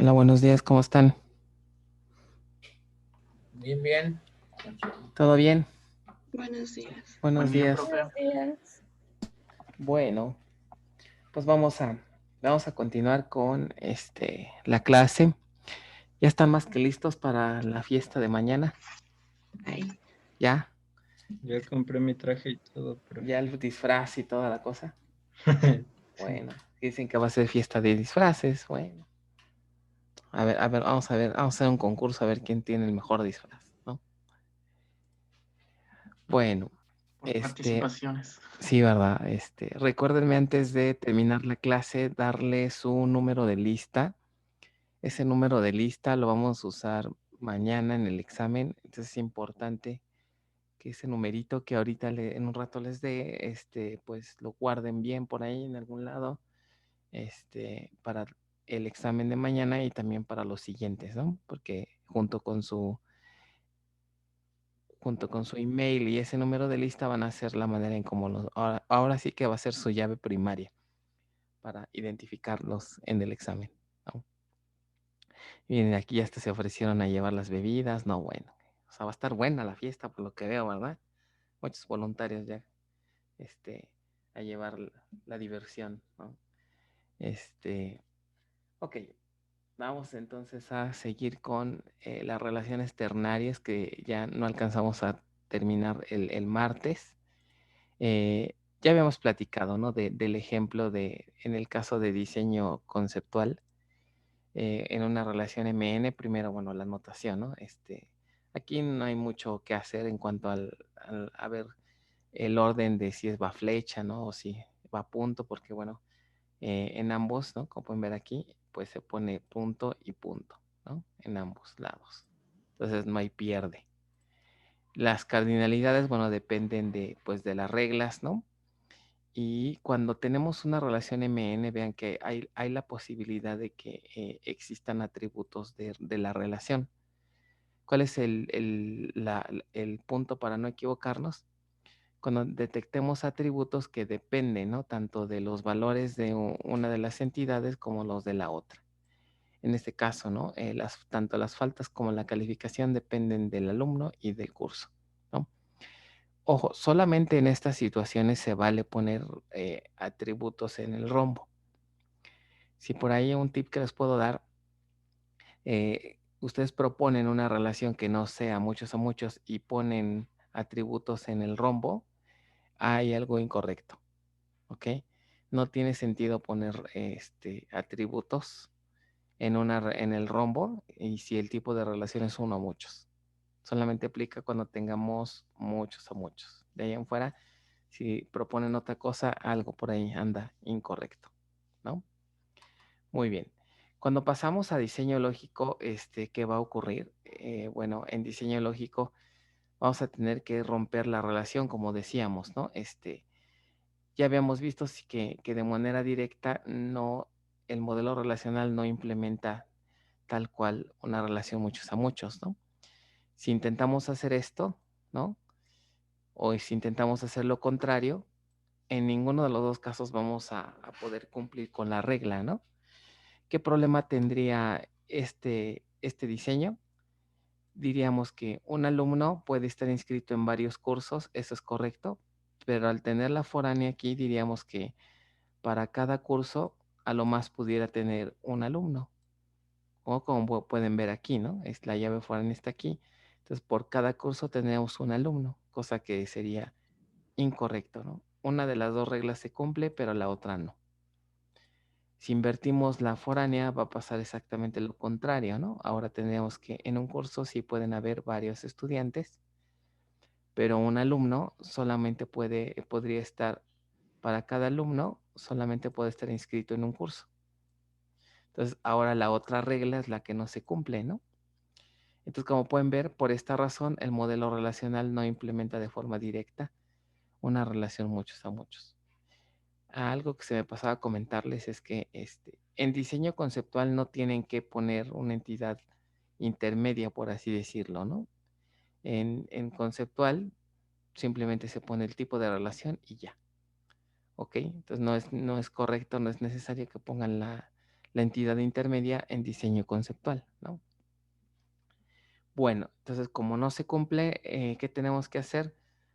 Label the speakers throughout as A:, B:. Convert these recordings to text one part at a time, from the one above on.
A: Hola, buenos días, ¿cómo están?
B: Bien, bien.
A: ¿Todo bien?
C: Buenos días.
A: Buenos
B: Buen día,
A: días.
B: profe.
D: Buenos días.
A: Bueno, pues vamos a continuar con la clase. ¿Ya están más que listos para la fiesta de mañana?
C: Ahí.
A: ¿Ya?
B: Ya compré mi traje y todo,
A: ¿Ya
B: profe.
A: el disfraz y toda la cosa?
B: Sí.
A: Bueno, dicen que va a ser fiesta de disfraces. Bueno, vamos a hacer un concurso a ver quién tiene el mejor disfraz, ¿no? Bueno,
B: Por participaciones.
A: sí, ¿verdad? Recuérdenme antes de terminar la clase darle su número de lista. Ese número de lista lo vamos a usar mañana en el examen. Entonces es importante que ese numerito que ahorita en un rato les dé, pues lo guarden bien por ahí en algún lado, para el examen de mañana y también para los siguientes, ¿no? Porque junto con su email y ese número de lista van a ser la manera en cómo ahora sí que va a ser su llave primaria para identificarlos en el examen, ¿no? Miren, aquí ya hasta se ofrecieron a llevar las bebidas, no, bueno. O sea, va a estar buena la fiesta por lo que veo, ¿verdad? Muchos voluntarios ya, a llevar la diversión, ¿no? Ok, vamos entonces a seguir con las relaciones ternarias que ya no alcanzamos a terminar el martes. Ya habíamos platicado, ¿no? Del ejemplo en el caso de diseño conceptual, en una relación MN, primero, bueno, la notación, ¿no? Aquí no hay mucho que hacer en cuanto a ver el orden de si va flecha, ¿no? O si va punto, porque, bueno, en ambos, ¿no? Como pueden ver aquí, pues se pone punto y punto, ¿no? En ambos lados. Entonces no hay pierde. Las cardinalidades, bueno, dependen pues, de las reglas, ¿no? Y cuando tenemos una relación MN, vean que hay la posibilidad de que existan atributos de la relación. ¿Cuál es el punto para no equivocarnos? Cuando detectemos atributos que dependen, ¿no? Tanto de los valores de una de las entidades como los de la otra. En este caso, ¿no? Tanto las faltas como la calificación dependen del alumno y del curso, ¿no? Ojo, solamente en estas situaciones se vale poner atributos en el rombo. Si por ahí un tip que les puedo dar, ustedes proponen una relación que no sea muchos a muchos y ponen atributos en el rombo, hay algo incorrecto, ¿ok? No tiene sentido poner atributos en el rombo y si el tipo de relación es uno a muchos. Solamente aplica cuando tengamos muchos a muchos. De ahí en fuera, si proponen otra cosa, algo por ahí anda incorrecto, ¿no? Muy bien. Cuando pasamos a diseño lógico, ¿qué va a ocurrir? Bueno, en diseño lógico vamos a tener que romper la relación, como decíamos, ¿no? Ya habíamos visto que de manera directa el modelo relacional no implementa tal cual una relación muchos a muchos, ¿no? Si intentamos hacer esto, ¿no? O si intentamos hacer lo contrario, en ninguno de los dos casos vamos a poder cumplir con la regla, ¿no? ¿Qué problema tendría este diseño? Diríamos que un alumno puede estar inscrito en varios cursos, eso es correcto, pero al tener la foránea aquí, diríamos que para cada curso a lo más pudiera tener un alumno. O como pueden ver aquí, ¿no? La llave foránea está aquí. Entonces, por cada curso tenemos un alumno, cosa que sería incorrecto, ¿no? Una de las dos reglas se cumple, pero la otra no. Si invertimos la foránea, va a pasar exactamente lo contrario, ¿no? Ahora tendríamos que en un curso sí pueden haber varios estudiantes, pero un alumno solamente podría estar, para cada alumno, solamente puede estar inscrito en un curso. Entonces, ahora la otra regla es la que no se cumple, ¿no? Entonces, como pueden ver, por esta razón, el modelo relacional no implementa de forma directa una relación muchos a muchos. Algo que se me pasaba a comentarles es que en diseño conceptual no tienen que poner una entidad intermedia, por así decirlo, ¿no? En conceptual simplemente se pone el tipo de relación y ya, ¿ok? Entonces no es correcto, no es necesario que pongan la entidad intermedia en diseño conceptual, ¿no? Bueno, entonces como no se cumple, ¿qué tenemos que hacer?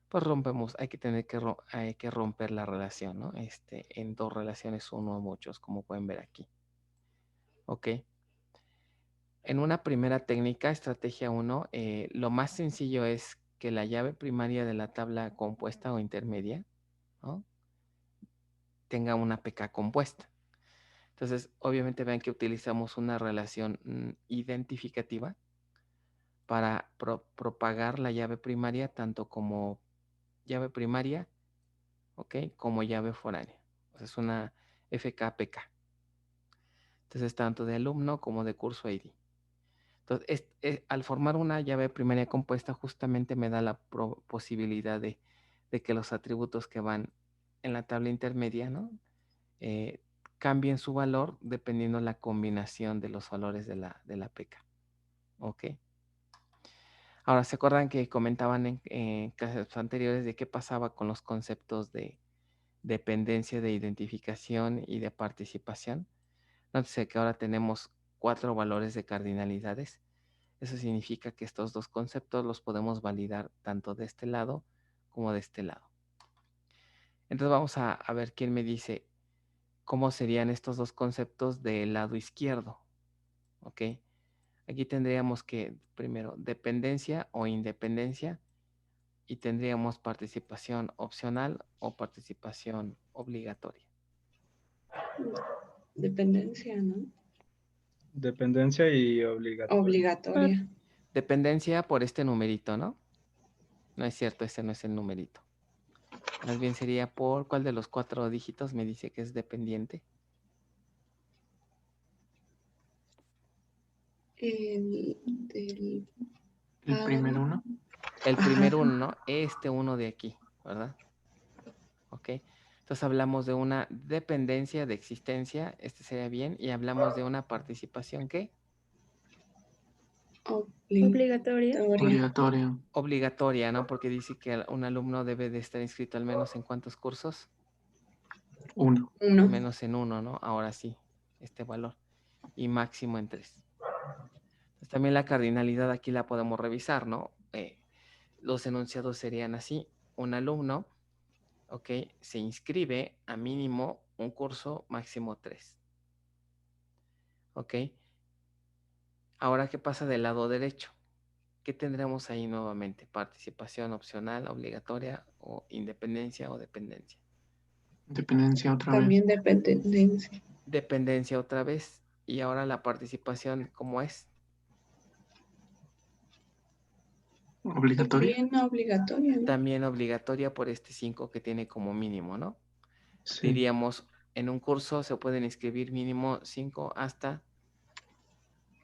A: Pues rompemos, hay que romper la relación, ¿no? En dos relaciones, uno o muchos, como pueden ver aquí. ¿Ok? En una primera técnica, estrategia 1, lo más sencillo es que la llave primaria de la tabla compuesta o intermedia, ¿no?, tenga una PK compuesta. Entonces, obviamente vean que utilizamos una relación identificativa para propagar la llave primaria, tanto como llave primaria, ¿ok?, como llave foránea. O sea, es una FK-PK. Entonces, tanto de alumno como de curso ID. Entonces, al formar una llave primaria compuesta, justamente me da la posibilidad de que los atributos que van en la tabla intermedia, ¿no?, cambien su valor dependiendo la combinación de los valores de la PK. ¿Ok? Ahora, ¿se acuerdan que comentaban en clases anteriores de qué pasaba con los conceptos de dependencia, de identificación y de participación? Nótese que ahora tenemos 4 valores de cardinalidades. Eso significa que estos dos conceptos los podemos validar tanto de este lado como de este lado. Entonces vamos a ver quién me dice cómo serían estos dos conceptos del lado izquierdo. ¿Ok? Aquí tendríamos que, primero, dependencia o independencia, y tendríamos participación opcional o participación obligatoria.
C: Dependencia, ¿no?
B: Dependencia y obligatoria.
C: Obligatoria.
A: Dependencia por este numerito, ¿no? No es cierto, ese no es el numerito. Más bien sería por ¿cuál de los 4 dígitos me dice que es dependiente?
C: El
B: primer uno.
A: El primer uno, ¿no? Este uno de aquí, ¿verdad? Ok. Entonces hablamos de una dependencia de existencia, este sería bien, y hablamos de una participación, ¿qué?
C: Obligatoria.
A: Obligatoria, ¿no? Porque dice que un alumno debe de estar inscrito al menos en ¿cuántos cursos?
B: 1.
A: Al menos en 1, ¿no? Ahora sí, este valor. Y máximo en 3. Pues también la cardinalidad aquí la podemos revisar, ¿no? Los enunciados serían así. Un alumno, ¿ok?, se inscribe a mínimo un curso, máximo 3. ¿Ok? Ahora, ¿qué pasa del lado derecho? ¿Qué tendremos ahí nuevamente? Participación opcional, obligatoria, o independencia o dependencia.
B: Dependencia otra
C: También vez. También dependencia.
A: Dependencia otra vez. Y ahora la participación, ¿cómo es?
B: Obligatoria.
C: También obligatoria, ¿no?
A: También obligatoria por este 5 que tiene como mínimo, ¿no? Sí. Diríamos, en un curso se pueden inscribir mínimo 5 hasta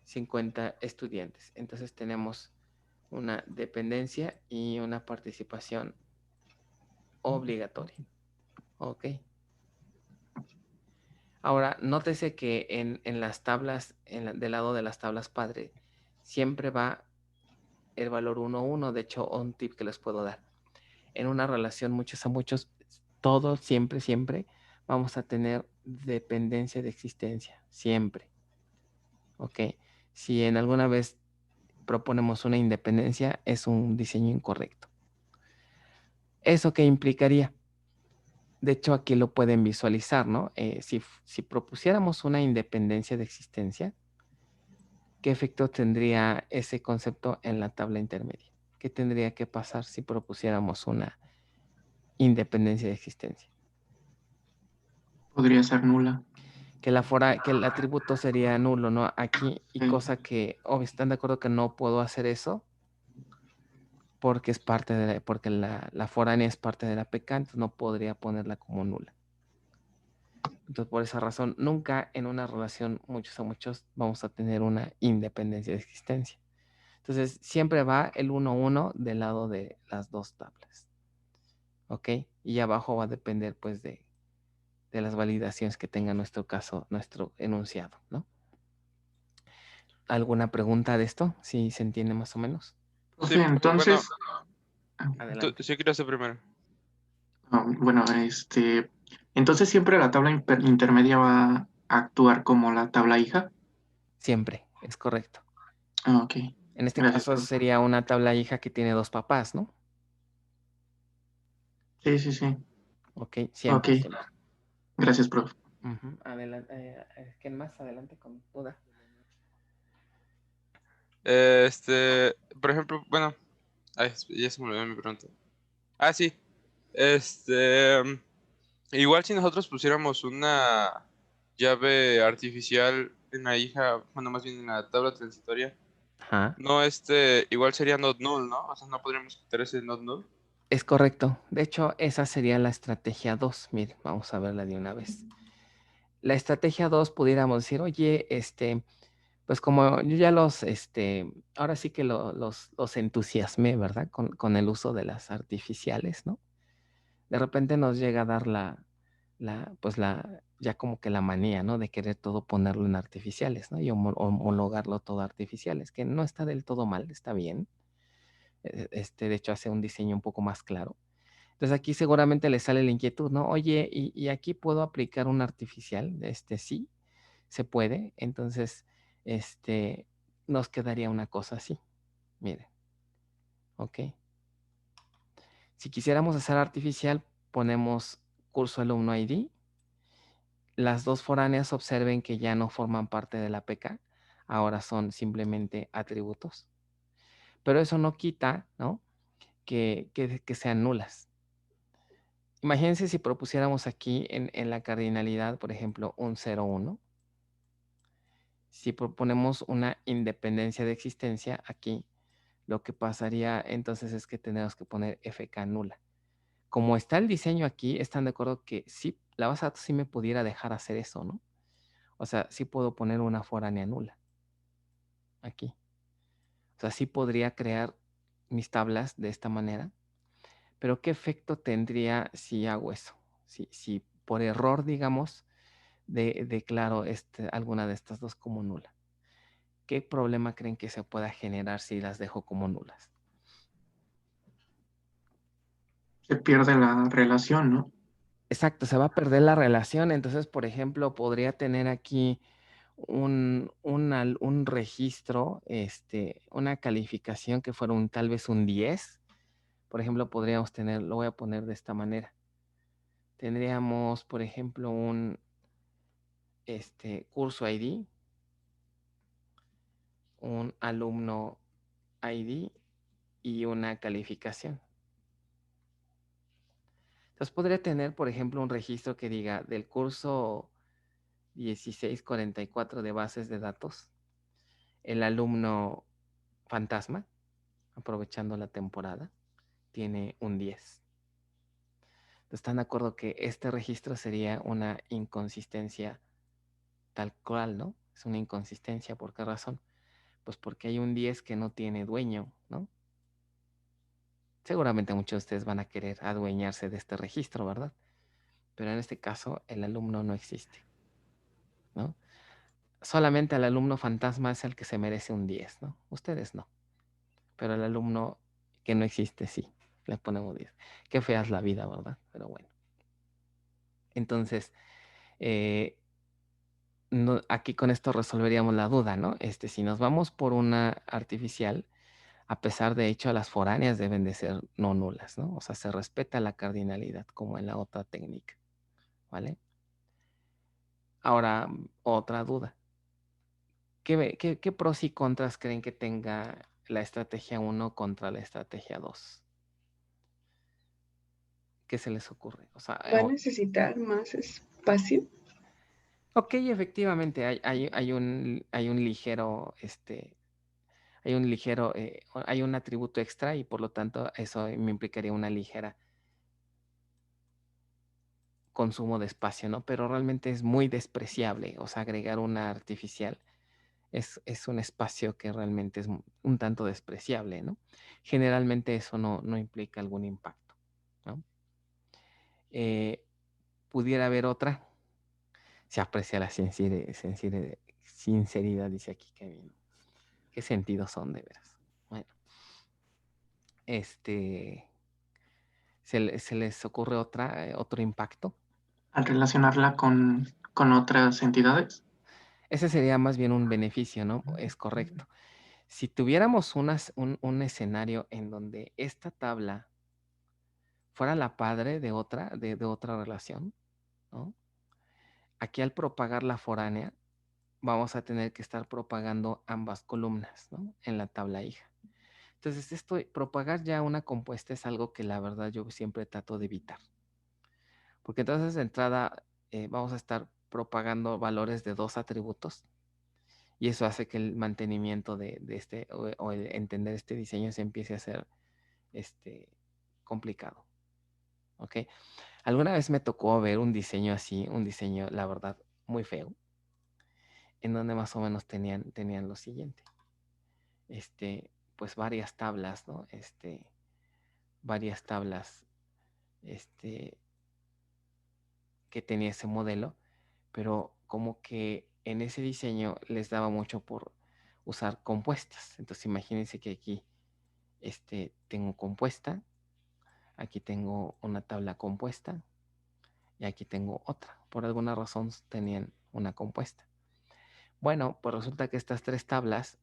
A: 50 estudiantes. Entonces tenemos una dependencia y una participación obligatoria. ¿Ok? Ahora, nótese que en las tablas, del lado de las tablas padre, siempre va el valor 1, 1. De hecho, un tip que les puedo dar. En una relación muchos a muchos, todos siempre vamos a tener dependencia de existencia. Siempre. ¿Ok? Si en alguna vez proponemos una independencia, es un diseño incorrecto. ¿Eso qué implicaría? De hecho, aquí lo pueden visualizar, ¿no? Si propusiéramos una independencia de existencia, ¿qué efecto tendría ese concepto en la tabla intermedia? ¿Qué tendría que pasar si propusiéramos una independencia de existencia?
B: Podría ser nula.
A: Que el atributo sería nulo, ¿no? Aquí, y cosa que, ¿están de acuerdo que no puedo hacer eso? Porque es parte de porque la foránea es parte de la PK, entonces no podría ponerla como nula. Entonces, por esa razón, nunca en una relación muchos a muchos vamos a tener una independencia de existencia. Entonces, siempre va el 1, 1 del lado de las dos tablas. ¿Ok? Y abajo va a depender, pues, de las validaciones que tenga nuestro caso, nuestro enunciado, ¿no? ¿Alguna pregunta de esto? ¿Sí se entiende más o menos?
B: Sí, entonces...
A: Adelante.
D: Yo quiero hacer primero.
B: Bueno, entonces siempre la tabla intermedia va actuar como la tabla hija.
A: Siempre, es correcto.
B: Ah, ok.
A: En este
B: Gracias,
A: caso
B: profe.
A: sería una tabla hija que tiene dos papás, ¿no?
B: Sí, sí, sí.
A: Ok, siempre,
B: Ok.
A: siempre.
B: Gracias, profe.
A: Adelante, ¿quién más? Adelante con duda.
D: Por ejemplo, bueno, ay, ya se me olvidó mi pregunta. Ah, sí. Igual si nosotros pusiéramos una llave artificial en la hija, bueno, más bien en la tabla transitoria,
A: Ajá.
D: no, igual sería not null, ¿no? O sea, no podríamos quitar ese not null.
A: Es correcto. De hecho, esa sería la estrategia 2. Miren, vamos a verla de una vez. La estrategia 2 pudiéramos decir, oye, pues como yo ya ahora sí que los entusiasmé, ¿verdad? Con el uso de las artificiales, ¿no? De repente nos llega a dar ya como que la manía, ¿no? De querer todo ponerlo en artificiales, ¿no? Y homologarlo todo a artificiales, que no está del todo mal, está bien. De hecho, hace un diseño un poco más claro. Entonces aquí seguramente le sale la inquietud, ¿no? Oye, ¿y aquí puedo aplicar un artificial? Sí, se puede. Entonces, nos quedaría una cosa así. Miren, ¿ok? Si quisiéramos hacer artificial, ponemos curso alumno ID. Las dos foráneas observen que ya no forman parte de la PK, ahora son simplemente atributos. Pero eso no quita, ¿no? Que sean nulas. Imagínense si propusiéramos aquí en la cardinalidad, por ejemplo, un 0, 1. Si proponemos una independencia de existencia aquí, lo que pasaría entonces es que tenemos que poner FK nula. Como está el diseño aquí, están de acuerdo que sí, la base de datos sí me pudiera dejar hacer eso, ¿no? O sea, sí puedo poner una foránea nula aquí. O sea, sí podría crear mis tablas de esta manera. Pero ¿qué efecto tendría si hago eso? Si por error, digamos, declaro alguna de estas dos como nula. ¿Qué problema creen que se pueda generar si las dejo como nulas?
B: Se pierde la relación, ¿no?
A: Exacto, se va a perder la relación. Entonces, por ejemplo, podría tener aquí un registro, una calificación que fuera tal vez un 10. Por ejemplo, podríamos tener, lo voy a poner de esta manera. Tendríamos, por ejemplo, un curso ID, un alumno ID y una calificación. Entonces podría tener, por ejemplo, un registro que diga del curso 1644 de bases de datos, el alumno fantasma, aprovechando la temporada, tiene un 10. ¿Están de acuerdo que este registro sería una inconsistencia tal cual, ¿no? Es una inconsistencia. ¿Por qué razón? Pues porque hay un 10 que no tiene dueño, ¿no? Seguramente muchos de ustedes van a querer adueñarse de este registro, ¿verdad? Pero en este caso el alumno no existe, ¿no? Solamente el alumno fantasma es el que se merece un 10, ¿no? Ustedes no. Pero el alumno que no existe, sí. Le ponemos 10. Qué fea es la vida, ¿verdad? Pero bueno. Entonces, aquí con esto resolveríamos la duda, ¿no? Si nos vamos por una artificial, a pesar de hecho, las foráneas deben de ser no nulas, ¿no? O sea, se respeta la cardinalidad como en la otra técnica, ¿vale? Ahora, otra duda. ¿Qué pros y contras creen que tenga la estrategia 1 contra la estrategia 2? ¿Qué se les ocurre? O sea,
C: ¿Va a necesitar más espacio?
A: ok, efectivamente, hay un ligero, hay un atributo extra y por lo tanto eso me implicaría una ligera consumo de espacio, ¿no? Pero realmente es muy despreciable, o sea, agregar una artificial es un espacio que realmente es un tanto despreciable, ¿no? Generalmente eso no implica algún impacto, ¿no? Pudiera haber otra. Se aprecia la sinceridad, dice aquí Kevin. ¿Qué sentidos son de veras? Bueno, ¿se les ocurre otro impacto?
B: Al relacionarla con con otras entidades.
A: Ese sería más bien un beneficio, ¿no? Es correcto. Si tuviéramos un escenario en donde esta tabla fuera la padre de otra relación, ¿no? Aquí al propagar la foránea, vamos a tener que estar propagando ambas columnas, ¿no? En la tabla hija. Entonces, propagar ya una compuesta es algo que la verdad yo siempre trato de evitar. Porque entonces de entrada vamos a estar propagando valores de 2 atributos y eso hace que el mantenimiento de este o el entender este diseño se empiece a hacer complicado. ¿Ok? Alguna vez me tocó ver un diseño así, un diseño, la verdad, muy feo, en donde más o menos tenían lo siguiente. Pues varias tablas, ¿no? Varias tablas, que tenía ese modelo, pero como que en ese diseño les daba mucho por usar compuestas. Entonces imagínense que aquí tengo compuesta, aquí tengo una tabla compuesta y aquí tengo otra. Por alguna razón tenían una compuesta. Bueno, pues resulta que estas 3 tablas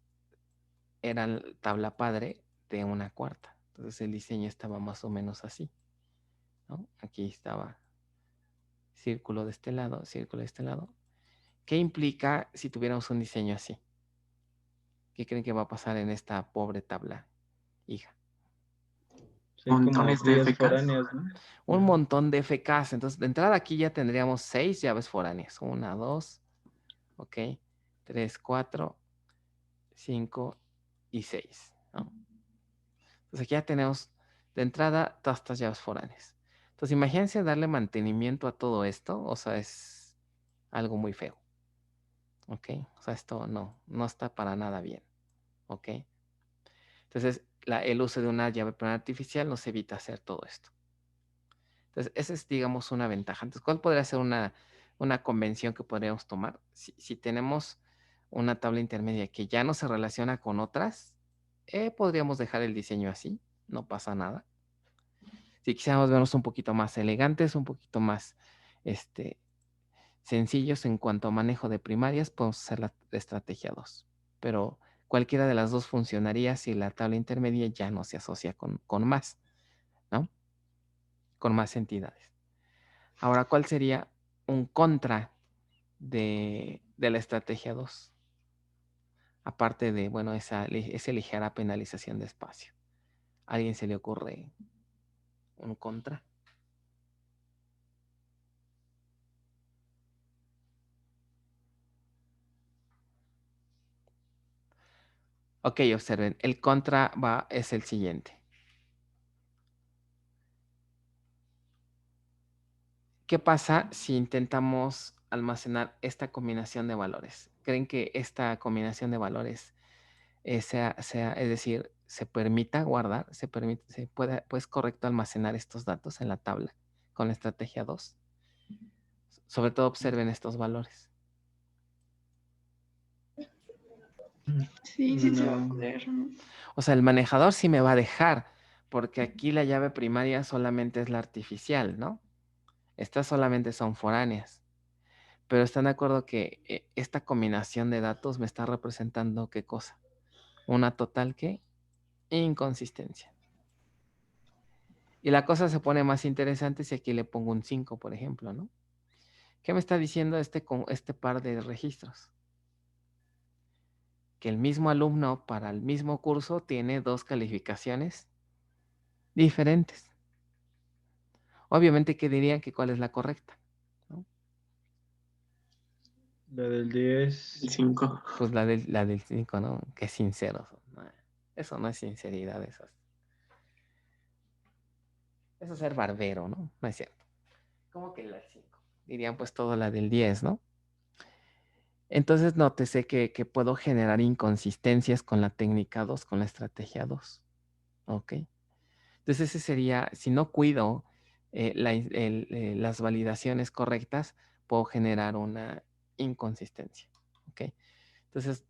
A: eran tabla padre de una cuarta. Entonces el diseño estaba más o menos así, ¿no? Aquí estaba círculo de este lado, círculo de este lado. ¿Qué implica si tuviéramos un diseño así? ¿Qué creen que va a pasar en esta pobre tabla, hija?
E: Sí, como
B: Montones de
E: vías
B: FKs.
E: foráneas, ¿no?
A: Un montón de FKs. Entonces, de entrada aquí ya tendríamos 6 llaves foráneas. 1, 2, ok, 3, 4, 5 y 6, ¿no? Entonces aquí ya tenemos de entrada todas estas llaves foráneas. Entonces, imagínense darle mantenimiento a todo esto. O sea, es algo muy feo. ¿Ok? O sea, esto no está para nada bien. ¿Ok? Entonces, el uso de una llave plana artificial nos evita hacer todo esto. Entonces, esa es, digamos, una ventaja. Entonces, ¿cuál podría ser una convención que podríamos tomar? Si tenemos una tabla intermedia que ya no se relaciona con otras, podríamos dejar el diseño así, no pasa nada. Si quisiéramos vernos un poquito más elegantes, un poquito más sencillos en cuanto a manejo de primarias, podemos hacer la estrategia 2. Pero cualquiera de las dos funcionaría si la tabla intermedia ya no se asocia con más, ¿no? Con más entidades. Ahora, ¿cuál sería un contra de la estrategia 2? Aparte de, bueno, esa ligera penalización de espacio. ¿A alguien se le ocurre un contra? Ok, observen, el contra es el siguiente. ¿Qué pasa si intentamos almacenar esta combinación de valores? ¿Creen que esta combinación de valores es decir, se permita guardar, pues correcto almacenar estos datos en la tabla con la estrategia 2? Sobre todo observen estos valores.
C: Sí, sí se va a
E: No.
C: poder, ¿no?
A: O sea, el manejador sí me va a dejar, porque aquí la llave primaria solamente es la artificial, ¿no? Estas solamente son foráneas. Pero están de acuerdo que esta combinación de datos me está representando ¿qué cosa? Una total ¿qué? Inconsistencia. Y la cosa se pone más interesante si aquí le pongo un 5, por ejemplo, ¿no? ¿Qué me está diciendo este par de registros? Que el mismo alumno para el mismo curso tiene 2 calificaciones diferentes. Obviamente, ¿qué dirían que cuál es la correcta? ¿No?
E: La del 10.
B: El 5.
A: Pues la del 5, ¿no? Qué sinceros. ¿No? Eso no es sinceridad, eso es ser barbero, ¿no? No es cierto. ¿Cómo que la del 5? Dirían pues todo la del 10, ¿no? Entonces nótese que puedo generar inconsistencias con la técnica 2, con la estrategia 2. ¿Ok? Entonces ese sería, si no cuido las validaciones correctas, puedo generar una inconsistencia. ¿Ok? Entonces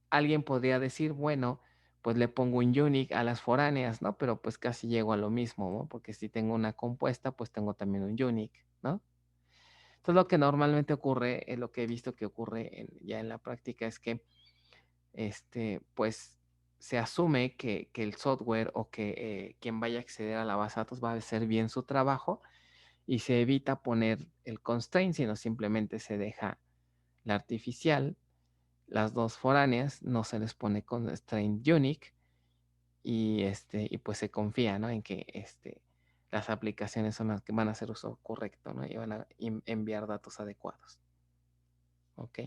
A: alguien podría decir, bueno, pues le pongo un unique a las foráneas, ¿no? Pero pues casi llego a lo mismo, ¿no? Porque si tengo una compuesta, pues tengo también un unique, ¿no? Entonces, lo que normalmente ocurre, lo que he visto que ocurre ya en la práctica es que, pues, se asume que el software o que quien vaya a acceder a la base de datos va a hacer bien su trabajo y se evita poner el constraint, sino simplemente se deja la artificial, las dos foráneas, no se les pone constraint unique y pues se confía, ¿no? En que las aplicaciones son las que van a hacer uso correcto, ¿no? Y van a enviar datos adecuados. ¿Ok?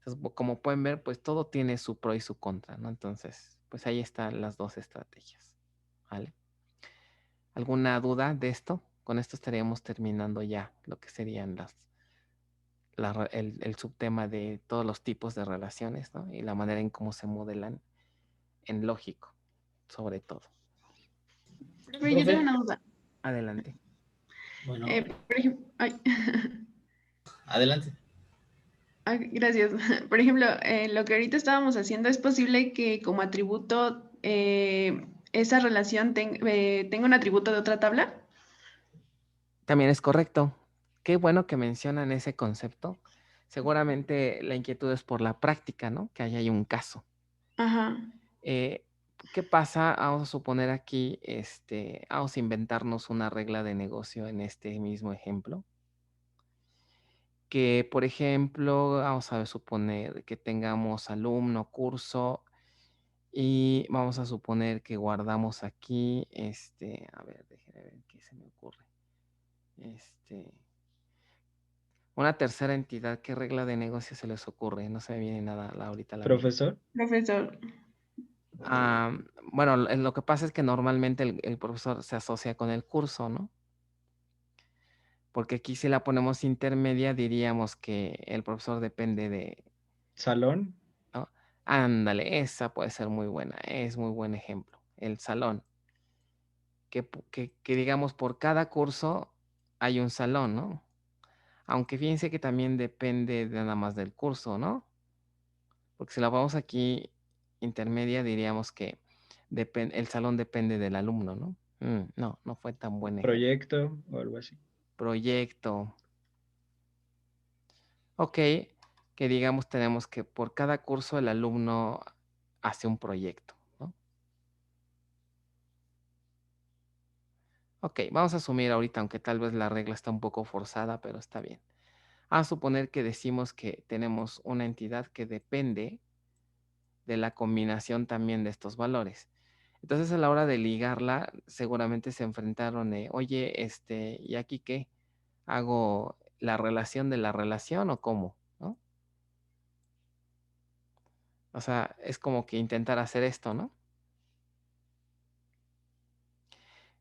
A: Entonces, como pueden ver, pues todo tiene su pro y su contra, ¿no? Entonces, pues ahí están las dos estrategias, ¿vale? ¿Alguna duda de esto? Con esto estaríamos terminando ya lo que serían el subtema de todos los tipos de relaciones, ¿no? Y la manera en cómo se modelan en lógico, sobre todo.
C: Profe, yo tengo una duda.
A: Adelante.
F: Bueno,
C: Por ejemplo,
F: adelante.
C: gracias. Por ejemplo, lo que ahorita estábamos haciendo, ¿es posible que como atributo esa relación tenga un atributo de otra tabla?
A: También es correcto. Qué bueno que mencionan ese concepto. Seguramente la inquietud es por la práctica, ¿no? Que haya un caso.
C: Ajá.
A: ¿Qué pasa? Vamos a suponer aquí, vamos a inventarnos una regla de negocio en este mismo ejemplo. Que, por ejemplo, vamos a suponer que tengamos alumno, curso, y vamos a suponer que guardamos aquí, a ver, déjenme ver qué se me ocurre. Una tercera entidad, ¿qué regla de negocio se les ocurre? No se me viene nada ahorita a la mente.
E: Profesor.
C: Profesor.
A: Bueno, lo que pasa es que normalmente el profesor se asocia con el curso, ¿no? Porque aquí si la ponemos intermedia diríamos que el profesor depende de...
E: Salón.
A: ¿no? Ándale, esa puede ser muy buena, es muy buen ejemplo. El salón. Que digamos por cada curso hay un salón, ¿no? Aunque fíjense que también depende de nada más del curso, ¿no? Porque si la ponemos aquí intermedia, diríamos que el salón depende del alumno, ¿no? No fue tan buen ejemplo.
E: Proyecto o algo así.
A: Proyecto. Ok, que digamos tenemos que por cada curso el alumno hace un proyecto, ¿no? Ok, vamos a asumir ahorita, aunque tal vez la regla está un poco forzada, pero está bien. A suponer que decimos que tenemos una entidad que depende de la combinación también de estos valores. Entonces, a la hora de ligarla, seguramente se enfrentaron oye, ¿y aquí qué? ¿Hago la relación de la relación o cómo? ¿No? O sea, es como que intentar hacer esto, ¿no?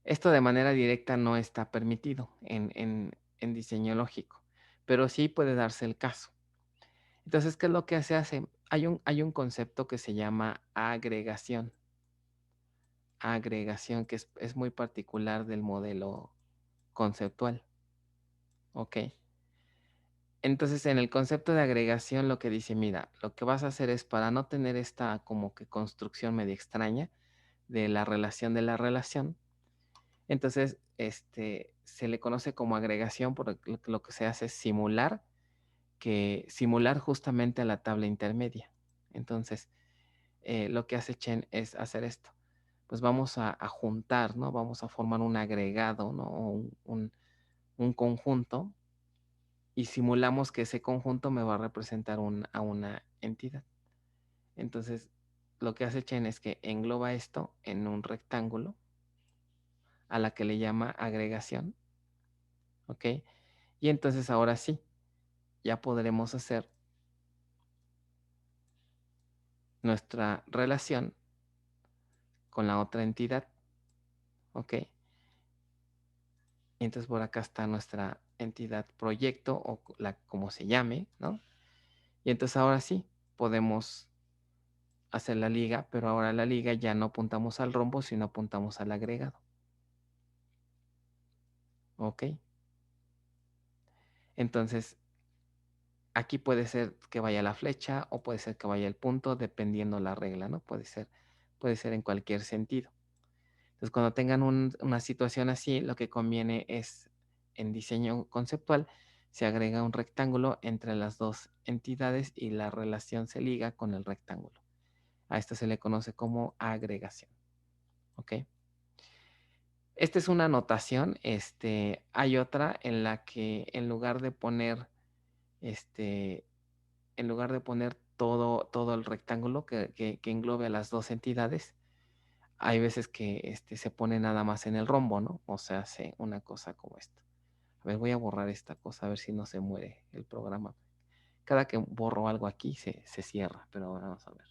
A: Esto de manera directa no está permitido en diseño lógico, pero sí puede darse el caso. Entonces, ¿qué es lo que se hace? Hay un concepto que se llama agregación. Agregación que es muy particular del modelo conceptual. ¿Ok? Entonces, en el concepto de agregación, lo que dice, mira, lo que vas a hacer es para no tener esta como que construcción medio extraña de la relación, entonces, se le conoce como agregación porque lo que se hace es simular justamente a la tabla intermedia. Entonces, lo que hace Chen es hacer esto. Pues vamos a juntar, ¿no? Vamos a formar un agregado, ¿no? O un conjunto y simulamos que ese conjunto me va a representar a una entidad. Entonces, lo que hace Chen es que engloba esto en un rectángulo a la que le llama agregación. ¿Ok? Y entonces ahora sí, ya podremos hacer nuestra relación con la otra entidad. ¿Ok? Y entonces por acá está nuestra entidad proyecto o como se llame, ¿no? Y entonces ahora sí, podemos hacer la liga, pero ahora la liga ya no apuntamos al rombo, sino apuntamos al agregado. ¿Ok? Entonces, aquí puede ser que vaya la flecha o puede ser que vaya el punto, dependiendo la regla, ¿no? Puede ser en cualquier sentido. Entonces, cuando tengan una situación así, lo que conviene es, en diseño conceptual, se agrega un rectángulo entre las dos entidades y la relación se liga con el rectángulo. A esto se le conoce como agregación. ¿Ok? Esta es una notación. Hay otra en la que en lugar de poner todo el rectángulo que englobe a las dos entidades, hay veces que se pone nada más en el rombo, ¿no? O sea, hace una cosa como esta. A ver, voy a borrar esta cosa, a ver si no se muere el programa. Cada que borro algo aquí se cierra, pero ahora vamos a ver.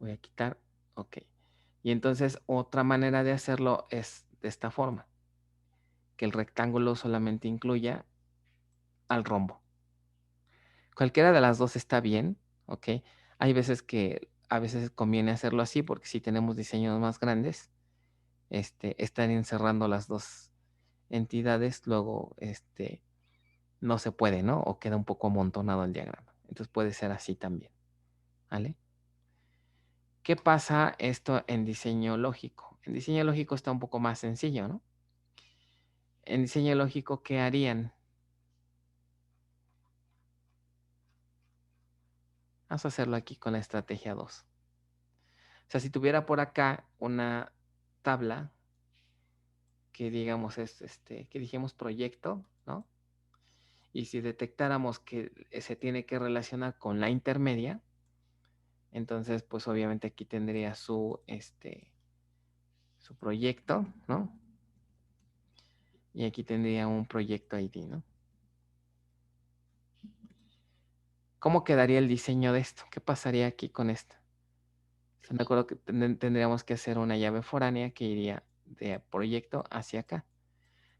A: Voy a quitar, ok. Y entonces otra manera de hacerlo es de esta forma, que el rectángulo solamente incluya al rombo. Cualquiera de las dos está bien, ¿ok? Hay veces que a veces conviene hacerlo así porque si tenemos diseños más grandes, estarían cerrando las dos entidades, luego no se puede, ¿no? O queda un poco amontonado el diagrama. Entonces puede ser así también, ¿vale? ¿Qué pasa esto en diseño lógico? En diseño lógico está un poco más sencillo, ¿no? En diseño lógico, ¿qué harían? Vamos a hacerlo aquí con la estrategia 2. O sea, si tuviera por acá una tabla que digamos que dijimos proyecto, ¿no? Y si detectáramos que se tiene que relacionar con la intermedia, entonces pues obviamente aquí tendría su proyecto, ¿no? Y aquí tendría un proyecto ID, ¿no? ¿Cómo quedaría el diseño de esto? ¿Qué pasaría aquí con esto? Me acuerdo que tendríamos que hacer una llave foránea que iría de proyecto hacia acá.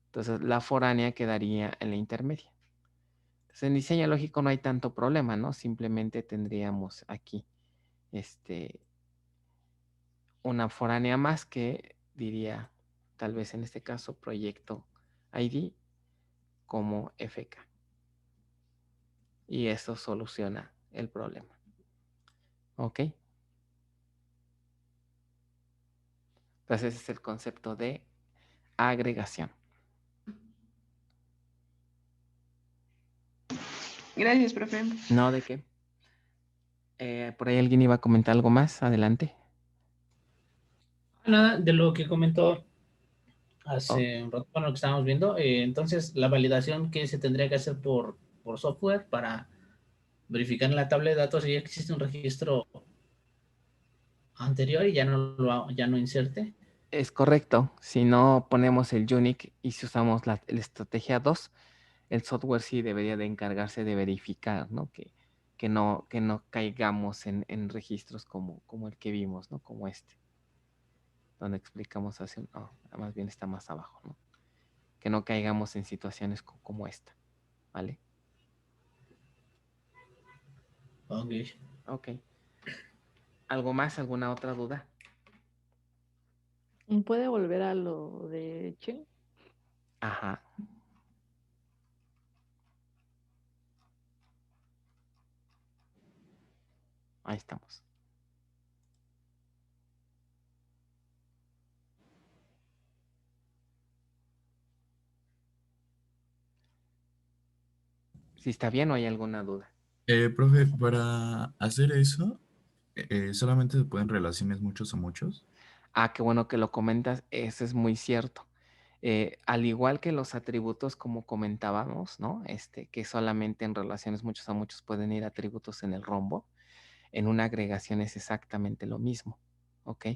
A: Entonces la foránea quedaría en la intermedia. Entonces en diseño lógico no hay tanto problema, ¿no? Simplemente tendríamos aquí una foránea más que diría, tal vez en este caso, proyecto ID como FK. Y eso soluciona el problema. ¿Ok? Entonces ese es el concepto de agregación.
C: Gracias, profe.
A: No, ¿de qué? Por ahí alguien iba a comentar algo más. Adelante.
F: Nada, de lo que comentó hace un rato, bueno, lo que estábamos viendo, entonces la validación que se tendría que hacer por software para verificar en la tabla de datos si existe un registro anterior y ya no inserte.
A: Es correcto. Si no ponemos el Unique y si usamos la estrategia 2, el software sí debería de encargarse de verificar, ¿no? Que no caigamos en registros como el que vimos, ¿no? Como donde explicamos hace más bien está más abajo, ¿no? Que no caigamos en situaciones como esta, ¿vale?
F: Ok.
A: Ok. ¿Algo más? ¿Alguna otra duda?
G: ¿Puede volver a lo de Che?
A: Ajá. Ahí estamos. Si está bien o hay alguna duda.
H: Profe, para hacer eso, ¿solamente se pueden relaciones muchos a muchos?
A: Ah, qué bueno que lo comentas. Eso es muy cierto. Al igual que los atributos, como comentábamos, ¿no? Que solamente en relaciones muchos a muchos pueden ir atributos en el rombo. En una agregación es exactamente lo mismo, ¿ok?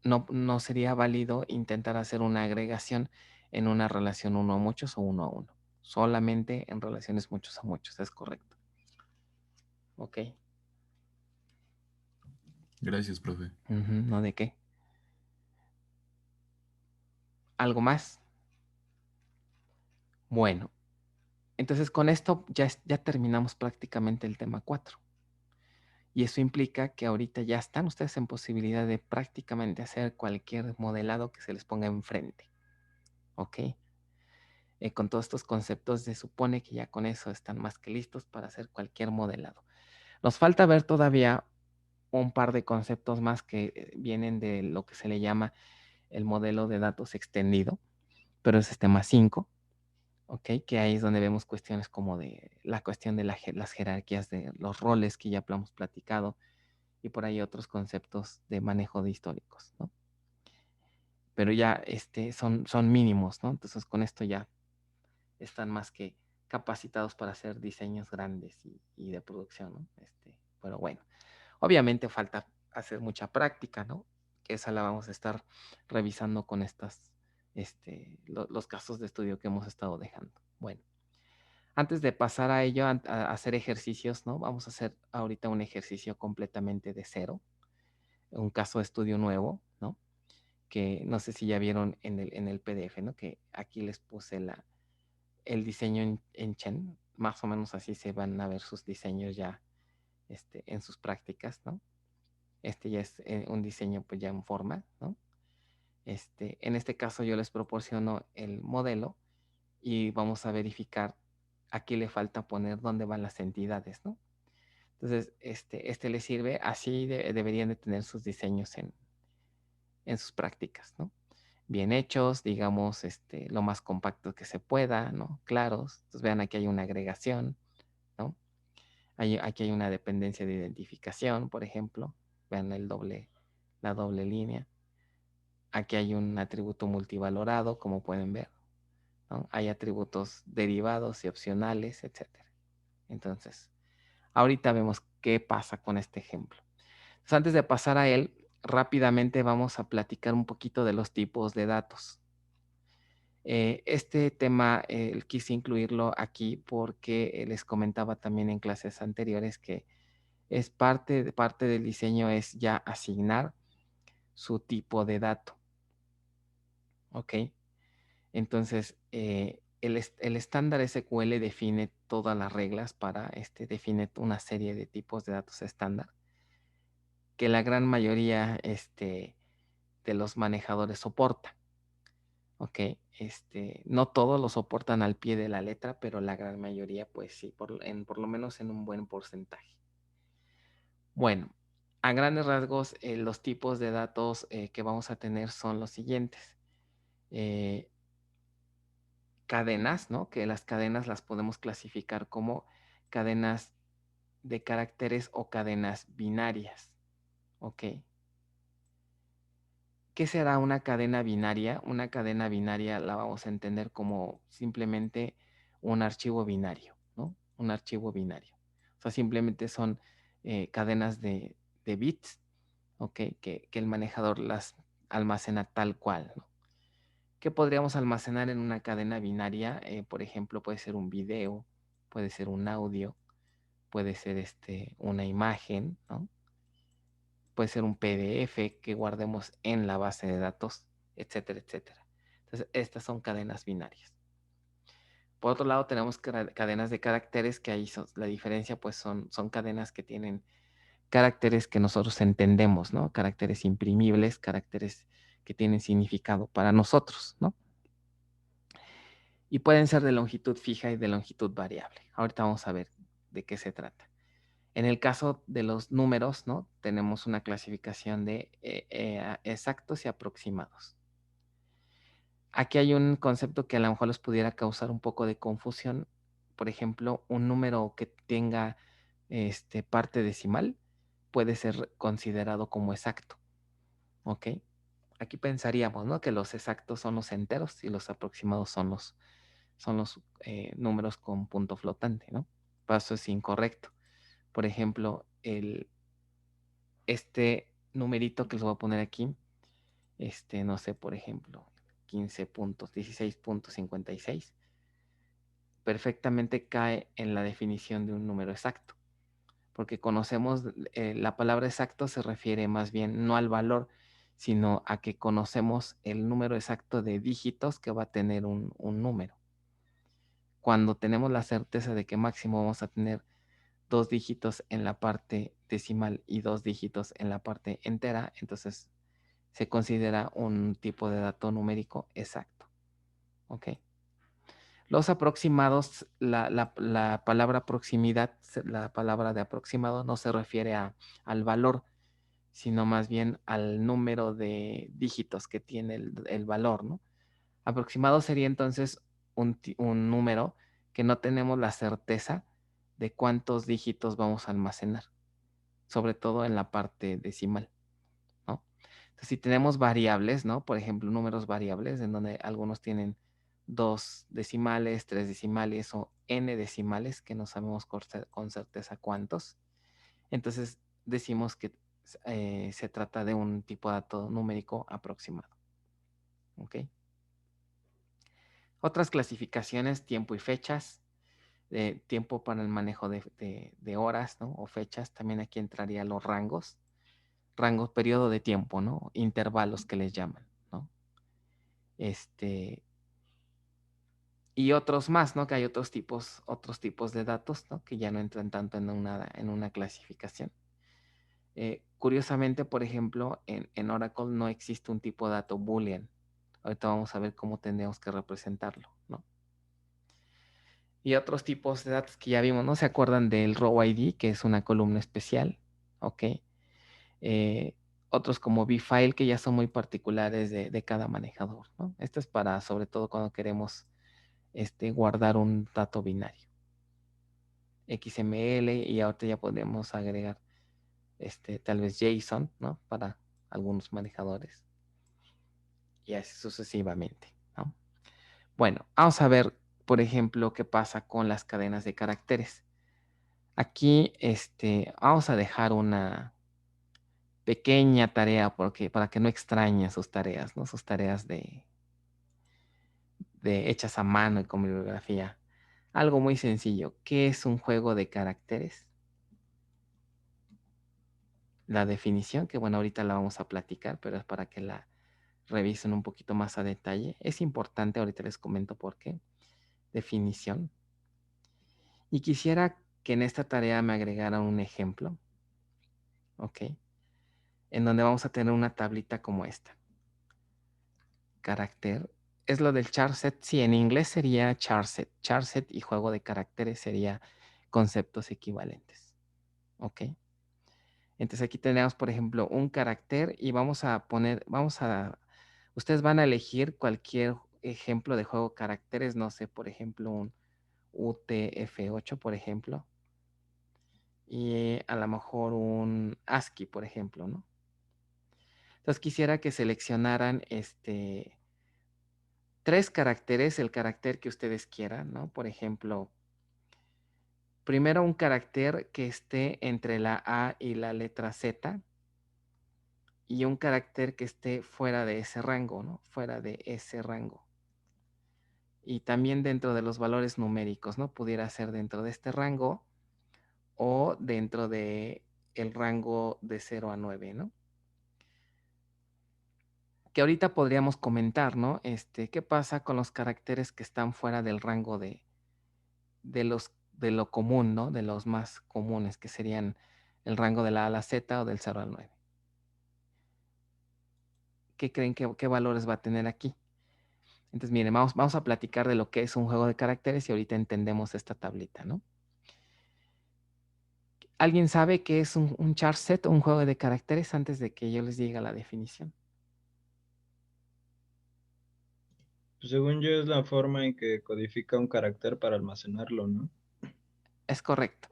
A: No sería válido intentar hacer una agregación en una relación uno a muchos o uno a uno. Solamente en relaciones muchos a muchos, es correcto. ¿Ok?
H: Gracias, profe.
A: ¿No de qué? ¿Algo más? Bueno, entonces con esto ya terminamos prácticamente el tema 4. Y eso implica que ahorita ya están ustedes en posibilidad de prácticamente hacer cualquier modelado que se les ponga enfrente. ¿Ok? Con todos estos conceptos se supone que ya con eso están más que listos para hacer cualquier modelado. Nos falta ver todavía un par de conceptos más que vienen de lo que se le llama el modelo de datos extendido, pero ese es tema 5, ¿ok? Que ahí es donde vemos cuestiones como de la cuestión de las jerarquías de los roles que ya hemos platicado y por ahí otros conceptos de manejo de históricos, ¿no? Pero ya son mínimos, ¿no? Entonces con esto ya están más que capacitados para hacer diseños grandes y de producción, ¿no? Pero bueno, obviamente falta hacer mucha práctica, ¿no? Que esa la vamos a estar revisando con los casos de estudio que hemos estado dejando. Bueno, antes de pasar a ello, a hacer ejercicios, ¿no? Vamos a hacer ahorita un ejercicio completamente de cero, un caso de estudio nuevo, ¿no? Que no sé si ya vieron en el PDF, ¿no? Que aquí les puse el diseño en Chen, más o menos así se van a ver sus diseños ya en sus prácticas, ¿no? Ya es un diseño pues ya en forma, ¿no? En este caso yo les proporciono el modelo y vamos a verificar aquí le falta poner dónde van las entidades, ¿no? Entonces, le sirve, así deberían de tener sus diseños en sus prácticas, ¿no? Bien hechos, digamos, lo más compacto que se pueda, ¿no? Claros. Entonces, vean, aquí hay una agregación, ¿no? Aquí hay una dependencia de identificación, por ejemplo. Vean la doble línea. Aquí hay un atributo multivalorado, como pueden ver, ¿no? Hay atributos derivados y opcionales, etc. Entonces, ahorita vemos qué pasa con este ejemplo. Entonces, antes de pasar a él, rápidamente vamos a platicar un poquito de los tipos de datos. Este tema quise incluirlo aquí porque les comentaba también en clases anteriores que es parte del diseño es ya asignar su tipo de dato. ¿Ok? Entonces, el estándar SQL define todas las reglas para define una serie de tipos de datos estándar que la gran mayoría de los manejadores soporta. ¿Ok? No todos lo soportan al pie de la letra, pero la gran mayoría, pues sí, por lo menos en un buen porcentaje. Bueno, a grandes rasgos, los tipos de datos que vamos a tener son los siguientes. Cadenas, ¿no? Que las cadenas las podemos clasificar como cadenas de caracteres o cadenas binarias. ¿Ok? ¿Qué será una cadena binaria? Una cadena binaria la vamos a entender como simplemente un archivo binario, ¿no? Un archivo binario. O sea, simplemente son cadenas de bits, ¿ok? Que el manejador las almacena tal cual, ¿no? ¿Qué podríamos almacenar en una cadena binaria? Por ejemplo, puede ser un video, puede ser un audio, puede ser una imagen, ¿no? Puede ser un PDF que guardemos en la base de datos, etcétera, etcétera. Entonces, estas son cadenas binarias. Por otro lado, tenemos cadenas de caracteres, que ahí la diferencia, pues son cadenas que tienen caracteres que nosotros entendemos, ¿no? Caracteres imprimibles, caracteres que tienen significado para nosotros, ¿no? Y pueden ser de longitud fija y de longitud variable. Ahorita vamos a ver de qué se trata. En el caso de los números, ¿no? Tenemos una clasificación de exactos y aproximados. Aquí hay un concepto que a lo mejor les pudiera causar un poco de confusión. Por ejemplo, un número que tenga parte decimal puede ser considerado como exacto. ¿Ok? Aquí pensaríamos, ¿no? Que los exactos son los enteros y los aproximados son los números con punto flotante, ¿no? Pero eso es incorrecto. Por ejemplo, este numerito que les voy a poner aquí, no sé, por ejemplo, 15 puntos, 16.56, perfectamente cae en la definición de un número exacto, porque conocemos, la palabra exacto se refiere más bien no al valor, sino a que conocemos el número exacto de dígitos que va a tener un número. Cuando tenemos la certeza de que máximo vamos a tener 2 dígitos en la parte decimal y 2 dígitos en la parte entera, entonces se considera un tipo de dato numérico exacto. ¿Ok? Los aproximados, la palabra proximidad, la palabra de aproximado no se refiere al valor, sino más bien al número de dígitos que tiene el valor, ¿no? Aproximado sería entonces un número que no tenemos la certeza de cuántos dígitos vamos a almacenar, sobre todo en la parte decimal, ¿no? Entonces, si tenemos variables, ¿no? Por ejemplo, números variables, en donde algunos tienen 2 decimales, 3 decimales o n decimales, que no sabemos con certeza cuántos, entonces decimos que se trata de un tipo de dato numérico aproximado. ¿Ok? Otras clasificaciones, tiempo y fechas. Tiempo para el manejo de horas, ¿no? O fechas. También aquí entrarían los rangos. Rangos, periodo de tiempo, ¿no? Intervalos que les llaman, ¿no? Y otros más, ¿no? Que hay otros tipos de datos, ¿no? Que ya no entran tanto en una clasificación. Curiosamente, por ejemplo, en Oracle no existe un tipo de dato boolean. Ahorita vamos a ver cómo tendríamos que representarlo, ¿no? Y otros tipos de datos que ya vimos, ¿no? ¿Se acuerdan del row ID, que es una columna especial? ¿Ok? Otros como bfile, que ya son muy particulares de cada manejador, ¿no? Esto es para, sobre todo, cuando queremos guardar un dato binario. XML, y ahorita ya podemos agregar tal vez JSON, ¿no? Para algunos manejadores. Y así sucesivamente, ¿no? Bueno, vamos a ver, por ejemplo, qué pasa con las cadenas de caracteres. Aquí vamos a dejar una pequeña tarea para que no extrañen sus tareas, ¿no? Sus tareas de hechas a mano y con bibliografía. Algo muy sencillo. ¿Qué es un juego de caracteres? La definición, que bueno, ahorita la vamos a platicar, pero es para que la revisen un poquito más a detalle. Es importante, ahorita les comento por qué. Definición. Y quisiera que en esta tarea me agregaran un ejemplo, ¿ok? En donde vamos a tener una tablita como esta. Carácter. Es lo del charset. Sí, en inglés sería charset. Charset y juego de caracteres sería conceptos equivalentes. ¿Ok? Entonces aquí tenemos, por ejemplo, un carácter y ustedes van a elegir cualquier ejemplo de juego de caracteres. No sé, por ejemplo, un UTF-8, por ejemplo. Y a lo mejor un ASCII, por ejemplo, ¿no? Entonces quisiera que seleccionaran 3 caracteres, el carácter que ustedes quieran, ¿no? Por ejemplo, primero un carácter que esté entre la A y la letra Z y un carácter que esté fuera de ese rango, ¿no? Fuera de ese rango. Y también dentro de los valores numéricos, ¿no? Pudiera ser dentro de este rango o dentro de el rango de 0 a 9, ¿no? Que ahorita podríamos comentar, ¿no? ¿Qué pasa con los caracteres que están fuera del rango de lo común, ¿no? De los más comunes, que serían el rango de la A a la Z o del 0 al 9. ¿Qué creen qué valores va a tener aquí? Entonces, miren, vamos a platicar de lo que es un juego de caracteres y ahorita entendemos esta tablita, ¿no? ¿Alguien sabe qué es un char set o un juego de caracteres antes de que yo les diga la definición?
E: Pues según yo es la forma en que codifica un carácter para almacenarlo, ¿no?
A: Es correcto.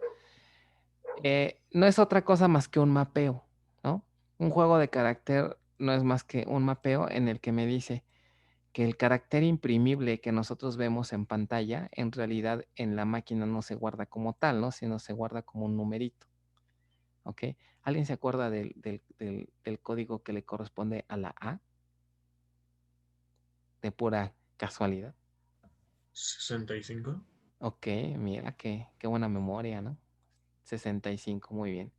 A: No es otra cosa más que un mapeo, ¿no? Un juego de carácter no es más que un mapeo en el que me dice que el carácter imprimible que nosotros vemos en pantalla, en realidad en la máquina no se guarda como tal, ¿no? Sino se guarda como un numerito, ¿ok? ¿Alguien se acuerda del código que le corresponde a la A? De pura casualidad.
B: 65.
A: Ok, mira, qué buena memoria, ¿no? 65, muy bien.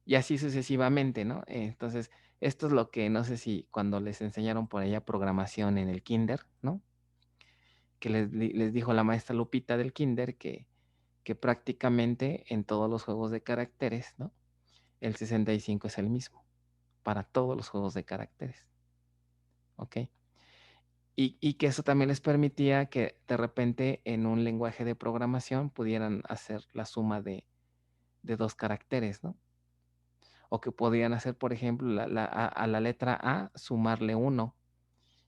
A: Y así sucesivamente, ¿no? Entonces, esto es lo que no sé si cuando les enseñaron por allá programación en el kinder, ¿no? Que les dijo la maestra Lupita del kinder que prácticamente en todos los juegos de caracteres, ¿no? El 65 es el mismo para todos los juegos de caracteres, ¿ok? Y que eso también les permitía que de repente en un lenguaje de programación pudieran hacer la suma de 2 caracteres, ¿no? O que podrían hacer, por ejemplo, a la letra A sumarle 1.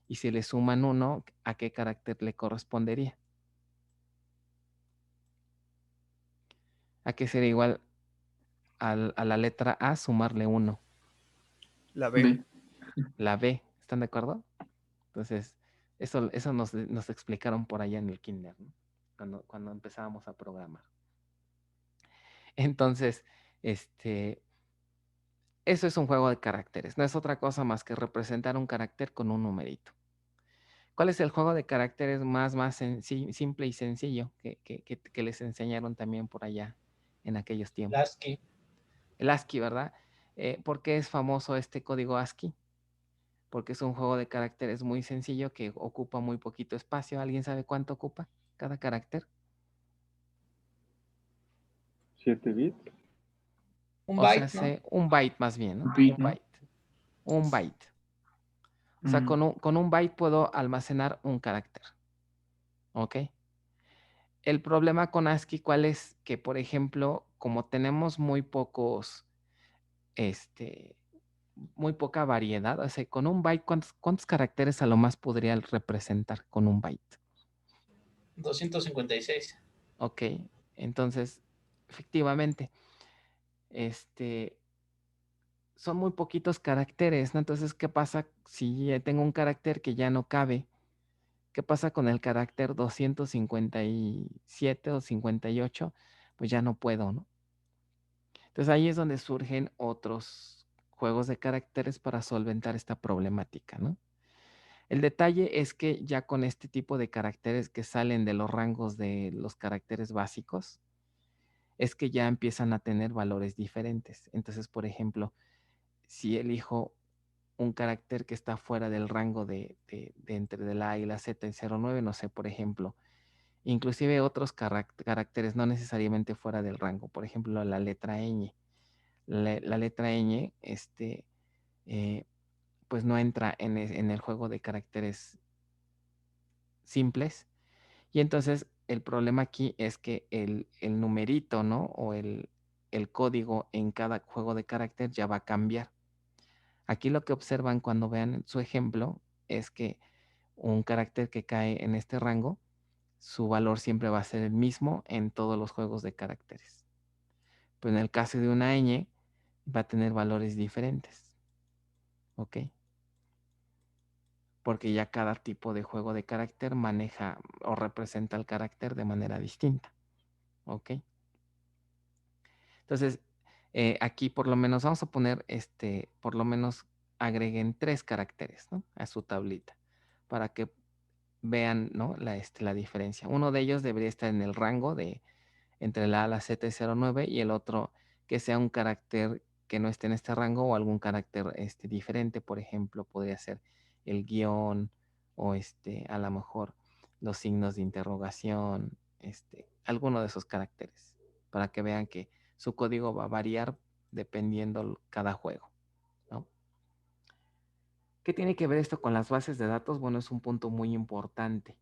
A: Y si le suman 1, ¿a qué carácter le correspondería? ¿A qué sería igual a la letra A sumarle 1?
I: La B.
J: B.
A: La B, ¿están de acuerdo? Entonces, eso nos explicaron por allá en el kinder, ¿no? Cuando empezábamos a programar. Entonces, eso es un juego de caracteres. No es otra cosa más que representar un carácter con un numerito. ¿Cuál es el juego de caracteres más simple y sencillo que les enseñaron también por allá en aquellos tiempos?
F: ASCII.
A: El ASCII, ¿verdad? ¿Por qué es famoso este código ASCII? Porque es un juego de caracteres muy sencillo que ocupa muy poquito espacio. ¿Alguien sabe cuánto ocupa cada carácter?
J: 7 bits.
F: Un
A: O
F: byte,
A: sea,
F: ¿no?
A: un byte más bien, ¿no?
J: Bit,
A: Un
J: ¿no?
A: byte. Un byte. O sea, con un byte puedo almacenar un carácter. ¿Ok? El problema con ASCII, ¿cuál es? Que, por ejemplo, como tenemos muy pocos, muy poca variedad, o sea, con un byte, ¿cuántos caracteres a lo más podría representar con un byte?
F: 256.
A: Ok, entonces, efectivamente, son muy poquitos caracteres, ¿no? Entonces, ¿qué pasa si tengo un carácter que ya no cabe? ¿Qué pasa con el carácter 257 o 58? Pues ya no puedo, ¿no? Entonces ahí es donde surgen otros juegos de caracteres para solventar esta problemática, ¿no? El detalle es que ya con este tipo de caracteres que salen de los rangos de los caracteres básicos, es que ya empiezan a tener valores diferentes. Entonces, por ejemplo, si elijo un carácter que está fuera del rango de entre la A y la Z en 09, no sé, por ejemplo, inclusive otros caracteres no necesariamente fuera del rango, por ejemplo, la letra ñ. La letra ñ, pues no entra en el juego de caracteres simples. Y entonces el problema aquí es que el numerito, ¿no? O el código en cada juego de carácter ya va a cambiar. Aquí lo que observan cuando vean su ejemplo es que un carácter que cae en este rango, su valor siempre va a ser el mismo en todos los juegos de caracteres. Pero en el caso de una ñ, va a tener valores diferentes. ¿Ok? Porque ya cada tipo de juego de carácter maneja o representa el carácter de manera distinta. ¿Ok? Entonces, aquí por lo menos vamos a poner, por lo menos agreguen 3 caracteres, ¿no? A su tablita, para que vean, ¿no? La diferencia. Uno de ellos debería estar en el rango de entre la A, la Z y 09, y el otro que sea un carácter que no esté en este rango o algún carácter diferente. Por ejemplo, podría ser el guión o a lo mejor los signos de interrogación, alguno de esos caracteres, para que vean que su código va a variar dependiendo cada juego, ¿no? ¿Qué tiene que ver esto con las bases de datos? Bueno, es un punto muy importante,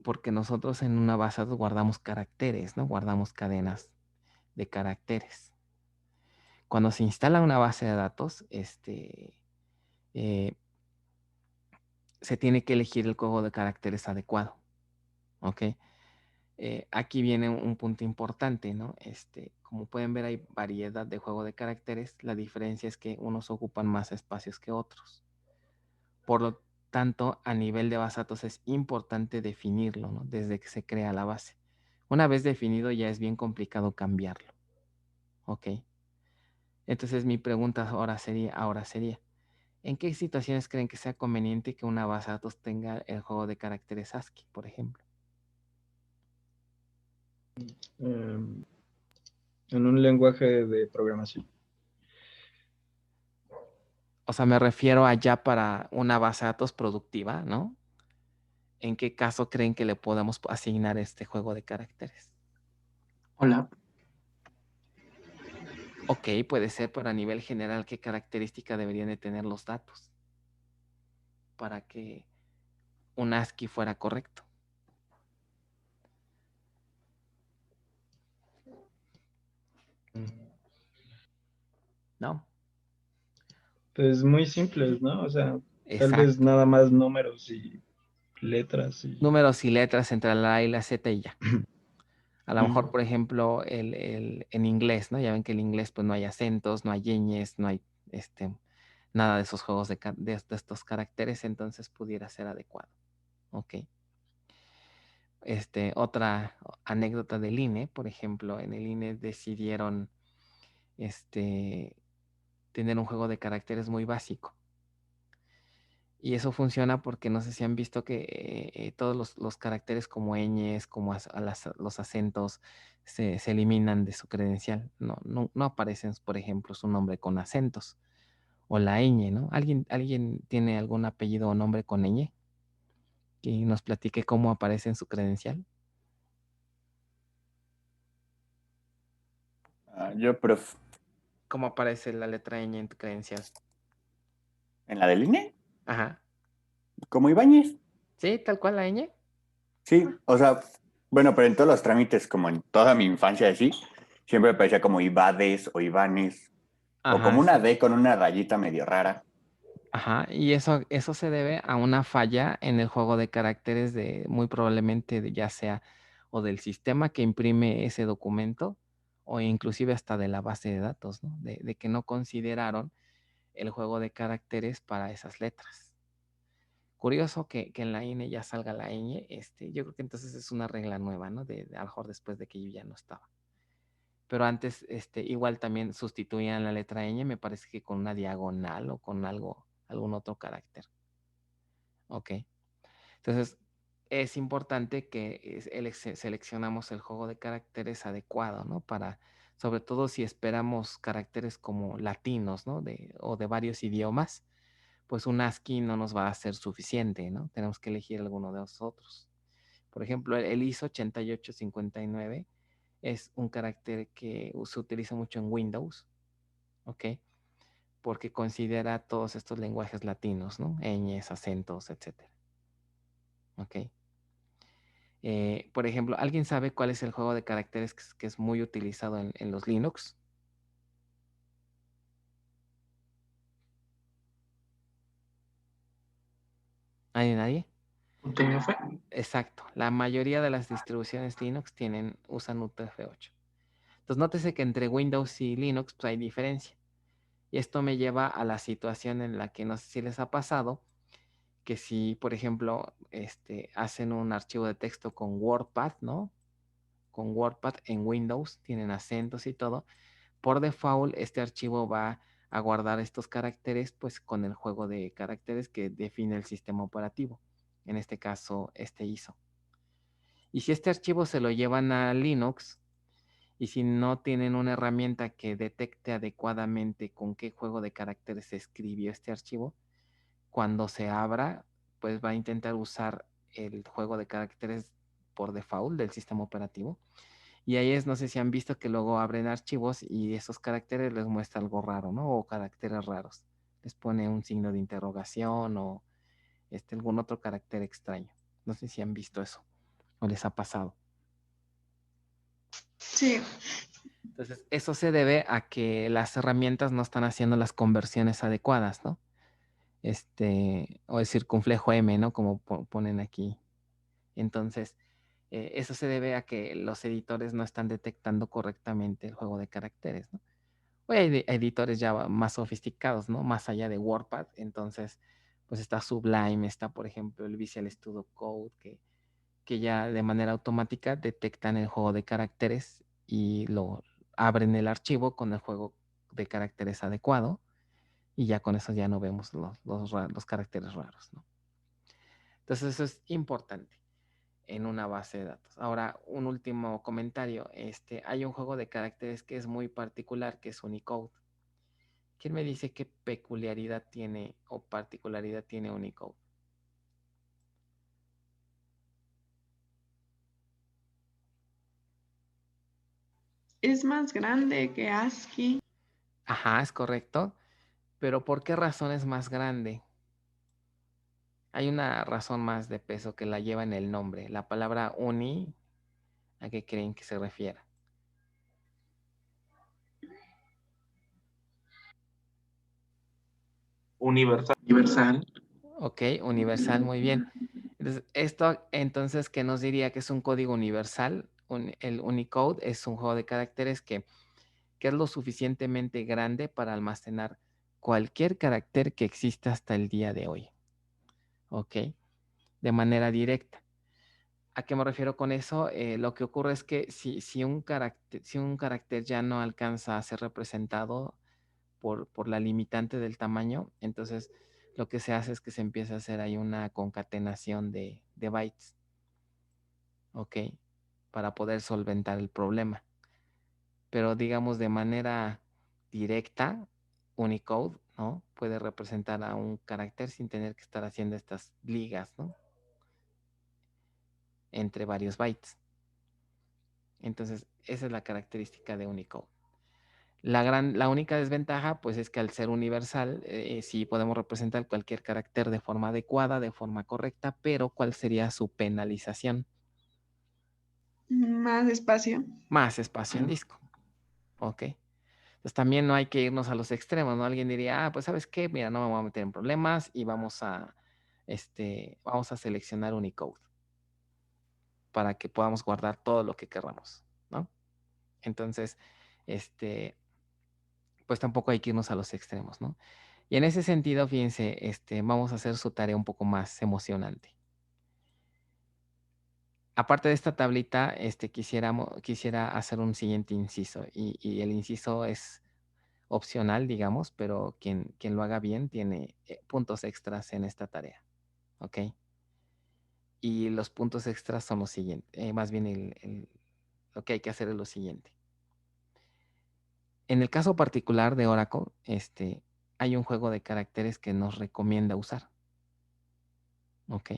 A: porque nosotros en una base de datos guardamos caracteres, ¿no? Guardamos cadenas de caracteres. Cuando se instala una base de datos, se tiene que elegir el juego de caracteres adecuado, ¿ok? Aquí viene un punto importante, ¿no? Como pueden ver, hay variedad de juego de caracteres. La diferencia es que unos ocupan más espacios que otros. Por lo tanto, a nivel de base de datos es importante definirlo, ¿no? Desde que se crea la base. Una vez definido ya es bien complicado cambiarlo, ¿ok? Entonces mi pregunta ahora sería, ¿en qué situaciones creen que sea conveniente que una base de datos tenga el juego de caracteres ASCII, por ejemplo?
E: En un lenguaje de programación.
A: O sea, me refiero allá para una base de datos productiva, ¿no? ¿En qué caso creen que le podemos asignar este juego de caracteres?
J: Hola.
A: Ok, puede ser, pero a nivel general, ¿qué característica deberían de tener los datos para que un ASCII fuera correcto? ¿no?
E: Pues muy simples, ¿no? O sea, tal vez
A: Exacto.
E: nada más números y letras y...
A: Números y letras entre la A y la Z y ya. A lo mejor, por ejemplo, en inglés, ¿no? Ya ven que en inglés pues no hay acentos, no hay ñes, no hay nada de esos juegos de estos caracteres, entonces pudiera ser adecuado. Ok. Otra anécdota del INE, por ejemplo, en el INE decidieron tener un juego de caracteres muy básico. Y eso funciona porque no sé si han visto que todos los caracteres como ñes, como los acentos, se eliminan de su credencial. No aparecen, por ejemplo, su nombre con acentos. O la ñ, ¿no? ¿Alguien tiene algún apellido o nombre con ñ? Que nos platique cómo aparece en su credencial.
K: Yo, prof,
A: ¿Cómo aparece la letra ñ en tu credencial?
K: ¿en la del INE?
A: Ajá.
K: ¿Como Ibáñez?
A: ¿Sí? ¿Tal cual la ñ?
K: Sí, o sea, bueno, pero en todos los trámites, como en toda mi infancia así, siempre aparecía como Ibades o Ivanes, o
A: Ajá,
K: como una
A: sí.
K: D con una rayita medio rara.
A: Ajá, y eso se debe a una falla en el juego de caracteres muy probablemente ya sea o del sistema que imprime ese documento o inclusive hasta de la base de datos, ¿no? De que no consideraron el juego de caracteres para esas letras. Curioso que en la INE ya salga la ñ, yo creo que entonces es una regla nueva, ¿no? A lo mejor después de que yo ya no estaba. Pero antes, igual también sustituían la letra ñ, me parece que con una diagonal o con algún otro carácter. Ok. Entonces, es importante que seleccionamos el juego de caracteres adecuado, ¿no? Sobre todo si esperamos caracteres como latinos, ¿no? O de varios idiomas, pues un ASCII no nos va a ser suficiente, ¿no? Tenemos que elegir alguno de los otros. Por ejemplo, el ISO 8859 es un carácter que se utiliza mucho en Windows, ¿ok? Porque considera todos estos lenguajes latinos, ¿no? Ñes, acentos, etcétera. ¿Ok? Por ejemplo, ¿alguien sabe cuál es el juego de caracteres que es muy utilizado en los Linux? ¿Nadie?
J: UTF.
A: Exacto. La mayoría de las distribuciones Linux usan UTF-8. Entonces, nótese que entre Windows y Linux pues, hay diferencia. Y esto me lleva a la situación en la que no sé si les ha pasado, que si, por ejemplo, hacen un archivo de texto con WordPad, ¿no? Con WordPad en Windows, tienen acentos y todo. Por default, este archivo va a guardar estos caracteres, pues con el juego de caracteres que define el sistema operativo. En este caso, ISO. Y si este archivo se lo llevan a Linux, y si no tienen una herramienta que detecte adecuadamente con qué juego de caracteres se escribió este archivo, cuando se abra, pues va a intentar usar el juego de caracteres por default del sistema operativo. Y ahí no sé si han visto que luego abren archivos y esos caracteres les muestra algo raro, ¿no? O caracteres raros. Les pone un signo de interrogación o algún otro carácter extraño. No sé si han visto eso o les ha pasado.
C: Sí.
A: Entonces, eso se debe a que las herramientas no están haciendo las conversiones adecuadas, ¿no? O el circunflejo M, ¿no? Como ponen aquí. Entonces, eso se debe a que los editores no están detectando correctamente el juego de caracteres, ¿no? O hay editores ya más sofisticados, ¿no? Más allá de WordPad. Entonces, pues está Sublime, está, por ejemplo, el Visual Studio Code, que ya de manera automática detectan el juego de caracteres y lo abren el archivo con el juego de caracteres adecuado y ya con eso ya no vemos los caracteres raros, ¿no? Entonces eso es importante en una base de datos. Ahora, un último comentario. Hay un juego de caracteres que es muy particular, que es Unicode. ¿Quién me dice qué peculiaridad tiene o particularidad tiene Unicode?
C: Es más grande que ASCII.
A: Ajá, es correcto. Pero ¿por qué razón es más grande? Hay una razón más de peso que la lleva en el nombre. La palabra uni, ¿a qué creen que se refiere?
J: Universal.
A: Ok, universal, muy bien. Entonces, esto, entonces, ¿qué nos diría que es un código universal? El Unicode es un juego de caracteres que es lo suficientemente grande para almacenar cualquier carácter que exista hasta el día de hoy. ¿Ok? De manera directa. ¿A qué me refiero con eso? Lo que ocurre es que si un carácter ya no alcanza a ser representado por la limitante del tamaño, entonces lo que se hace es que se empieza a hacer ahí una concatenación de bytes, ¿ok? Para poder solventar el problema. Pero digamos de manera directa, Unicode, ¿no? Puede representar a un carácter sin tener que estar haciendo estas ligas, ¿no? Entre varios bytes. Entonces, esa es la característica de Unicode. La única desventaja, pues, es que al ser universal, sí podemos representar cualquier carácter de forma adecuada, de forma correcta, pero ¿cuál sería su penalización?
C: Más espacio.
A: Más espacio en disco. ¿Ok? Entonces, también no hay que irnos a los extremos, ¿no? Alguien diría, pues, ¿sabes qué? Mira, no me voy a meter en problemas y vamos a seleccionar Unicode para que podamos guardar todo lo que querramos, ¿no? Entonces, pues tampoco hay que irnos a los extremos, ¿no? Y en ese sentido, fíjense, vamos a hacer su tarea un poco más emocionante. Aparte de esta tablita, quisiera hacer un siguiente inciso, y el inciso es opcional, digamos, pero quien lo haga bien tiene puntos extras en esta tarea, ¿ok? Y los puntos extras son los siguientes, más bien lo que hay que hacer es lo siguiente. En el caso particular de Oracle, hay un juego de caracteres que nos recomienda usar, ¿ok?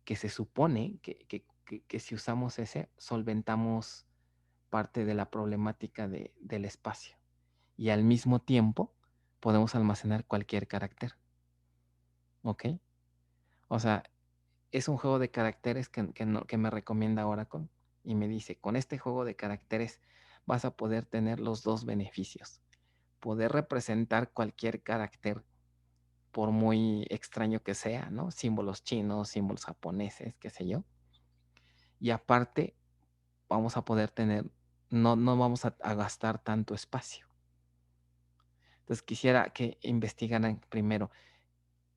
A: Que se supone que si usamos ese, solventamos parte de la problemática del espacio. Y al mismo tiempo, podemos almacenar cualquier carácter, ¿ok? O sea, es un juego de caracteres que me recomienda Oracle y me dice, con este juego de caracteres vas a poder tener los dos beneficios. Poder representar cualquier carácter por muy extraño que sea, ¿no? Símbolos chinos, símbolos japoneses, qué sé yo. Y aparte, vamos a poder tener, no vamos a gastar tanto espacio. Entonces quisiera que investigaran primero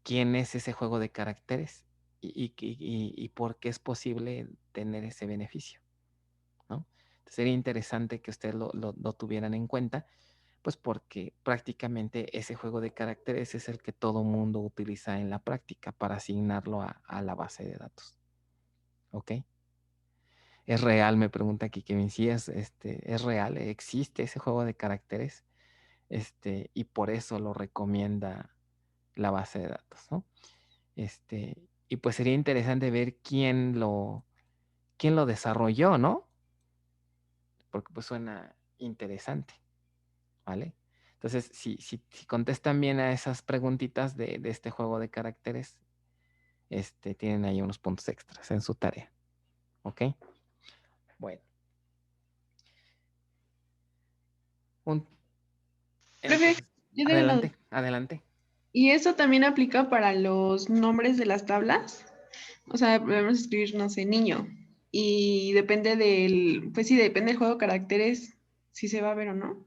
A: quién es ese juego de caracteres y por qué es posible tener ese beneficio, ¿no? Entonces, sería interesante que ustedes lo tuvieran en cuenta, pues porque prácticamente ese juego de caracteres es el que todo mundo utiliza en la práctica para asignarlo a la base de datos. ¿Ok? ¿Es real? Me pregunta aquí Kevin. Sí, es real, existe ese juego de caracteres, y por eso lo recomienda la base de datos, ¿no? Y pues sería interesante ver quién lo desarrolló, ¿no? Porque pues suena interesante, ¿vale? Entonces, si contestan bien a esas preguntitas de este juego de caracteres, tienen ahí unos puntos extras en su tarea, ¿ok? Bueno.
C: Profe, yo tengo una duda.
A: Adelante.
C: ¿Y eso también aplica para los nombres de las tablas? O sea, podemos escribir, no sé, niño. Y depende pues sí, depende del juego de caracteres, si se va a ver o no.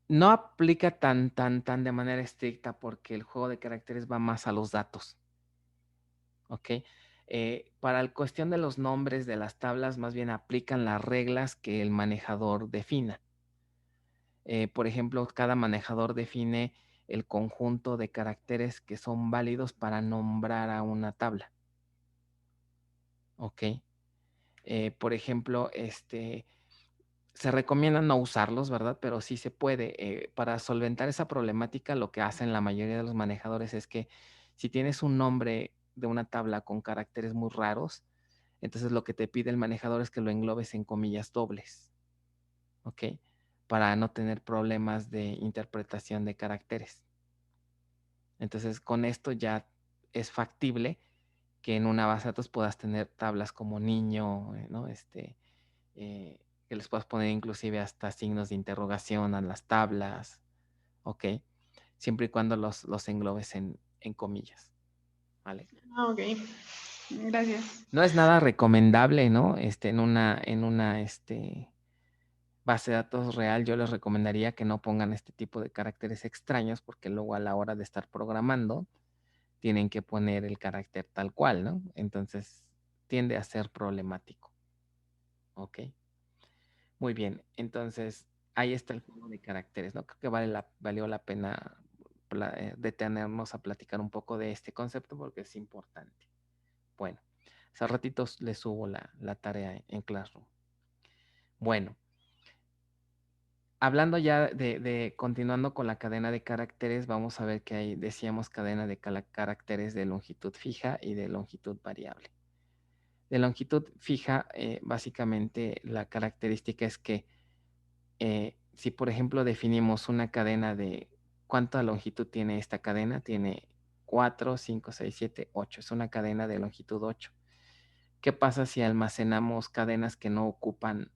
A: No aplica tan de manera estricta porque el juego de caracteres va más a los datos. ¿Ok? Para la cuestión de los nombres de las tablas, más bien aplican las reglas que el manejador defina. Por ejemplo, cada manejador define el conjunto de caracteres que son válidos para nombrar a una tabla. ¿Ok? Por ejemplo, se recomienda no usarlos, ¿verdad? Pero sí se puede. Para solventar esa problemática, lo que hacen la mayoría de los manejadores es que si tienes un nombre de una tabla con caracteres muy raros, entonces lo que te pide el manejador es que lo englobes en comillas dobles, ¿ok? Para no tener problemas de interpretación de caracteres. Entonces, con esto ya es factible que en una base de datos puedas tener tablas como niño, ¿no? Que les puedas poner inclusive hasta signos de interrogación a las tablas, ¿ok? Siempre y cuando los englobes en comillas, ¿vale?
C: Ah, ok. Gracias.
A: No es nada recomendable, ¿no? En una base de datos real, yo les recomendaría que no pongan este tipo de caracteres extraños, porque luego a la hora de estar programando, tienen que poner el carácter tal cual, ¿no? Entonces, tiende a ser problemático. ¿Ok? Muy bien. Entonces, ahí está el juego de caracteres, ¿no? Creo que valió la pena detenernos a platicar un poco de este concepto porque es importante. Bueno, hace ratitos les subo la tarea en Classroom. Bueno, hablando ya continuando con la cadena de caracteres, vamos a ver que hay, decíamos, cadena de caracteres de longitud fija y de longitud variable. De longitud fija, básicamente la característica es que si por ejemplo definimos una cadena de cuánta longitud tiene esta cadena, tiene 4, 5, 6, 7, 8. Es una cadena de longitud 8. ¿Qué pasa si almacenamos cadenas que no ocupan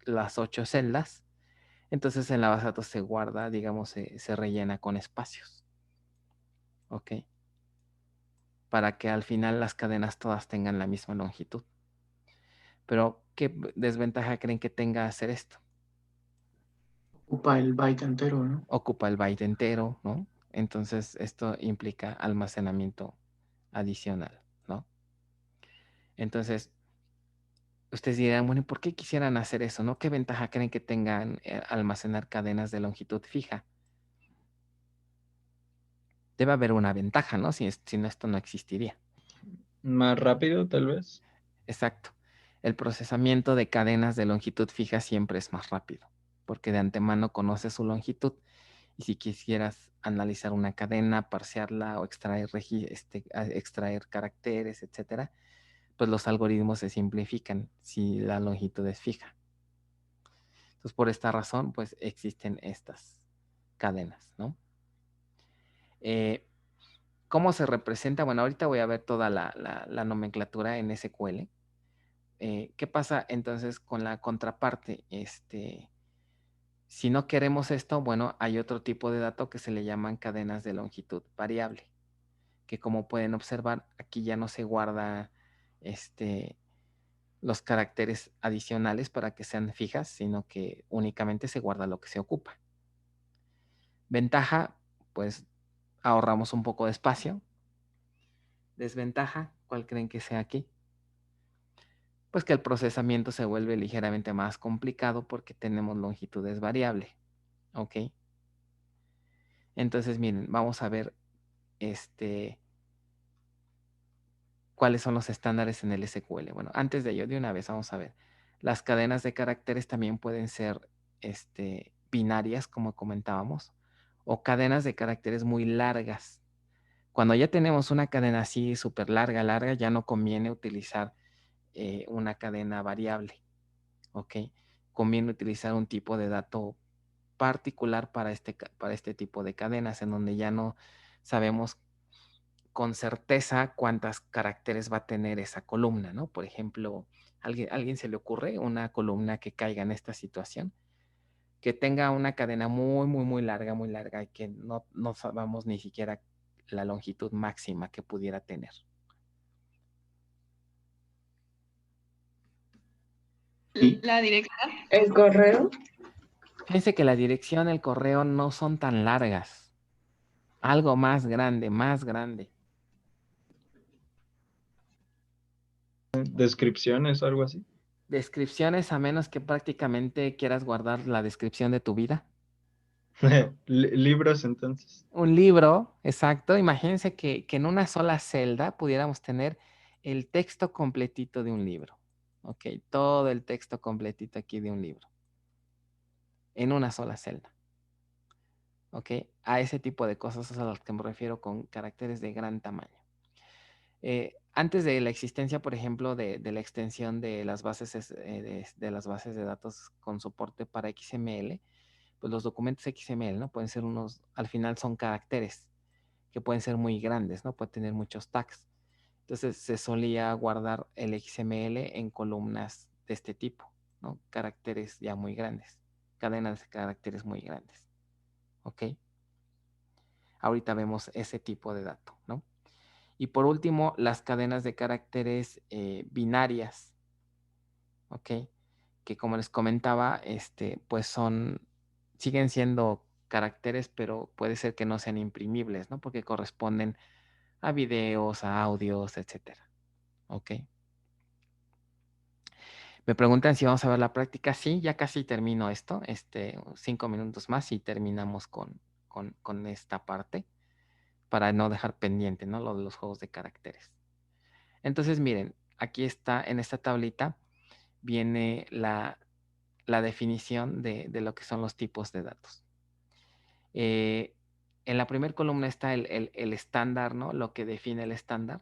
A: las 8 celdas? Entonces en la base de datos se guarda, digamos, se rellena con espacios. ¿Ok? Para que al final las cadenas todas tengan la misma longitud. Pero, ¿qué desventaja creen que tenga hacer esto?
J: Ocupa el byte entero, ¿no?
A: Ocupa el byte entero, ¿no? Entonces, esto implica almacenamiento adicional, ¿no? Entonces, ustedes dirán, bueno, ¿y por qué quisieran hacer eso, no? ¿Qué ventaja creen que tengan almacenar cadenas de longitud fija? Debe haber una ventaja, ¿no? Si no, esto no existiría.
E: Más rápido, tal vez.
A: Exacto. El procesamiento de cadenas de longitud fija siempre es más rápido, porque de antemano conoces su longitud. Y si quisieras analizar una cadena, parsearla o extraer caracteres, etcétera, pues los algoritmos se simplifican si la longitud es fija. Entonces, por esta razón, pues existen estas cadenas, ¿no? ¿Cómo se representa? Bueno, ahorita voy a ver toda la nomenclatura en SQL. ¿Qué pasa entonces con la contraparte? Si no queremos esto, bueno, hay otro tipo de dato que se le llaman cadenas de longitud variable, que como pueden observar, aquí ya no se guarda los caracteres adicionales para que sean fijas, sino que únicamente se guarda lo que se ocupa. Ventaja, pues ahorramos un poco de espacio. Desventaja, ¿cuál creen que sea aquí? Pues que el procesamiento se vuelve ligeramente más complicado porque tenemos longitudes variables. ¿Ok? Entonces, miren, vamos a ver cuáles son los estándares en el SQL. Bueno, antes de ello, de una vez vamos a ver. Las cadenas de caracteres también pueden ser binarias, como comentábamos, o cadenas de caracteres muy largas. Cuando ya tenemos una cadena así súper larga, ya no conviene utilizar una cadena variable. ¿Ok? Conviene utilizar un tipo de dato particular para este tipo de cadenas, en donde ya no sabemos con certeza cuántos caracteres va a tener esa columna, ¿no? Por ejemplo, ¿alguien se le ocurre una columna que caiga en esta situación? Que tenga una cadena muy larga y que no sabamos ni siquiera la longitud máxima que pudiera tener.
C: La dirección.
L: ¿El correo?
A: Fíjense que la dirección, el correo no son tan largas. Algo más grande, más grande.
E: Descripciones, algo así.
A: Descripciones, a menos que prácticamente quieras guardar la descripción de tu vida.
E: Libros, entonces.
A: Un libro, exacto. Imagínense que en una sola celda pudiéramos tener el texto completito de un libro. Ok, todo el texto completito aquí de un libro. En una sola celda. Ok, a ese tipo de cosas es a las que me refiero con caracteres de gran tamaño. Antes de la existencia, por ejemplo, de la extensión de las bases de las bases de datos con soporte para XML, pues los documentos XML, ¿no? Pueden ser al final son caracteres que pueden ser muy grandes, ¿no? Puede tener muchos tags. Entonces se solía guardar el XML en columnas de este tipo, ¿no? Caracteres ya muy grandes, cadenas de caracteres muy grandes, ¿ok? ahorita vemos ese tipo de dato, ¿no? Y por último, las cadenas de caracteres binarias, ¿ok? Que como les comentaba, pues siguen siendo caracteres, pero puede ser que no sean imprimibles, ¿no? Porque corresponden a videos, a audios, etcétera, ¿ok? Me preguntan si vamos a ver la práctica. Sí, ya casi termino esto, 5 minutos más y terminamos con esta parte para no dejar pendiente, ¿no? Lo de los juegos de caracteres. Entonces, miren, aquí está, en esta tablita, viene la definición de lo que son los tipos de datos. En la primera columna está el estándar, ¿no? Lo que define el estándar.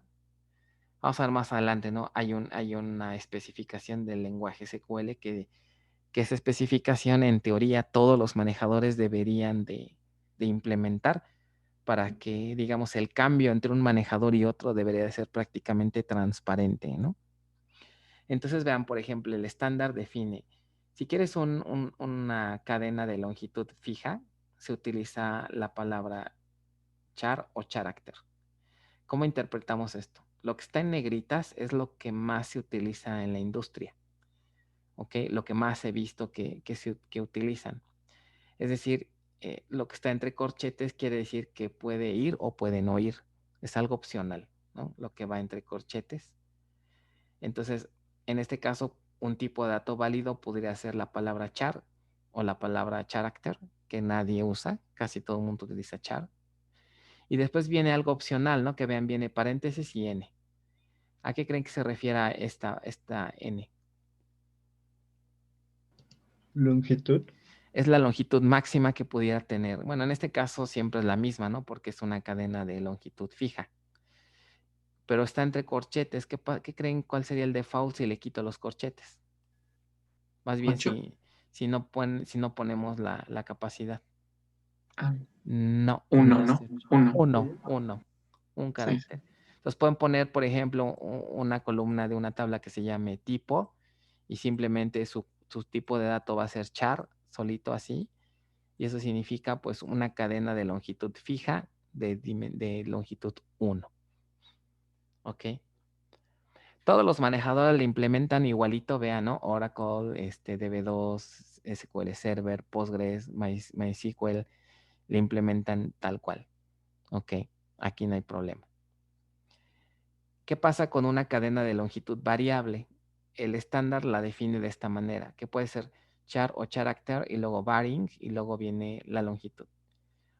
A: Vamos a ver más adelante, ¿no? Hay una especificación del lenguaje SQL que esa especificación, en teoría, todos los manejadores deberían de implementar para que, digamos, el cambio entre un manejador y otro debería de ser prácticamente transparente, ¿no? Entonces, vean, por ejemplo, el estándar define, si quieres una cadena de longitud fija, se utiliza la palabra char o character. ¿Cómo interpretamos esto? Lo que está en negritas es lo que más se utiliza en la industria, ¿ok? Lo que más he visto que utilizan. Es decir, lo que está entre corchetes quiere decir que puede ir o puede no ir. Es algo opcional, ¿no? Lo que va entre corchetes. Entonces, en este caso, un tipo de dato válido podría ser la palabra char o la palabra character, que nadie usa. Casi todo el mundo utiliza char. Y después viene algo opcional, ¿no? Que vean, viene paréntesis y n. ¿A qué creen que se refiere esta n?
E: Longitud.
A: Es la longitud máxima que pudiera tener. Bueno, en este caso siempre es la misma, ¿no? Porque es una cadena de longitud fija. Pero está entre corchetes. ¿Qué creen cuál sería el default si le quito los corchetes? Más bien
J: 8.
A: si no ponemos la capacidad.
J: Ah,
A: No.
J: 1, ¿no?
A: 1. Un
J: Sí.
A: carácter. Entonces pueden poner, por ejemplo, una columna de una tabla que se llame tipo y simplemente su tipo de dato va a ser char, solito así. Y eso significa pues una cadena de longitud fija de longitud 1. ¿Ok? Todos los manejadores le implementan igualito, vean, ¿no? Oracle, DB2, SQL Server, Postgres, MySQL, le implementan tal cual. ¿Ok? Aquí no hay problema. ¿Qué pasa con una cadena de longitud variable? El estándar la define de esta manera, que puede ser char o character y luego varying y luego viene la longitud.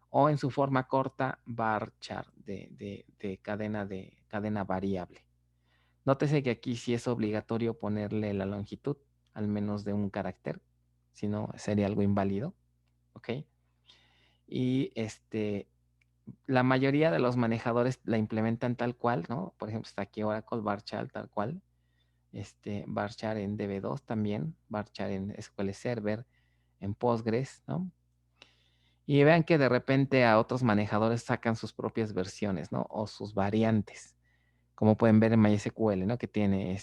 A: O en su forma corta, varchar de cadena variable. Nótese que aquí sí es obligatorio ponerle la longitud, al menos de un carácter, si no sería algo inválido, ¿ok? Y la mayoría de los manejadores la implementan tal cual, ¿no? Por ejemplo, está aquí Oracle varchar tal cual, varchar en DB2 también, varchar en SQL Server, en Postgres, ¿no? Y vean que de repente a otros manejadores sacan sus propias versiones, ¿no? O sus variantes. Como pueden ver en MySQL, ¿no? Que tiene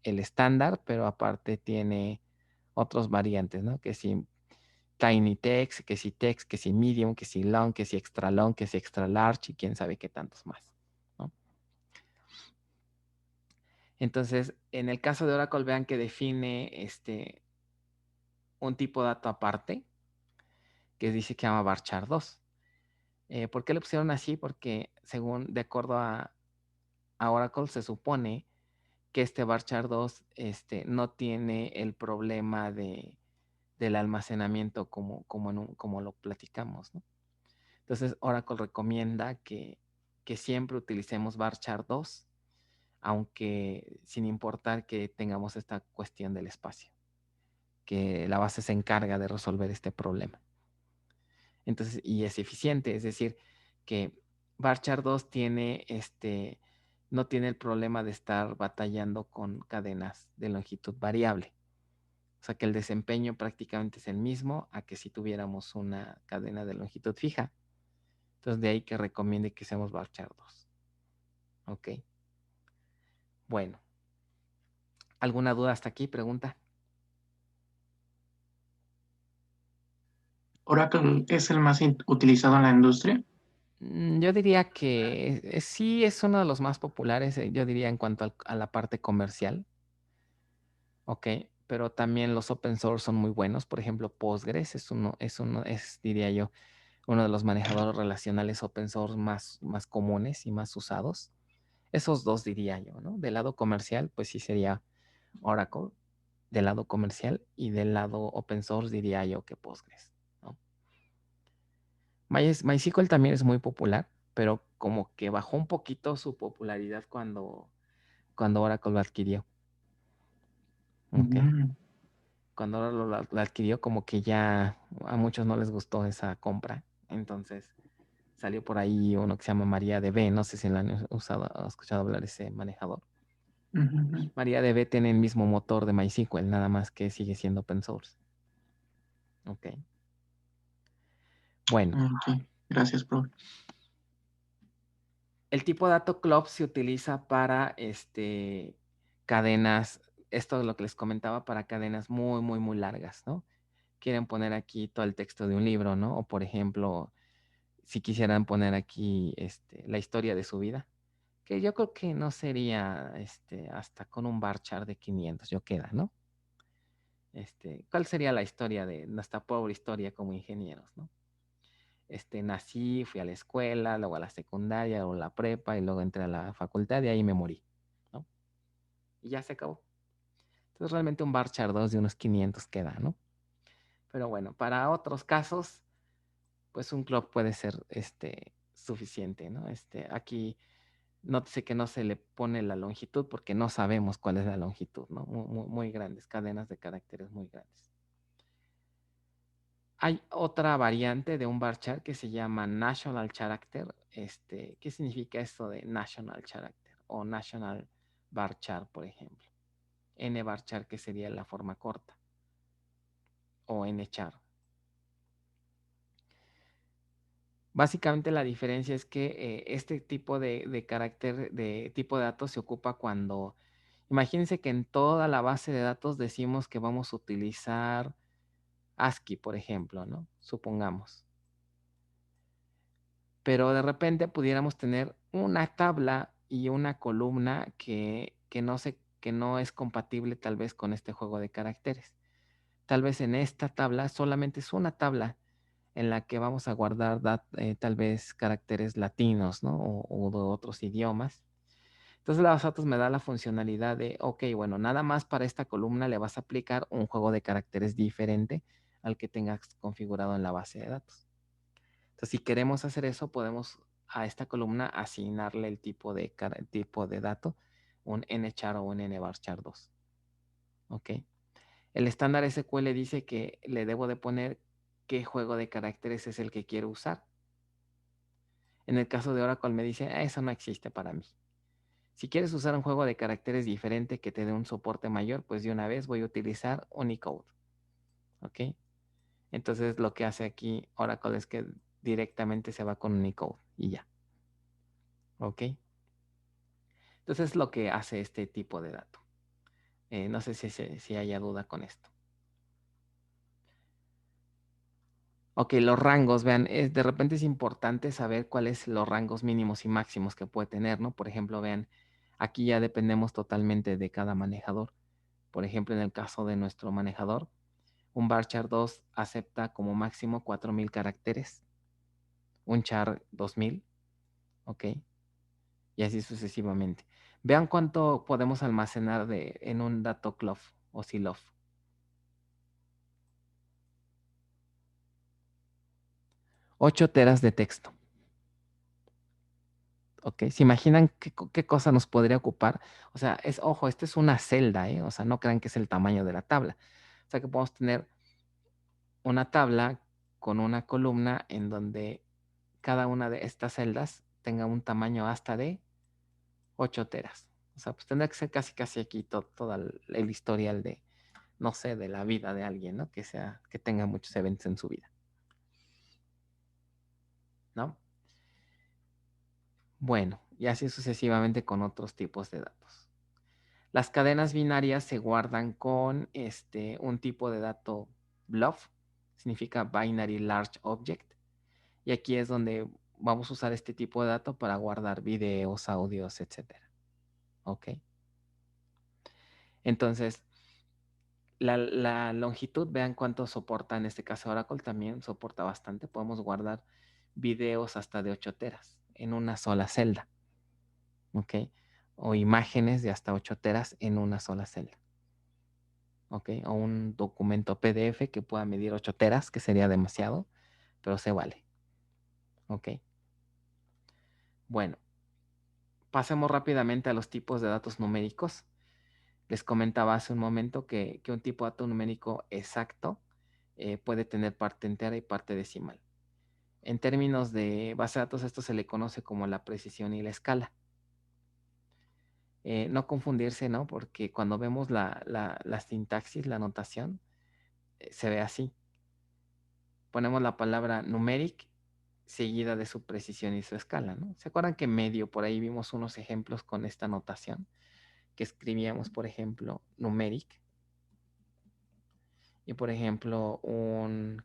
A: el estándar, pero aparte tiene otros variantes, ¿no? Que si tiny text, que si medium, que si long, que si extra large y quién sabe qué tantos más, ¿no? Entonces, en el caso de Oracle, vean que define un tipo de dato aparte, que dice que llama varchar 2. ¿Por qué le pusieron así? Porque de acuerdo a Oracle, se supone que este varchar 2 no tiene el problema del almacenamiento como lo platicamos, ¿no? Entonces, Oracle recomienda que siempre utilicemos varchar 2, aunque sin importar que tengamos esta cuestión del espacio, que la base se encarga de resolver este problema. Entonces, y es eficiente, es decir, que varchar 2 tiene no tiene el problema de estar batallando con cadenas de longitud variable. O sea que el desempeño prácticamente es el mismo a que si tuviéramos una cadena de longitud fija. Entonces de ahí que recomiende que seamos varchar 2. Ok. Bueno. ¿Alguna duda hasta aquí? Pregunta.
J: ¿Oracle es el más utilizado en la industria?
A: Yo diría que sí es uno de los más populares, yo diría en cuanto a la parte comercial, ¿ok? Pero también los open source son muy buenos. Por ejemplo, Postgres diría yo, uno de los manejadores relacionales open source más comunes y más usados. Esos dos diría yo, ¿no? Del lado comercial, pues sí sería Oracle, del lado comercial, y del lado open source diría yo que Postgres, ¿no? MySQL también es muy popular, pero como que bajó un poquito su popularidad cuando Oracle lo adquirió. ¿Ok? Cuando Oracle lo adquirió, como que ya a muchos no les gustó esa compra. Entonces salió por ahí uno que se llama MariaDB. No sé si lo han escuchado hablar de ese manejador. MariaDB tiene el mismo motor de MySQL, nada más que sigue siendo open source. Ok. Bueno.
J: Ok, gracias, profe.
A: El tipo de dato club se utiliza para cadenas, esto es lo que les comentaba, para cadenas muy, muy, muy largas, ¿no? Quieren poner aquí todo el texto de un libro, ¿no? O por ejemplo, si quisieran poner aquí la historia de su vida, que yo creo que no sería hasta con un bar chart de 500, yo queda, ¿no? ¿Cuál sería la historia de nuestra pobre historia como ingenieros, ¿no? Nací, fui a la escuela, luego a la secundaria, luego a la prepa y luego entré a la facultad y ahí me morí, ¿no? Y ya se acabó. Entonces realmente un bar chart 2 de unos 500 queda, ¿no? Pero bueno, para otros casos, pues un club puede ser suficiente, ¿no? Aquí nótese que no se le pone la longitud porque no sabemos cuál es la longitud, ¿no? Muy grandes, cadenas de caracteres muy grandes. Hay otra variante de un bar chart que se llama National Character. ¿Qué significa esto de National Character? O National Bar Chart, por ejemplo. N bar chart, que sería la forma corta. O N chart. Básicamente la diferencia es que este tipo de carácter, de tipo de datos se ocupa cuando, imagínense que en toda la base de datos decimos que vamos a utilizar ASCII, por ejemplo, ¿no? Supongamos. Pero de repente pudiéramos tener una tabla y una columna que no es compatible tal vez con este juego de caracteres. Tal vez en esta tabla solamente es una tabla en la que vamos a guardar tal vez caracteres latinos, ¿no? O de otros idiomas. Entonces la base de datos me da la funcionalidad de, ok, bueno, nada más para esta columna le vas a aplicar un juego de caracteres diferente al que tengas configurado en la base de datos. Entonces, si queremos hacer eso, podemos a esta columna asignarle el tipo de dato, un nchar o un nvarchar 2. ¿Ok? El estándar SQL dice que le debo de poner qué juego de caracteres es el que quiero usar. En el caso de Oracle me dice, eso no existe para mí. Si quieres usar un juego de caracteres diferente que te dé un soporte mayor, pues de una vez voy a utilizar Unicode. ¿Ok? Entonces lo que hace aquí Oracle es que directamente se va con Unicode y ya. ¿Ok? Entonces es lo que hace este tipo de dato. No sé si haya duda con esto. Ok, los rangos, vean, de repente es importante saber cuáles los rangos mínimos y máximos que puede tener, ¿no? Por ejemplo, vean, aquí ya dependemos totalmente de cada manejador. Por ejemplo, en el caso de nuestro manejador, un varchar 2 acepta como máximo 4000 caracteres, un char 2000, ¿ok? Y así sucesivamente. Vean cuánto podemos almacenar en un dato club o silof. 8 teras de texto. ¿Ok? ¿Se imaginan qué cosa nos podría ocupar? O sea, ojo, esta es una celda, ¿eh? O sea, no crean que es el tamaño de la tabla. O sea, que podemos tener una tabla con una columna en donde cada una de estas celdas tenga un tamaño hasta de 8 teras. O sea, pues tendrá que ser casi aquí todo el historial de, no sé, de la vida de alguien, ¿no? Que tenga muchos eventos en su vida. ¿No? Bueno, y así sucesivamente con otros tipos de datos. Las cadenas binarias se guardan con un tipo de dato BLOF, significa Binary Large Object. Y aquí es donde vamos a usar este tipo de datos para guardar videos, audios, etcétera. ¿Ok? Entonces, la longitud, vean cuánto soporta, en este caso Oracle también soporta bastante. Podemos guardar videos hasta de 8 teras en una sola celda. ¿Ok? O imágenes de hasta 8 teras en una sola celda. ¿Ok? O un documento PDF que pueda medir 8 teras, que sería demasiado, pero se vale. ¿Ok? Bueno, pasemos rápidamente a los tipos de datos numéricos. Les comentaba hace un momento que un tipo de dato numérico exacto puede tener parte entera y parte decimal. En términos de base de datos, esto se le conoce como la precisión y la escala. No confundirse, ¿no? Porque cuando vemos la sintaxis, la notación, se ve así. Ponemos la palabra numeric seguida de su precisión y su escala, ¿no? ¿Se acuerdan que medio por ahí vimos unos ejemplos con esta notación? Que escribíamos, por ejemplo, numeric. Y, por ejemplo,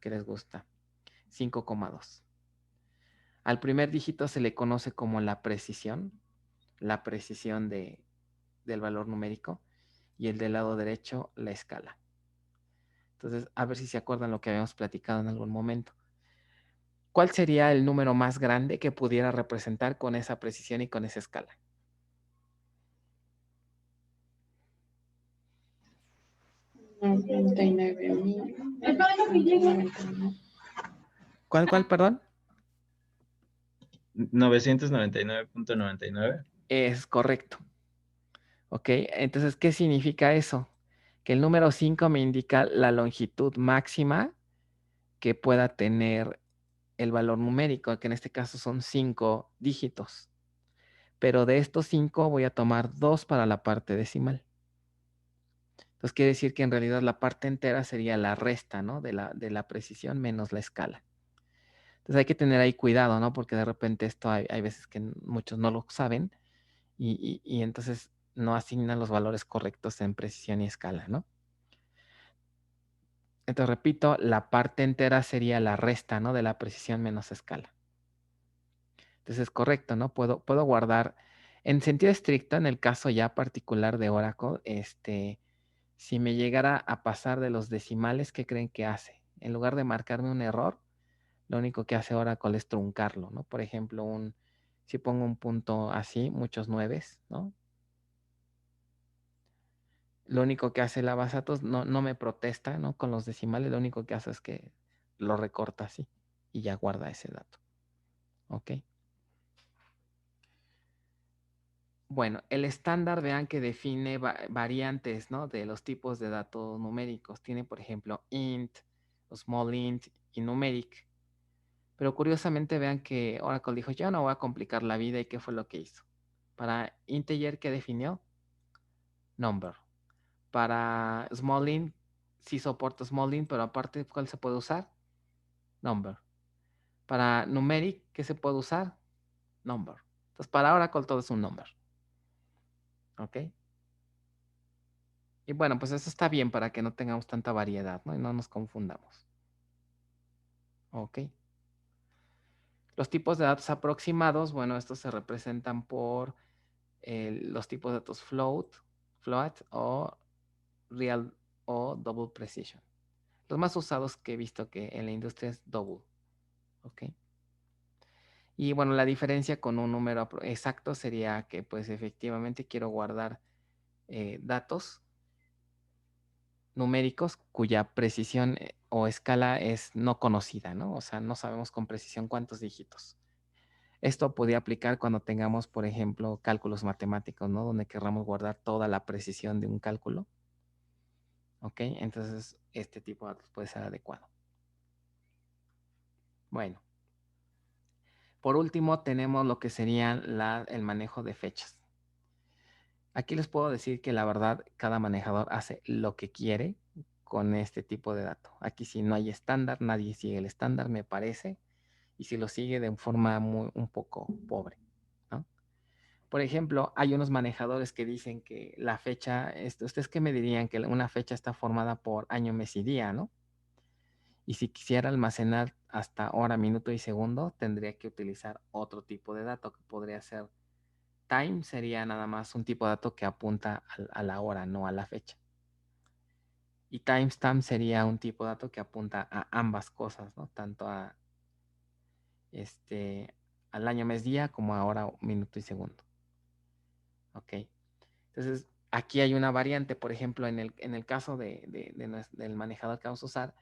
A: ¿qué les gusta? 5,2. Al primer dígito se le conoce como la precisión del valor numérico, y el del lado derecho, la escala. Entonces, a ver si se acuerdan lo que habíamos platicado en algún momento. ¿Cuál sería el número más grande que pudiera representar con esa precisión y con esa escala? ¿Cuál, perdón?
E: 999.99.
A: Es correcto. ¿Ok? Entonces, ¿qué significa eso? Que el número 5 me indica la longitud máxima que pueda tener el valor numérico, que en este caso son 5 dígitos. Pero de estos 5 voy a tomar 2 para la parte decimal. Entonces quiere decir que en realidad la parte entera sería la resta, ¿no? De la precisión menos la escala. Entonces hay que tener ahí cuidado, ¿no? Porque de repente esto hay veces que muchos no lo saben y entonces no asignan los valores correctos en precisión y escala, ¿no? Entonces repito, la parte entera sería la resta, ¿no? De la precisión menos escala. Entonces es correcto, ¿no? Puedo guardar, en sentido estricto, en el caso ya particular de Oracle, si me llegara a pasar de los decimales, ¿qué creen que hace? En lugar de marcarme un error, lo único que hace Oracle es truncarlo, ¿no? Por ejemplo, si pongo un punto así, muchos 9, ¿no? Lo único que hace la base de datos no me protesta, ¿no? Con los decimales, lo único que hace es que lo recorta así y ya guarda ese dato. ¿Ok? Bueno, el estándar, vean que define variantes, ¿no? De los tipos de datos numéricos. Tiene, por ejemplo, int, o small int y numeric. Pero curiosamente vean que Oracle dijo, yo no voy a complicar la vida. ¿Y qué fue lo que hizo? Para integer, ¿qué definió? Number. Para small int, sí soporta small int, pero aparte, ¿cuál se puede usar? Number. Para numeric, ¿qué se puede usar? Number. Entonces, para Oracle todo es un number. ¿Ok? Y bueno, pues eso está bien para que no tengamos tanta variedad, ¿no? Y no nos confundamos. ¿Ok? Los tipos de datos aproximados, bueno, estos se representan por los tipos de datos float o real o double precision. Los más usados que he visto que en la industria es double. ¿Ok? Y bueno, la diferencia con un número exacto sería que pues efectivamente quiero guardar datos numéricos cuya precisión o escala es no conocida, ¿no? O sea, no sabemos con precisión cuántos dígitos. Esto podría aplicar cuando tengamos, por ejemplo, cálculos matemáticos, ¿no? Donde querramos guardar toda la precisión de un cálculo. ¿Ok? Entonces, este tipo de datos puede ser adecuado. Bueno. Por último, tenemos lo que sería el manejo de fechas. Aquí les puedo decir que la verdad, cada manejador hace lo que quiere con este tipo de dato. Aquí si no hay estándar, nadie sigue el estándar, me parece. Y si lo sigue de forma un poco pobre, ¿no? Por ejemplo, hay unos manejadores que dicen que la fecha, ¿ustedes qué me dirían? Que una fecha está formada por año, mes y día, ¿no? Y si quisiera almacenar hasta hora, minuto y segundo, tendría que utilizar otro tipo de dato que podría ser time, sería nada más un tipo de dato que apunta a la hora, no a la fecha. Y timestamp sería un tipo de dato que apunta a ambas cosas, ¿no? Tanto a al año, mes, día, como a hora, minuto y segundo. Ok. Entonces, aquí hay una variante, por ejemplo, en el caso del manejador que vamos a usar,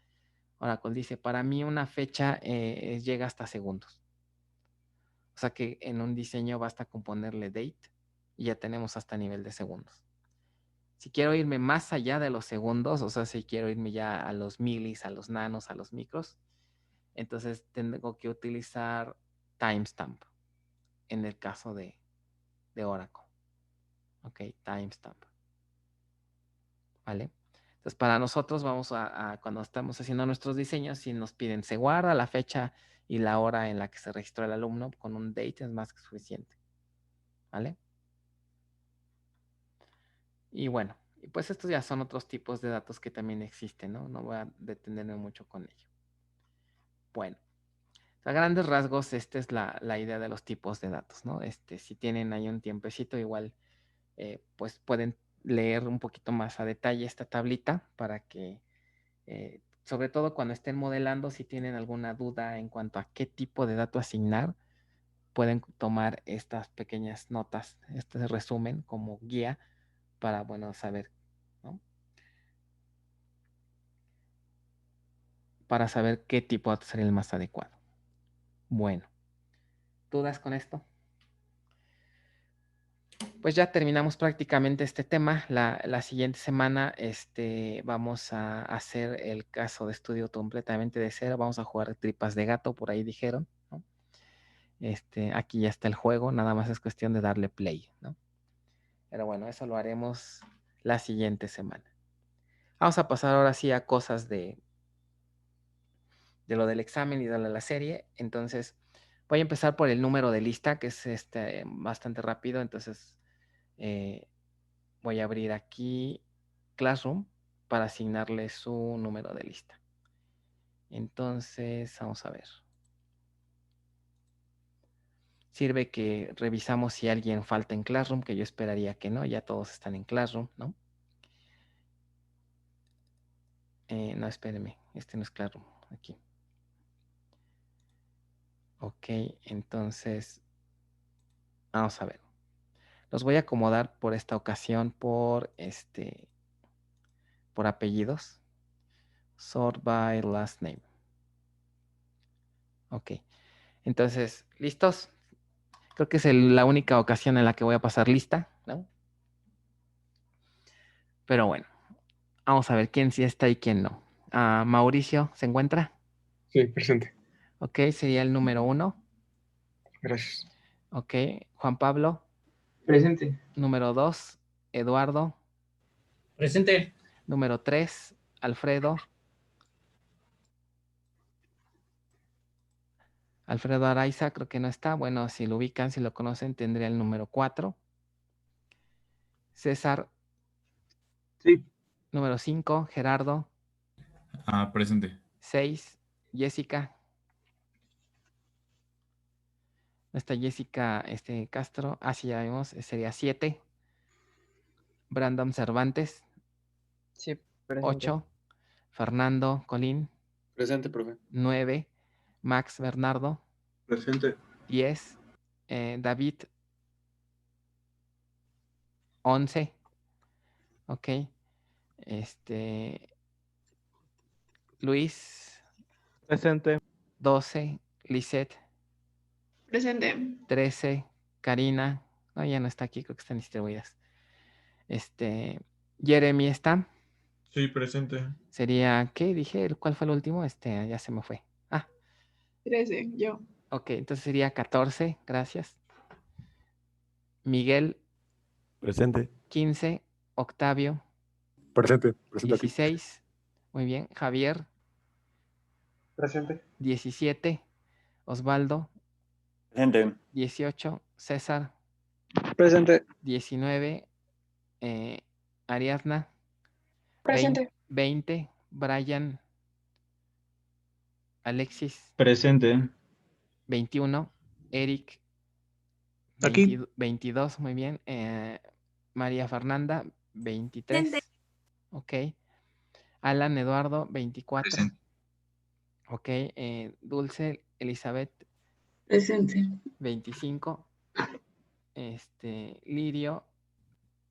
A: Oracle dice, para mí una fecha llega hasta segundos. O sea que en un diseño basta con ponerle date y ya tenemos hasta nivel de segundos. Si quiero irme más allá de los segundos, o sea, si quiero irme ya a los milis, a los nanos, a los micros, entonces tengo que utilizar timestamp en el caso de Oracle. Ok, timestamp. ¿Vale? Entonces, para nosotros vamos cuando estamos haciendo nuestros diseños, si nos piden, se guarda la fecha y la hora en la que se registró el alumno con un date, es más que suficiente. ¿Vale? Y bueno, pues estos ya son otros tipos de datos que también existen, ¿no? No voy a detenerme mucho con ello. Bueno, a grandes rasgos, esta es la idea de los tipos de datos, ¿no? Si tienen ahí un tiempecito, igual, pues pueden leer un poquito más a detalle esta tablita para que, sobre todo cuando estén modelando, si tienen alguna duda en cuanto a qué tipo de dato asignar, pueden tomar estas pequeñas notas, este resumen como guía para, bueno, saber, ¿no? Para saber qué tipo de dato sería el más adecuado. Bueno, ¿dudas con esto? Pues ya terminamos prácticamente este tema. La siguiente semana vamos a hacer el caso de estudio completamente de cero. Vamos a jugar tripas de gato, por ahí dijeron, ¿no? Aquí ya está el juego, nada más es cuestión de darle play, ¿no? Pero bueno, eso lo haremos la siguiente semana. Vamos a pasar ahora sí a cosas de lo del examen y de la serie. Entonces, voy a empezar por el número de lista, que es bastante rápido. Entonces, voy a abrir aquí Classroom para asignarle su número de lista. Entonces, vamos a ver. Sirve que revisamos si alguien falta en Classroom, que yo esperaría que no, ya todos están en Classroom, ¿no? No, espérenme, este no es Classroom, aquí. Ok, entonces, vamos a ver. Los voy a acomodar por esta ocasión por apellidos. Sort by last name. Ok. Entonces, ¿listos? Creo que es la única ocasión en la que voy a pasar lista, ¿no? Pero bueno, vamos a ver quién sí está y quién no. Mauricio, ¿se encuentra?
B: Sí, presente.
A: Ok, sería el número 1.
B: Gracias.
A: Ok, Juan Pablo.
J: Presente.
A: Número 2, Eduardo.
F: Presente.
A: Número 3, Alfredo. Alfredo Araiza, creo que no está. Bueno, si lo ubican, si lo conocen, tendría el número 4. César.
I: Sí.
A: Número 5, Gerardo.
H: Presente.
A: 6, Jessica. No está Jessica Castro. Sí, ya vimos. Sería 7. Brandon Cervantes.
I: Sí, presente.
A: 8. Fernando Colín.
B: Presente, profe.
A: 9. Max Bernardo.
B: Presente.
A: 10. David. 11. Ok. Luis.
I: Presente.
A: 12. Lisette.
C: Presente.
A: 13. Karina. No, ya no está aquí, creo que están distribuidas. Jeremy está.
B: Sí, presente.
A: Sería, ¿qué dije? ¿Cuál fue el último? Ya se me fue.
C: 13, yo.
A: Ok, entonces sería 14, gracias. Miguel.
L: Presente.
A: 15. Octavio.
L: Presente.
A: 16. Muy bien. Javier.
I: Presente.
A: 17. Osvaldo.
K: Presente.
A: 18. César.
I: Presente.
A: 19. Ariadna.
C: Presente.
A: 20. Brian. Alexis,
E: Presente.
A: 21. Eric,
I: Aquí.
A: 22, muy bien. María Fernanda, 23.
M: Presente.
A: Ok. Alan Eduardo, 24.
H: Presente.
A: Ok. Dulce Elizabeth,
M: Presente.
A: 25. Lirio,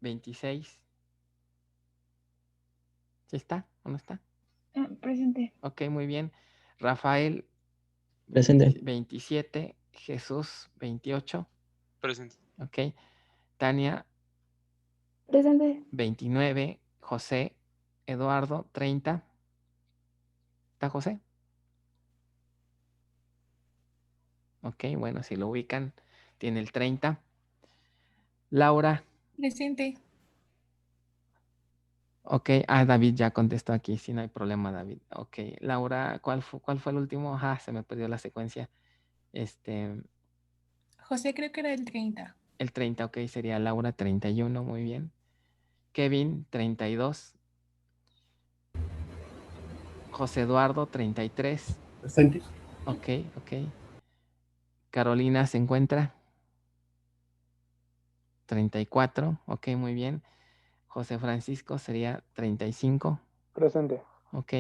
A: 26. ¿Sí está o no está?
M: Presente.
A: Ok, muy bien. Rafael,
I: Presente.
A: 27. Jesús, 28.
D: Presente.
A: Ok. Tania,
M: Presente.
A: 29. José Eduardo, 30. ¿Está José? Ok, bueno, si lo ubican, tiene el 30. Laura,
M: Presente.
A: ok. David ya contestó aquí, sí, no hay problema, David. Ok, Laura, ¿cuál fue el último? Se me perdió la secuencia.
M: José creo que era el 30.
A: El 30, ok, sería Laura 31, muy bien. Kevin, 32. José Eduardo, 33.
I: Presente.
A: Ok. Carolina se encuentra. 34, ok, muy bien. José Francisco sería 35.
I: Presente.
A: Ok.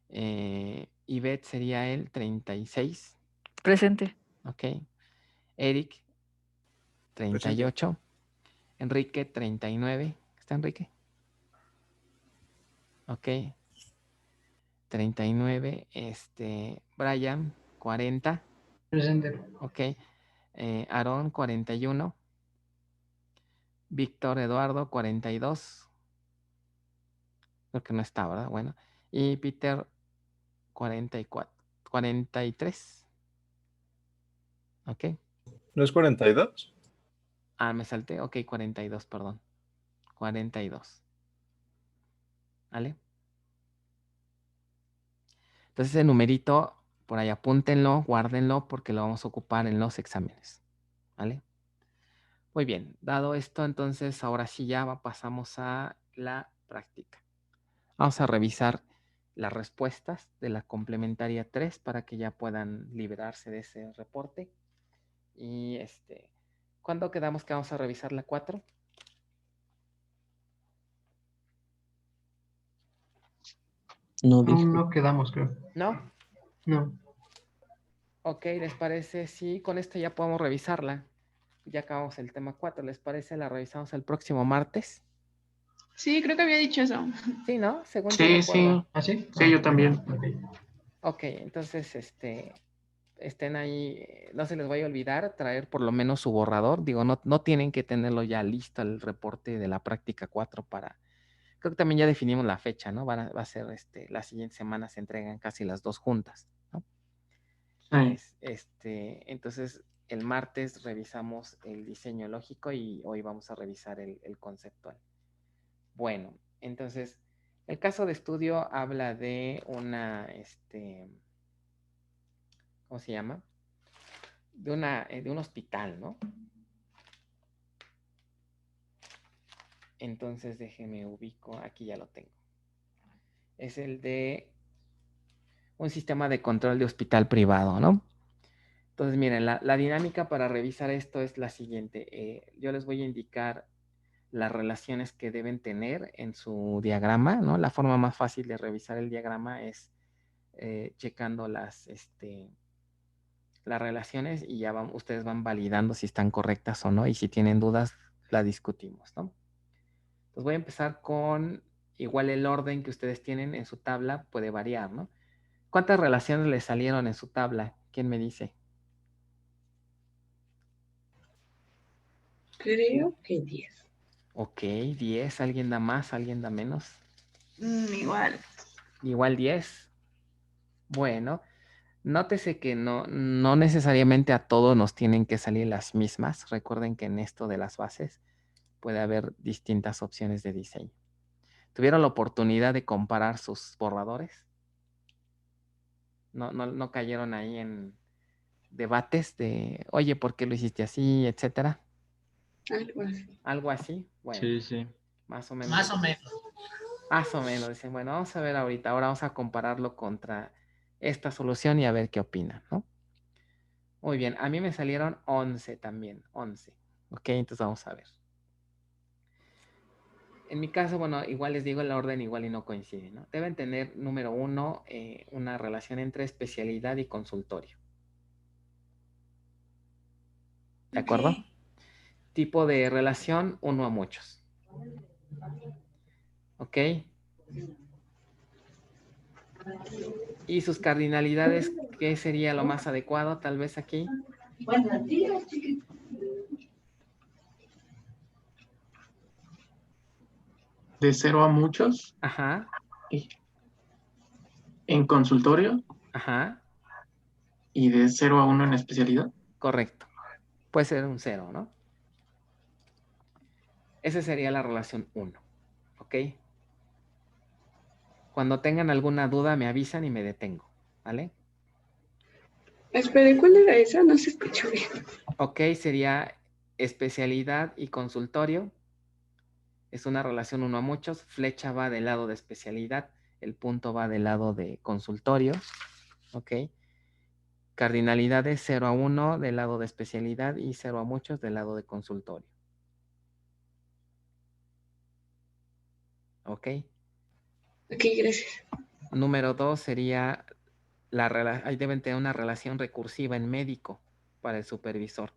A: Ivette sería el 36.
G: Presente.
A: Ok. Eric, 38. Enrique, 39. ¿Está Enrique? Ok. 39. Brian, 40.
J: Presente.
A: Ok. Aarón, 41. Víctor Eduardo, 42. Creo que no está, ¿verdad? Bueno. Y Peter, 44. 43. Ok.
B: ¿No es 42?
A: Me salté. Ok, 42, perdón. 42. ¿Vale? Entonces ese numerito, por ahí apúntenlo, guárdenlo, porque lo vamos a ocupar en los exámenes. ¿Vale? Muy bien. Dado esto, entonces ahora sí ya pasamos a la práctica. Vamos a revisar las respuestas de la complementaria 3 para que ya puedan liberarse de ese reporte. Y ¿cuándo quedamos que vamos a revisar la 4?
I: No
J: Aún
I: dije.
J: no quedamos, creo.
A: ¿No?
J: No.
A: Ok, ¿les parece? Sí, con esto ya podemos revisarla. Ya acabamos el tema 4. ¿Les parece? La revisamos el próximo martes.
C: Sí, creo que había dicho eso.
A: Sí, ¿no? Según yo
J: Sí,
A: recuerdo.
J: sí. ¿Ah, sí? Sí, yo también.
A: Ok, entonces, estén ahí, no se les vaya a olvidar traer por lo menos su borrador. Digo, no tienen que tenerlo ya listo el reporte de la práctica 4 para... Creo que también ya definimos la fecha, ¿no? Va a ser, la siguiente semana se entregan casi las dos juntas, ¿no?
J: Sí.
A: Entonces, el martes revisamos el diseño lógico y hoy vamos a revisar el conceptual. Bueno, entonces, el caso de estudio habla de una, ¿cómo se llama? De un hospital, ¿no? Entonces, déjeme ubico, aquí ya lo tengo. Es el de un sistema de control de hospital privado, ¿no? Entonces, miren, la dinámica para revisar esto es la siguiente. Yo les voy a indicar las relaciones que deben tener en su diagrama, ¿no? La forma más fácil de revisar el diagrama es checando las relaciones y ya ustedes van validando si están correctas o no, y si tienen dudas, la discutimos, ¿no? Entonces voy a empezar con, igual el orden que ustedes tienen en su tabla puede variar, ¿no? ¿Cuántas relaciones les salieron en su tabla? ¿Quién me dice?
M: Creo que 10.
A: Ok, 10. ¿Alguien da más? ¿Alguien da menos?
C: Igual.
A: Igual 10. Bueno, nótese que no necesariamente a todos nos tienen que salir las mismas. Recuerden que en esto de las bases puede haber distintas opciones de diseño. ¿Tuvieron la oportunidad de comparar sus borradores? ¿No cayeron ahí en debates de, oye, ¿por qué lo hiciste así, etcétera?
M: Algo así.
A: Algo así. Bueno,
E: Sí, sí.
A: más o menos.
F: Más o menos.
A: Más o menos. Dicen, bueno, vamos a ver ahorita. Ahora vamos a compararlo contra esta solución y a ver qué opinan, ¿no? Muy bien, a mí me salieron 11 también, 11. Ok, entonces vamos a ver. En mi caso, bueno, igual les digo el orden igual y no coincide, ¿no? Deben tener, número 1, una relación entre especialidad y consultorio. ¿De acuerdo?
M: Ok.
A: Tipo de relación, 1 a muchos. ¿Ok? Y sus cardinalidades, ¿qué sería lo más adecuado tal vez aquí?
J: Buenos días, chiquito. De 0 a muchos
A: Ajá,
J: en consultorio
A: ajá,
J: y de 0 a 1 en especialidad.
A: correcto. Puede ser un 0, ¿no? Esa sería la relación 1. ¿Ok? Cuando tengan alguna duda me avisan y me detengo. ¿Vale?
M: Espere, ¿cuál era esa? No se escuchó bien.
A: Ok, sería especialidad y consultorio. Es una relación 1 a muchos. Flecha va del lado de especialidad. El punto va del lado de consultorio. Ok. Cardinalidades 0 a 1 del lado de especialidad y 0 a muchos del lado de consultorio. ¿Ok?
M: Ok, gracias.
A: Número 2 sería, ahí deben tener una relación recursiva en médico para el supervisor.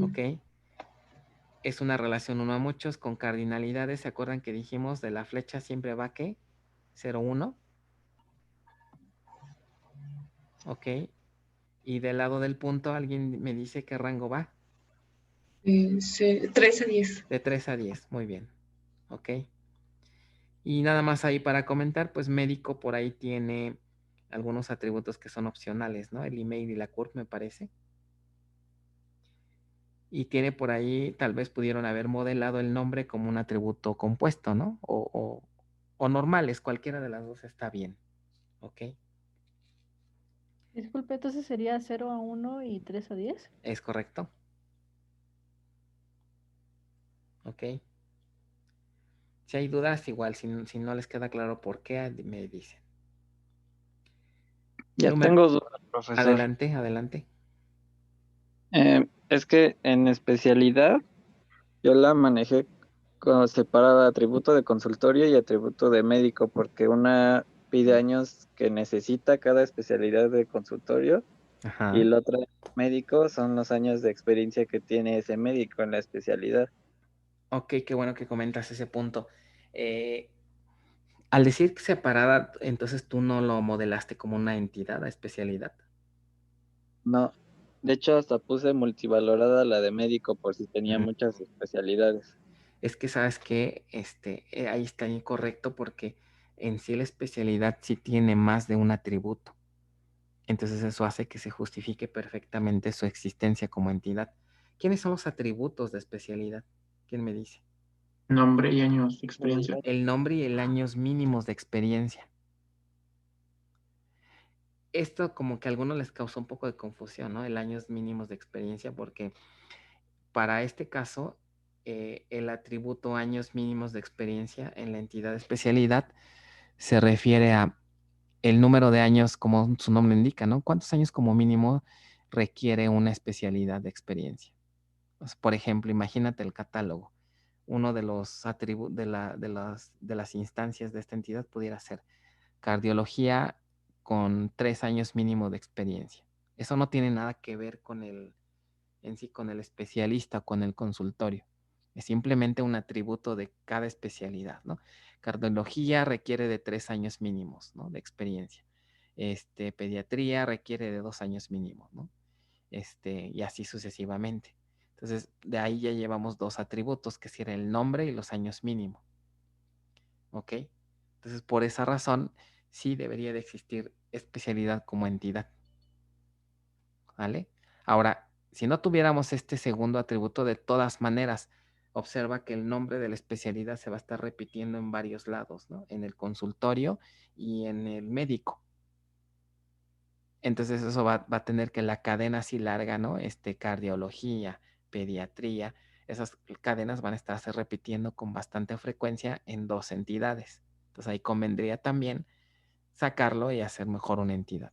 A: ¿Ok? Es una relación 1 a muchos con cardinalidades. ¿Se acuerdan que dijimos de la flecha siempre va qué? 0, 1. ¿Ok? Y del lado del punto, ¿alguien me dice qué rango va?
M: 3 a 10.
A: De 3 a 10. Muy bien. ¿Ok? Y nada más ahí para comentar, pues médico por ahí tiene algunos atributos que son opcionales, ¿no? El email y la CURP me parece. Y tiene por ahí, tal vez pudieron haber modelado el nombre como un atributo compuesto, ¿no? O normales, cualquiera de las dos está bien. ¿Ok?
G: Disculpe, entonces sería 0 a 1 y 3 a 10.
A: ¿Es correcto? ¿Ok? Si hay dudas, igual, si no les queda claro por qué, me dicen.
N: Ya tengo dudas, profesor.
A: Adelante, adelante.
N: Es que en especialidad yo la manejé separada atributo de consultorio y atributo de médico, porque una pide años que necesita cada especialidad de consultorio
A: Ajá.
N: y la otra médico son los años de experiencia que tiene ese médico en la especialidad.
A: Ok, qué bueno que comentas ese punto. Al decir separada, entonces tú no lo modelaste como una entidad, a especialidad.
N: No, de hecho hasta puse multivalorada la de médico por si tenía muchas especialidades.
A: Es que sabes que ahí está incorrecto porque en sí la especialidad sí tiene más de un atributo. Entonces eso hace que se justifique perfectamente su existencia como entidad. ¿Quiénes son los atributos de especialidad? ¿Quién me dice?
J: Nombre y años de experiencia.
A: El nombre y el años mínimos de experiencia. Esto como que a algunos les causó un poco de confusión, ¿no? El años mínimos de experiencia, porque para este caso, el atributo años mínimos de experiencia en la entidad de especialidad se refiere a el número de años, como su nombre indica, ¿no? ¿Cuántos años como mínimo requiere una especialidad de experiencia? Pues, por ejemplo, imagínate el catálogo. Uno de los atributos de las instancias de esta entidad pudiera ser cardiología con 3 años mínimo de experiencia. Eso no tiene nada que ver con el especialista o con el consultorio. Es simplemente un atributo de cada especialidad, ¿no? Cardiología requiere de 3 años mínimos, ¿no? De experiencia. Pediatría requiere de 2 años mínimos, ¿no? Y así sucesivamente. Entonces, de ahí ya llevamos 2 atributos, que serían el nombre y los años mínimos. ¿Ok? Entonces, por esa razón, sí debería de existir especialidad como entidad. ¿Vale? Ahora, si no tuviéramos este segundo atributo, de todas maneras, observa que el nombre de la especialidad se va a estar repitiendo en varios lados, ¿no? En el consultorio y en el médico. Entonces eso va a tener que la cadena así larga, ¿no? Cardiología, pediatría, esas cadenas van a estarse repitiendo con bastante frecuencia en 2 entidades. Entonces ahí convendría también sacarlo y hacer mejor una entidad.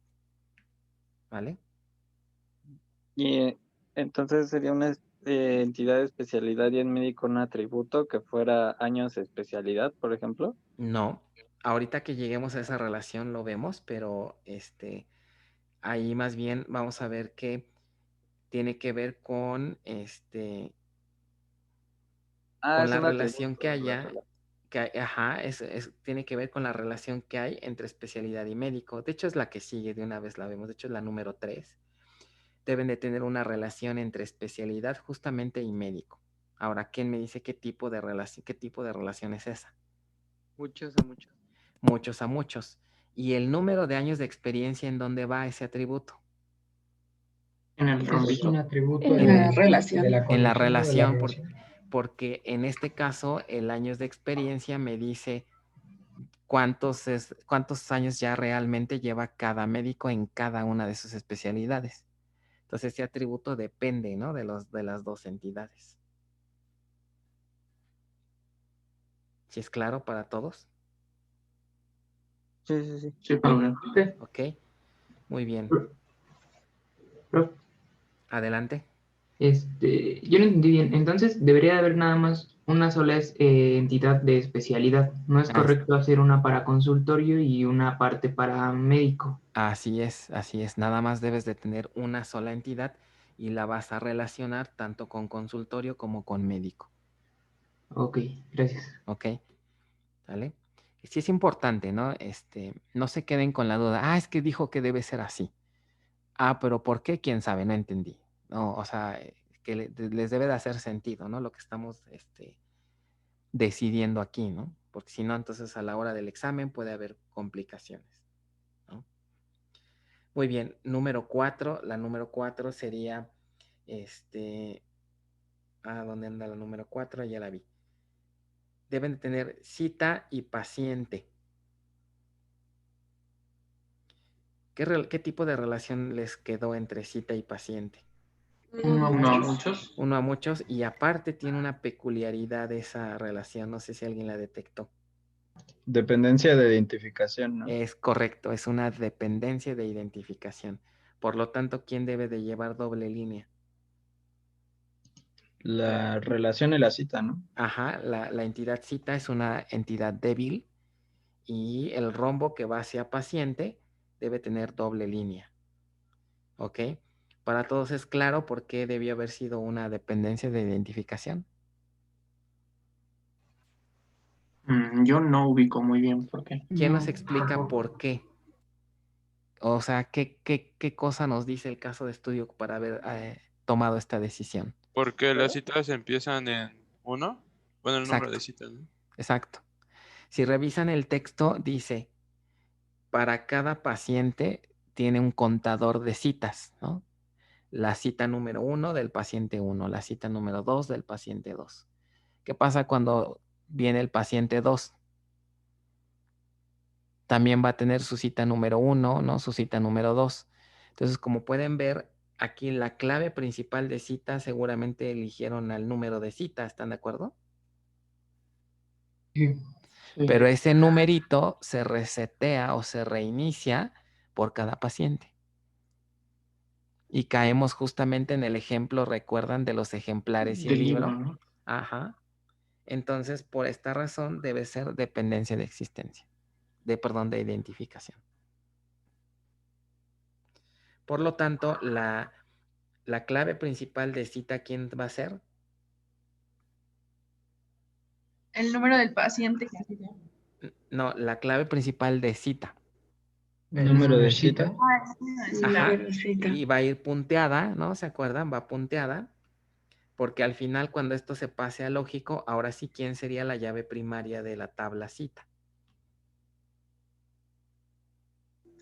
A: ¿Vale?
N: Y entonces sería una entidad de especialidad y en médico un atributo que fuera años de especialidad, por ejemplo.
A: No. Ahorita que lleguemos a esa relación lo vemos, pero ahí más bien vamos a ver que tiene que ver con con
N: Es
A: la
N: un
A: relación
N: atributo.
A: que haya, tiene que ver con la relación que hay entre especialidad y médico. De hecho, es la que sigue, de una vez la vemos. De hecho, es la número 3. Deben de tener una relación entre especialidad justamente y médico. Ahora, ¿quién me dice qué tipo de relación es esa?
N: Muchos a muchos.
A: Muchos a muchos. ¿Y el número de años de experiencia en dónde va ese atributo?
J: En el
O: Es
J: rombito.
O: un atributo
M: En la relación.
O: de la
A: En la
O: condición o de la
A: relación,
O: relación.
A: porque en este caso el años de experiencia me dice cuántos años ya realmente lleva cada médico en cada una de sus especialidades. Entonces, ese atributo depende, ¿no? de las dos entidades. ¿Sí es claro para todos?
N: Sí.
J: Sí, padre.
A: Ok, muy bien.
J: Prof,
A: Adelante.
J: yo no entendí bien. Entonces, debería haber nada más una sola entidad de especialidad. No es correcto hacer una para consultorio y una parte para médico.
A: Así es. Nada más debes de tener una sola entidad y la vas a relacionar tanto con consultorio como con médico.
J: Ok, gracias.
A: Ok, ¿vale? Sí es importante, ¿no? No se queden con la duda. Es que dijo que debe ser así. Pero ¿por qué? ¿Quién sabe? No entendí. No, o sea, que les debe de hacer sentido, ¿no? Lo que estamos decidiendo aquí, ¿no? Porque si no, entonces a la hora del examen puede haber complicaciones, ¿no? Muy bien, número 4. La número 4 sería, ¿dónde anda la número 4? Ya la vi. Deben de tener cita y paciente. ¿Qué tipo de relación les quedó entre cita y paciente?
J: Uno a muchos.
A: Uno a muchos, y aparte tiene una peculiaridad esa relación, no sé si alguien la detectó.
E: Dependencia de identificación, ¿no?
A: Es correcto, es una dependencia de identificación. Por lo tanto, ¿quién debe de llevar doble línea?
E: La relación y la cita, ¿no?
A: Ajá, la entidad cita es una entidad débil y el rombo que va hacia paciente debe tener doble línea. ¿Ok? Para todos es claro por qué debió haber sido una dependencia de identificación.
J: Yo no ubico muy bien por qué.
A: ¿Quién
J: No,
A: nos explica
J: tampoco.
A: por qué? O sea, ¿qué cosa nos dice el caso de estudio para haber tomado esta decisión?
D: Porque las citas empiezan en 1. Bueno, el número de
A: Exacto.
D: citas, ¿no?
A: Exacto. Si revisan el texto, dice, para cada paciente tiene un contador de citas, ¿no? La cita número 1 del paciente 1, la cita número 2 del paciente 2. ¿Qué pasa cuando viene el paciente 2? También va a tener su cita número 1, ¿no? Su cita número 2. Entonces, como pueden ver, aquí la clave principal de cita seguramente eligieron al número de cita, ¿están de acuerdo?
J: Sí.
A: Pero ese numerito se resetea o se reinicia por cada paciente. Y caemos justamente en el ejemplo, ¿recuerdan? De los ejemplares y el
J: Del
A: libro.
J: libro, ¿no?
A: Ajá. Entonces, por esta razón debe ser dependencia de existencia. De identificación. Por lo tanto, la clave principal de cita, ¿quién va a ser?
C: El número del paciente.
A: No, la clave principal de cita.
E: El número de cita.
A: Ajá. Y va a ir punteada, ¿no? ¿Se acuerdan? Va punteada. Porque al final, cuando esto se pase a lógico, ahora sí, ¿quién sería la llave primaria de la tabla cita?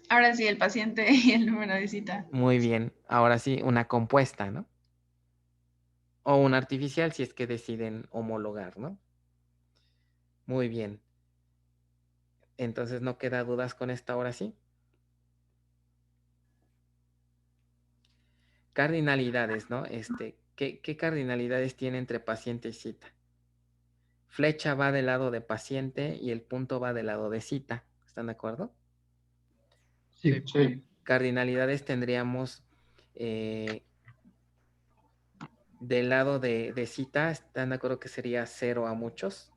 C: Ahora sí, el paciente y el número de cita.
A: Muy bien. Ahora sí, una compuesta, ¿no? O una artificial si es que deciden homologar, ¿no? Muy bien. Entonces, ¿no queda dudas con esta ahora sí? Cardinalidades, ¿no? ¿Qué cardinalidades tiene entre paciente y cita? Flecha va del lado de paciente y el punto va del lado de cita. ¿Están de acuerdo?
J: Sí.
A: Cardinalidades tendríamos del lado de cita, ¿están de acuerdo que sería 0 a muchos?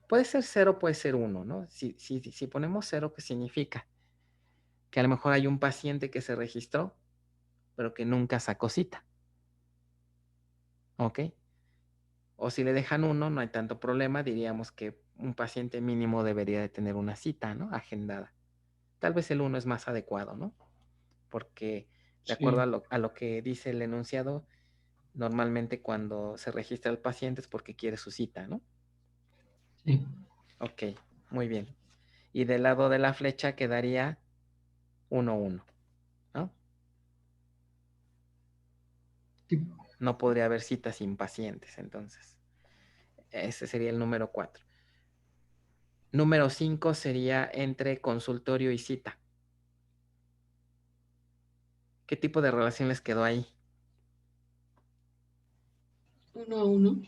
A: Puede ser 0, puede ser 1, ¿no? Si ponemos 0, ¿qué significa? Que a lo mejor hay un paciente que se registró, pero que nunca sacó cita. ¿Ok? O si le dejan 1, no hay tanto problema, diríamos que un paciente mínimo debería de tener una cita, ¿no? Agendada. Tal vez el 1 es más adecuado, ¿no? Porque de acuerdo a lo que dice el enunciado, normalmente cuando se registra el paciente es porque quiere su cita, ¿no?
J: Sí.
A: Ok, muy bien. Y del lado de la flecha quedaría 1, 1, ¿no?
J: Sí.
A: No podría haber citas sin pacientes, entonces. Ese sería el número 4. Número 5 sería entre consultorio y cita. ¿Qué tipo de relación les quedó ahí?
M: 1 a 1.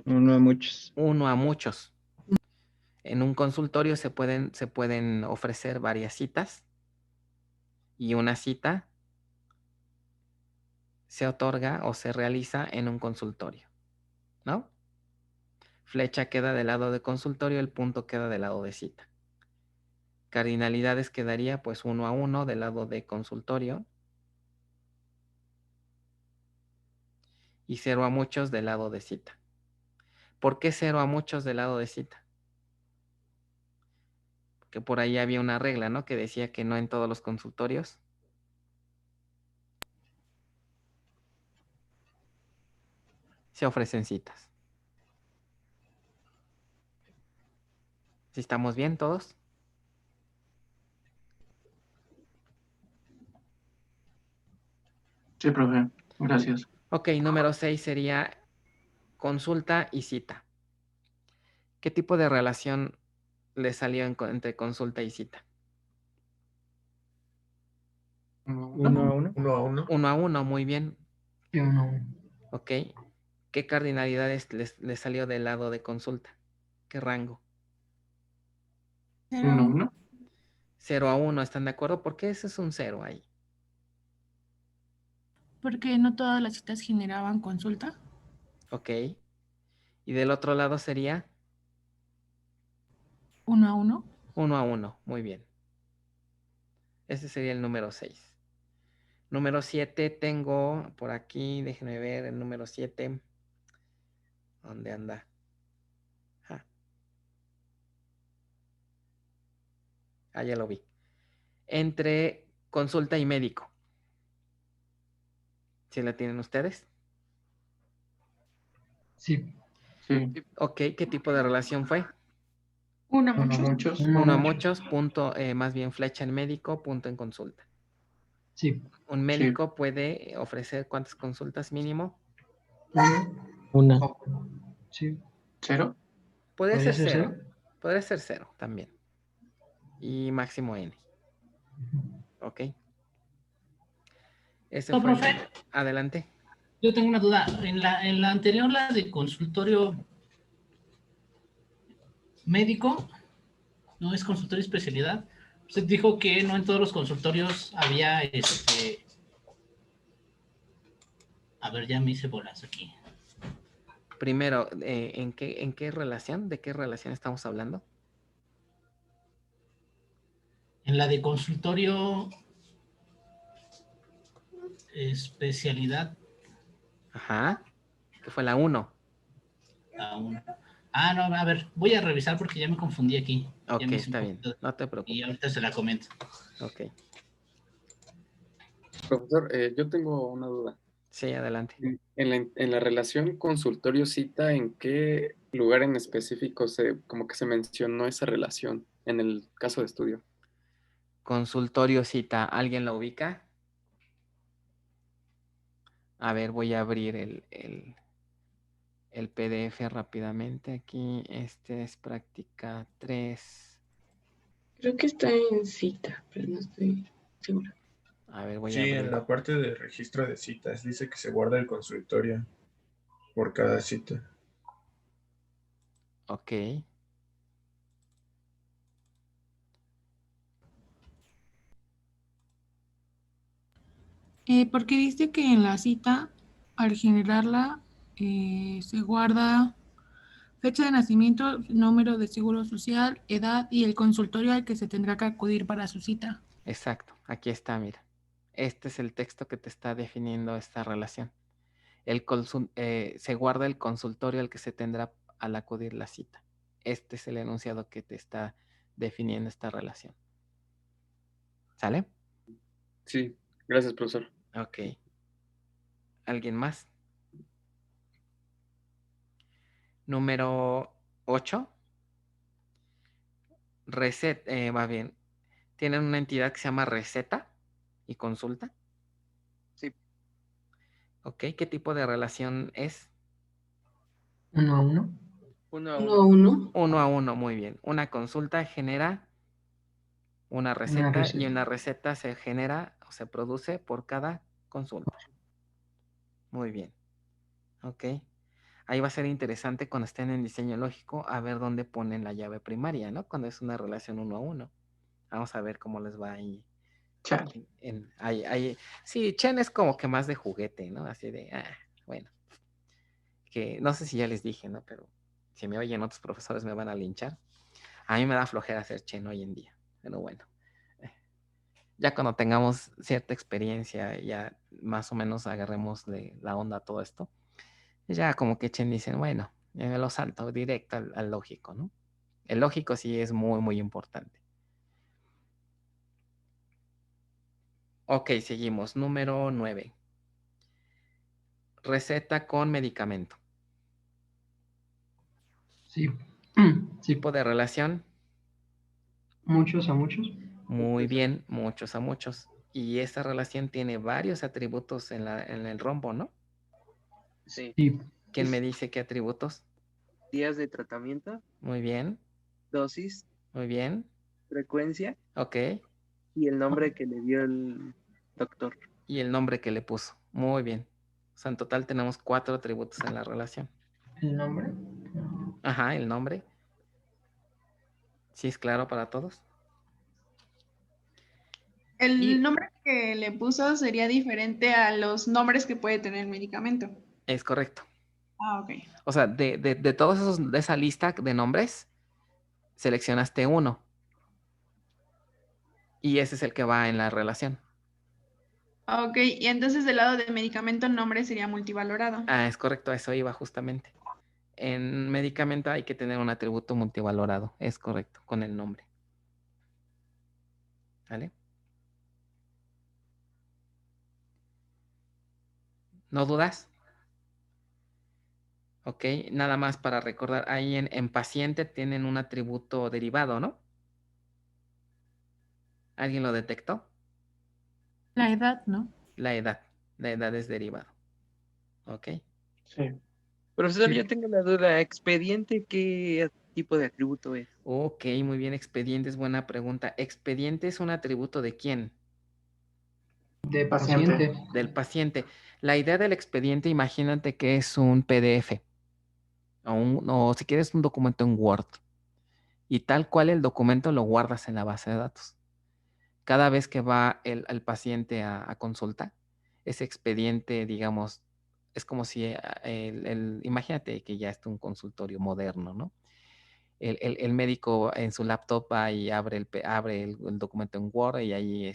E: 1 a muchos.
A: 1 a muchos. En un consultorio se pueden ofrecer varias citas y una cita se otorga o se realiza en un consultorio, ¿no? Flecha queda del lado de consultorio, el punto queda del lado de cita. Cardinalidades quedaría pues 1 a 1 del lado de consultorio y 0 a muchos del lado de cita. ¿Por qué 0 a muchos del lado de cita? Porque por ahí había una regla, ¿no? Que decía que no en todos los consultorios se ofrecen citas. ¿Sí estamos bien todos?
O: Sí, profe. Gracias.
A: Ok, número 6 sería consulta y cita. ¿Qué tipo de relación le salió entre consulta y cita?
E: 1 a 1.
P: 1 a 1.
A: 1 a 1, muy bien.
J: Sí, 1 a 1.
A: Ok. ¿Qué cardinalidades le salió del lado de consulta? ¿Qué rango?
O: 1 a 1.
A: 0 a 1, ¿están de acuerdo? ¿Por qué ese es un 0 ahí?
Q: Porque no todas las citas generaban consulta.
A: Ok. Y del otro lado sería
Q: 1 a 1.
A: 1 a 1, muy bien. Ese sería el número 6. Número 7 tengo por aquí, déjenme ver el número 7. ¿Dónde anda? Ya lo vi. Entre consulta y médico. ¿Sí la tienen ustedes?
J: Sí.
A: Ok, ¿qué tipo de relación fue?
C: 1 a
O: 1 a
C: muchos.
O: muchos.
A: 1 a muchos, punto, más bien flecha en médico, punto en consulta.
J: Sí.
A: Un médico puede ofrecer ¿cuántas consultas mínimo?
I: Una.
J: Sí.
O: 0.
A: Podría
J: ¿Podría
A: ser
J: ser
A: 0. Podría ser 0 también. Y máximo N. Ok. Ese
F: No,
A: fue.
F: profe.
A: Adelante.
F: Yo tengo una duda. En la anterior, la de consultorio médico, no es consultorio especialidad. Usted dijo que no en todos los consultorios había A ver, ya me hice bolas aquí.
A: Primero, ¿en qué relación? ¿De qué relación estamos hablando?
F: En la de consultorio especialidad.
A: Ajá. Que fue la 1.
F: La 1. Ah, no, a ver, voy a revisar porque ya me confundí aquí.
A: Ok,
F: Ya me hice
A: está
F: un
A: bien.
F: poquito.
A: No te preocupes.
F: Y ahorita se la comento.
A: Ok.
R: Profesor, yo tengo una duda.
A: Sí, adelante.
R: En la relación consultorio-cita, ¿en qué lugar en específico como que se mencionó esa relación en el caso de estudio?
A: Consultorio cita. ¿Alguien la ubica? A ver, voy a abrir el PDF rápidamente. Aquí, este es práctica 3.
M: Creo que está en cita, pero no estoy segura.
A: A ver, voy a
P: Sí,
A: abrir.
P: en la parte de registro de citas dice que se guarda el consultorio por cada cita.
A: Ok.
Q: Porque dice que en la cita, al generarla, se guarda fecha de nacimiento, número de seguro social, edad y el consultorio al que se tendrá que acudir para su cita.
A: Exacto, aquí está, mira. Este es el texto que te está definiendo esta relación. Se guarda el consultorio al que se tendrá al acudir la cita. Este es el enunciado que te está definiendo esta relación. ¿Sale?
R: Sí, gracias, profesor.
A: Ok. ¿Alguien más? Número 8. Va bien. ¿Tienen una entidad que se llama receta y consulta?
O: Sí.
A: Ok, ¿qué tipo de relación es?
J: 1 a 1.
O: 1 a
M: 1
O: 1.
M: a 1.
A: 1 a 1, muy bien. Una consulta genera una receta y una receta se genera o se produce por cada consulta. Muy bien. Ok. Ahí va a ser interesante cuando estén en diseño lógico a ver dónde ponen la llave primaria, ¿no? Cuando es una relación 1 a 1. Vamos a ver cómo les va ahí. Sí, Chen es como que más de juguete, ¿no? Así de, bueno. Que no sé si ya les dije, ¿no? Pero si me oyen otros profesores me van a linchar. A mí me da flojera hacer Chen hoy en día. Pero bueno. Ya cuando tengamos cierta experiencia, ya más o menos agarremos la onda a todo esto. Ya como que Chen dicen, bueno, ya me lo salto directo al lógico, ¿no? El lógico sí es muy, muy importante. Ok, seguimos. Número 9. Receta con medicamento.
J: Sí.
A: Tipo de relación.
J: Muchos a muchos.
A: Muy bien, muchos a muchos. Y esa relación tiene varios atributos en el rombo, ¿no?
O: Sí.
A: ¿Quién me dice qué atributos?
O: Días de tratamiento.
A: Muy bien.
O: Dosis.
A: Muy bien.
O: Frecuencia.
A: Ok.
O: Y el nombre que le dio el doctor.
A: Y el nombre que le puso. Muy bien. O sea, en total tenemos 4 atributos en la relación.
J: ¿El nombre?
A: Ajá, el nombre. ¿Sí es claro para todos?
C: El nombre que le puso sería diferente a los nombres que puede tener el medicamento.
A: Es correcto.
C: Ah, ok.
A: O sea, de todos esos, de esa lista de nombres, seleccionaste uno. Y ese es el que va en la relación.
C: Ok, y entonces del lado de medicamento el nombre sería multivalorado.
A: Ah, es correcto, a eso iba justamente. En medicamento hay que tener un atributo multivalorado, es correcto, con el nombre. ¿Vale? ¿No dudas? Ok, nada más para recordar, ahí en paciente tienen un atributo derivado, ¿no? ¿Alguien lo detectó?
Q: La edad, ¿no?
A: La edad es derivado. Ok.
O: Sí. Profesor, yo tengo la duda. ¿Expediente qué tipo de atributo es?
A: Ok, muy bien, expediente es buena pregunta. ¿Expediente es un atributo de quién?
J: De paciente.
A: Del paciente. La idea del expediente, imagínate que es un PDF o si quieres un documento en Word y tal cual el documento lo guardas en la base de datos. Cada vez que va el paciente a consulta, ese expediente, digamos, es como si imagínate que ya es un consultorio moderno, ¿no? El médico en su laptop va y abre el documento en Word y ahí,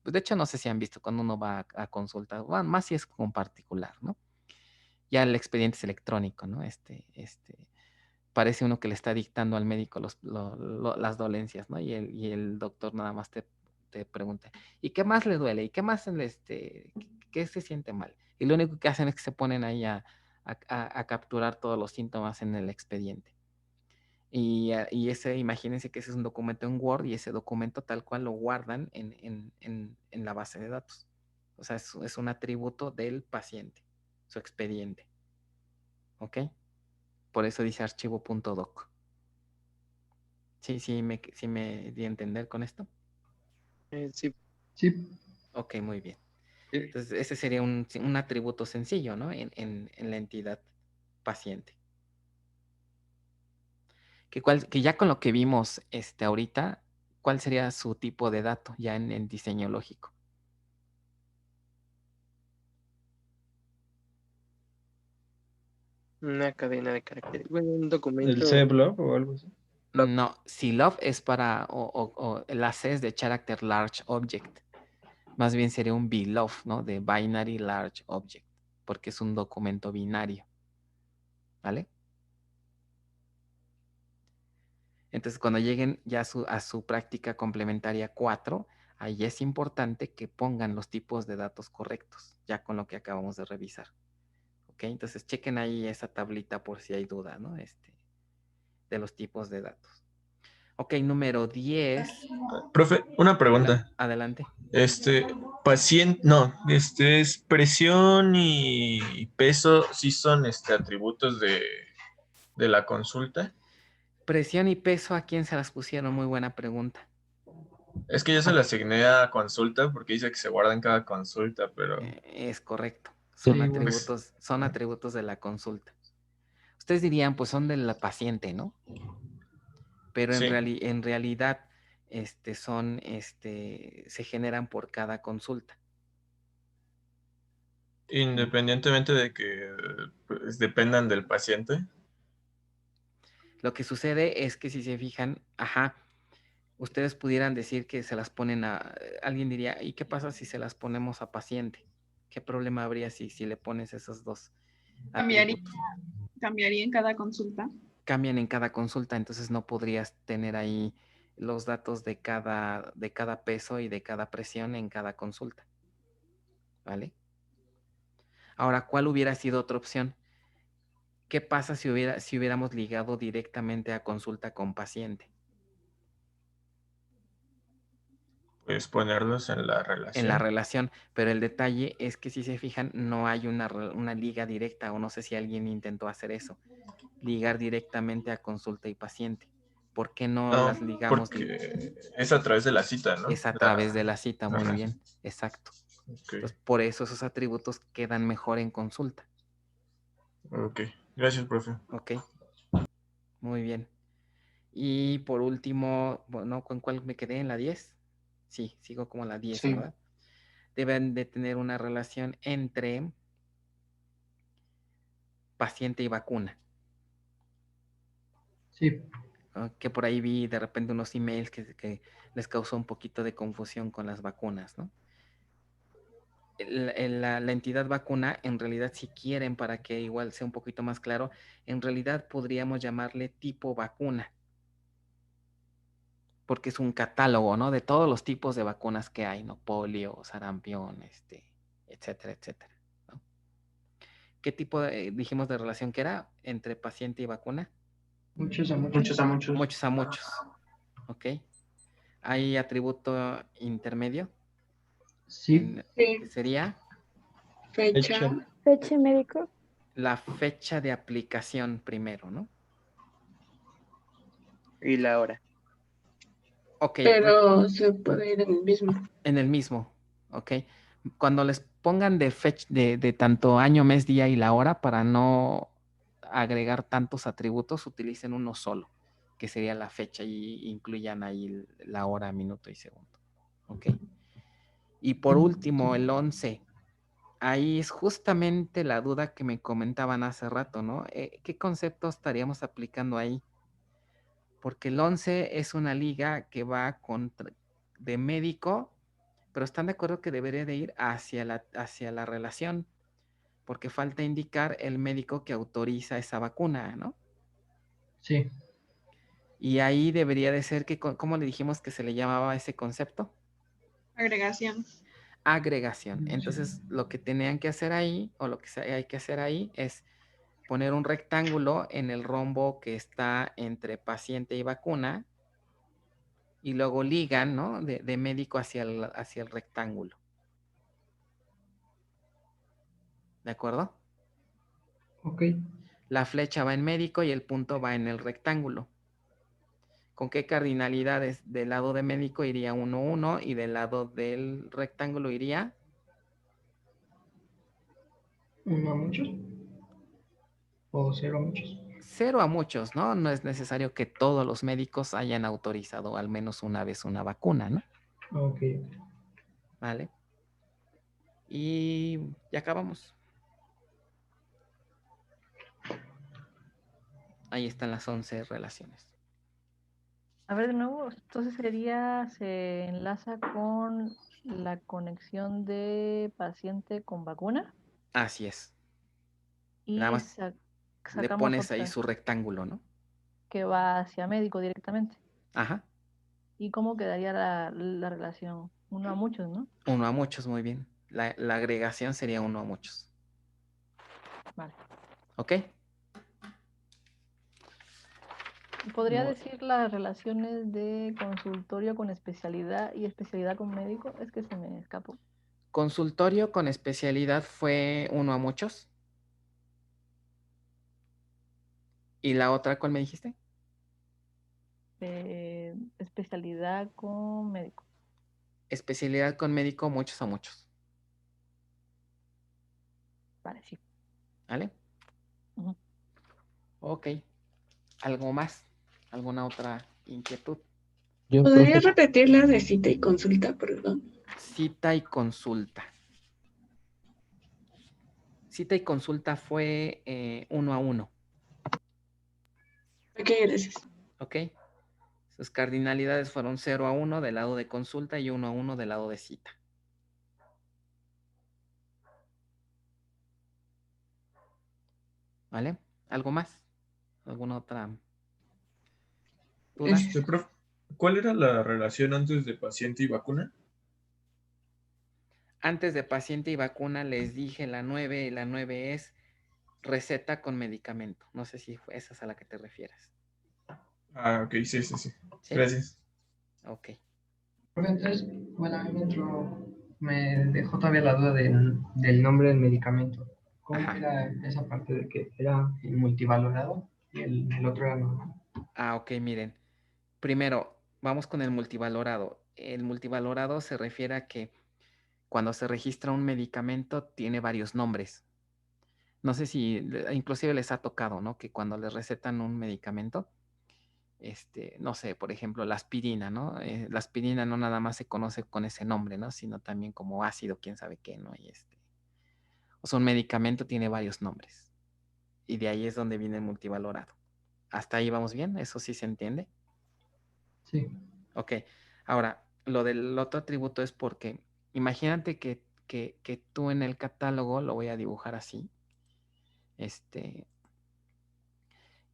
A: pues de hecho no sé si han visto cuando uno va a consulta, bueno, más si es con particular, ¿no? Ya el expediente es electrónico, ¿no? Parece uno que le está dictando al médico las dolencias, ¿no? Y el doctor nada más te pregunta, ¿y qué más le duele? ¿Y qué más qué se siente mal? Y lo único que hacen es que se ponen ahí a capturar todos los síntomas en el expediente. Y imagínense que ese es un documento en Word y ese documento tal cual lo guardan en la base de datos. O sea, es un atributo del paciente, su expediente. ¿Ok? Por eso dice archivo.doc. ¿Sí me di a entender con esto?
O: Sí.
A: Ok, muy bien. Entonces, ese sería un atributo sencillo, ¿no? En la entidad paciente. Que ya con lo que vimos ahorita, ¿cuál sería su tipo de dato ya en diseño lógico?
O: Una cadena de caracteres. Bueno, un documento.
E: ¿El CBLOG o algo así?
A: No, CLOF es para, o la C es de Character Large Object. Más bien sería un BLOF, ¿no? De Binary Large Object, porque es un documento binario. ¿Vale? Entonces, cuando lleguen ya a su práctica complementaria 4, ahí es importante que pongan los tipos de datos correctos, ya con lo que acabamos de revisar. ¿Ok? Entonces, chequen ahí esa tablita por si hay duda, ¿no? De los tipos de datos. Ok, número 10.
P: Profe, una pregunta.
A: Adelante.
P: Paciente, no, es presión y peso, ¿sí son atributos de la consulta?
A: Presión y peso, ¿a quién se las pusieron? Muy buena pregunta.
P: Es que yo se la asigné a consulta porque dice que se guarda en cada consulta, pero...
A: Es correcto. Son
P: Sí,
A: atributos de la consulta. Ustedes dirían, pues son del paciente, ¿no? Pero
P: Sí.
A: en realidad se generan por cada consulta.
P: Independientemente de que pues, dependan del paciente.
A: Lo que sucede es que si se fijan, ustedes pudieran decir que se las ponen alguien diría, ¿y qué pasa si se las ponemos a paciente? ¿Qué problema habría si le pones esos dos atributos?
C: ¿Cambiaría en cada consulta?
A: Cambian en cada consulta, entonces no podrías tener ahí los datos de cada peso y de cada presión en cada consulta. ¿Vale? Ahora, ¿cuál hubiera sido otra opción? ¿Qué pasa si hubiéramos ligado directamente a consulta con paciente?
P: Pues ponerlos en la relación.
A: En la relación, pero el detalle es que si se fijan, no hay una liga directa, o no sé si alguien intentó hacer eso, ligar directamente a consulta y paciente. ¿Por qué no las ligamos?
P: Porque es a través de la cita, ¿no?
A: Es a través de la cita, muy bien, exacto.
P: Okay.
A: Entonces, por eso esos atributos quedan mejor en consulta.
P: Ok, gracias, profe.
A: Ok, muy bien. Y por último, bueno, ¿con cuál me quedé? ¿En la 10? Sí, sigo como la 10, sí. ¿Verdad? Deben de tener una relación entre paciente y vacuna.
E: Sí.
A: Que por ahí vi de repente unos emails que les causó un poquito de confusión con las vacunas, ¿no? La entidad vacuna, en realidad, si quieren, para que igual sea un poquito más claro, en realidad podríamos llamarle tipo vacuna, porque es un catálogo, ¿no? De todos los tipos de vacunas que hay, ¿no? Polio, sarampión, etcétera, etcétera, ¿no? ¿Qué tipo dijimos de relación que era entre paciente y vacuna?
J: Muchos a muchos.
C: Muchos a muchos.
A: Muchos a muchos. Ok. ¿Hay atributo intermedio?
E: Sí.
A: ¿Qué sería?
C: Fecha.
G: Fecha y médico.
A: La fecha de aplicación primero, ¿no?
O: Y la hora.
A: Ok.
C: Pero se puede ir en el mismo.
A: En el mismo, ok. Cuando les pongan de fecha, de tanto año, mes, día y la hora, para no agregar tantos atributos, utilicen uno solo, que sería la fecha, y incluyan ahí la hora, minuto y segundo. Ok. Y por último, el 11. Ahí es justamente la duda que me comentaban hace rato, ¿no? ¿Qué concepto estaríamos aplicando ahí? Porque el 11 es una liga que va de médico, pero están de acuerdo que debería de ir hacia la relación, porque falta indicar el médico que autoriza esa vacuna, ¿no?
E: Sí.
A: Y ahí debería de ser que, ¿cómo le dijimos que se le llamaba ese concepto?
C: Agregación.
A: Agregación. Entonces, lo que tenían que hacer ahí, o lo que hay que hacer ahí, es poner un rectángulo en el rombo que está entre paciente y vacuna, y luego ligan, ¿no? De médico hacia el rectángulo. ¿De acuerdo?
J: Ok.
A: La flecha va en médico y el punto va en el rectángulo. ¿Con qué cardinalidades? Del lado de médico iría 1, 1 y del lado del rectángulo iría
J: 1 a muchos. O 0 a muchos.
A: 0 a muchos, ¿no? No es necesario que todos los médicos hayan autorizado al menos una vez una vacuna, ¿no?
J: Ok.
A: Vale. Y ya acabamos. Ahí están las 11 relaciones.
G: A ver, de nuevo, entonces se enlaza con la conexión de paciente con vacuna
A: Así es.
G: y
A: Nada más le
G: sacamos
A: pones ahí
G: otra
A: su rectángulo, ¿no?
G: que va hacia médico directamente.
A: Ajá.
G: ¿Y cómo quedaría la relación? Uno a muchos, ¿no?
A: Uno a muchos, muy bien. La agregación sería uno a muchos.
G: Vale.
A: ¿Ok?
G: ¿Podría decir las relaciones de consultorio con especialidad y especialidad con médico? Es que se me escapó.
A: Consultorio con especialidad fue uno a muchos. ¿Y la otra cuál me dijiste?
G: Especialidad con médico.
A: Especialidad con médico, muchos a muchos.
G: Vale, sí.
A: ¿Vale?
G: Ujú.
A: Ok. ¿Algo más? ¿Alguna otra inquietud?
M: ¿Podrías repetir la de cita y consulta, perdón?
A: Cita y consulta. Cita y consulta fue uno a uno.
M: Ok, gracias.
A: ¿Ok? Sus cardinalidades fueron 0 a 1 del lado de consulta y 1 a 1 del lado de cita. ¿Vale? ¿Algo más? ¿Alguna otra duda?
P: Prof, ¿cuál era la relación antes de paciente y vacuna?
A: Antes de paciente y vacuna les dije la 9 y la 9 es receta con medicamento. No sé si esa es a la que te refieres.
P: Ah, ok, sí.
A: ¿Sí?
P: Gracias.
A: Ok.
J: Entonces, bueno, a mí me dejó todavía la duda del nombre del medicamento. ¿Cómo era esa parte de que era el multivalorado y el otro era normal?
A: Ah, ok, miren. Primero, vamos con el multivalorado. El multivalorado se refiere a que cuando se registra un medicamento tiene varios nombres. No sé si inclusive les ha tocado, ¿no? Que cuando les recetan un medicamento, no sé, por ejemplo, la aspirina, ¿no? La aspirina no nada más se conoce con ese nombre, ¿no? Sino también como ácido, quién sabe qué, ¿no? Y o sea, un medicamento tiene varios nombres. Y de ahí es donde viene el multivalorado. ¿Hasta ahí vamos bien? ¿Eso sí se entiende?
J: Sí.
A: Ok. Ahora, lo del otro atributo es porque imagínate que tú en el catálogo, lo voy a dibujar así,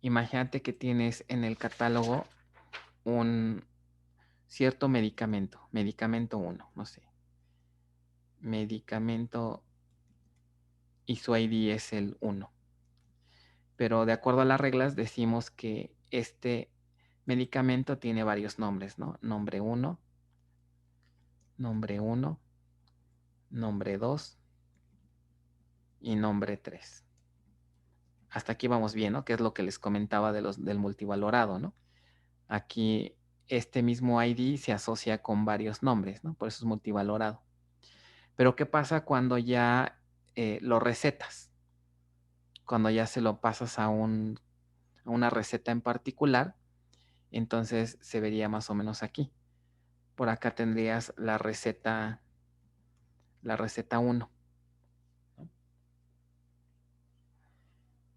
A: imagínate que tienes en el catálogo un cierto medicamento 1, no sé, medicamento y su ID es el 1. Pero de acuerdo a las reglas decimos que este medicamento tiene varios nombres, ¿no? Nombre 1, nombre 1, nombre 2 y nombre 3. Hasta aquí vamos bien, ¿no? Que es lo que les comentaba del multivalorado, ¿no? Aquí este mismo ID se asocia con varios nombres, ¿no? Por eso es multivalorado. Pero ¿qué pasa cuando ya lo recetas? Cuando ya se lo pasas a una receta en particular, entonces se vería más o menos aquí. Por acá tendrías la receta 1.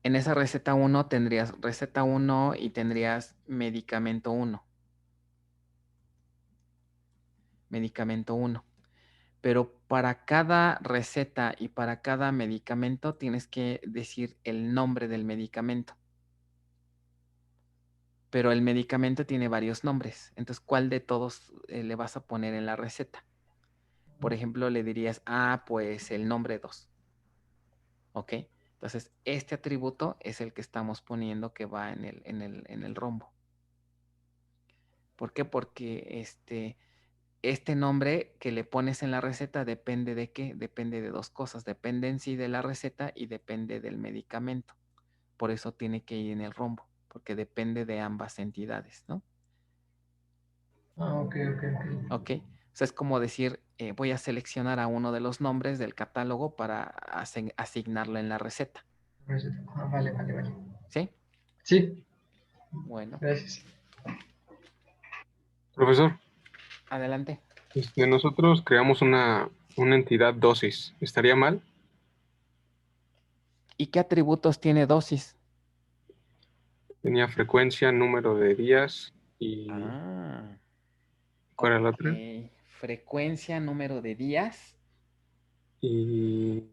A: En esa receta 1 tendrías receta 1 y tendrías medicamento 1. Medicamento 1. Pero para cada receta y para cada medicamento tienes que decir el nombre del medicamento. Pero el medicamento tiene varios nombres. Entonces, ¿cuál de todos le vas a poner en la receta? Por ejemplo, le dirías, pues el nombre 2. ¿Ok? Entonces, este atributo es el que estamos poniendo que va en el rombo. ¿Por qué? Porque este nombre que le pones en la receta depende de qué? Depende de dos cosas. Depende en sí de la receta y depende del medicamento. Por eso tiene que ir en el rombo, porque depende de ambas entidades, ¿no?
J: Ok.
A: Ok. O sea, es como decir, voy a seleccionar a uno de los nombres del catálogo para asignarlo en la receta.
J: Vale.
A: ¿Sí?
J: Sí.
A: Bueno.
J: Gracias.
S: Profesor,
A: Adelante.
S: Nosotros creamos una entidad dosis. ¿Estaría mal?
A: ¿Y qué atributos tiene dosis?
S: Tenía frecuencia, número de días y... ¿Cuál era la otra?
A: Frecuencia, número de días.
S: Y...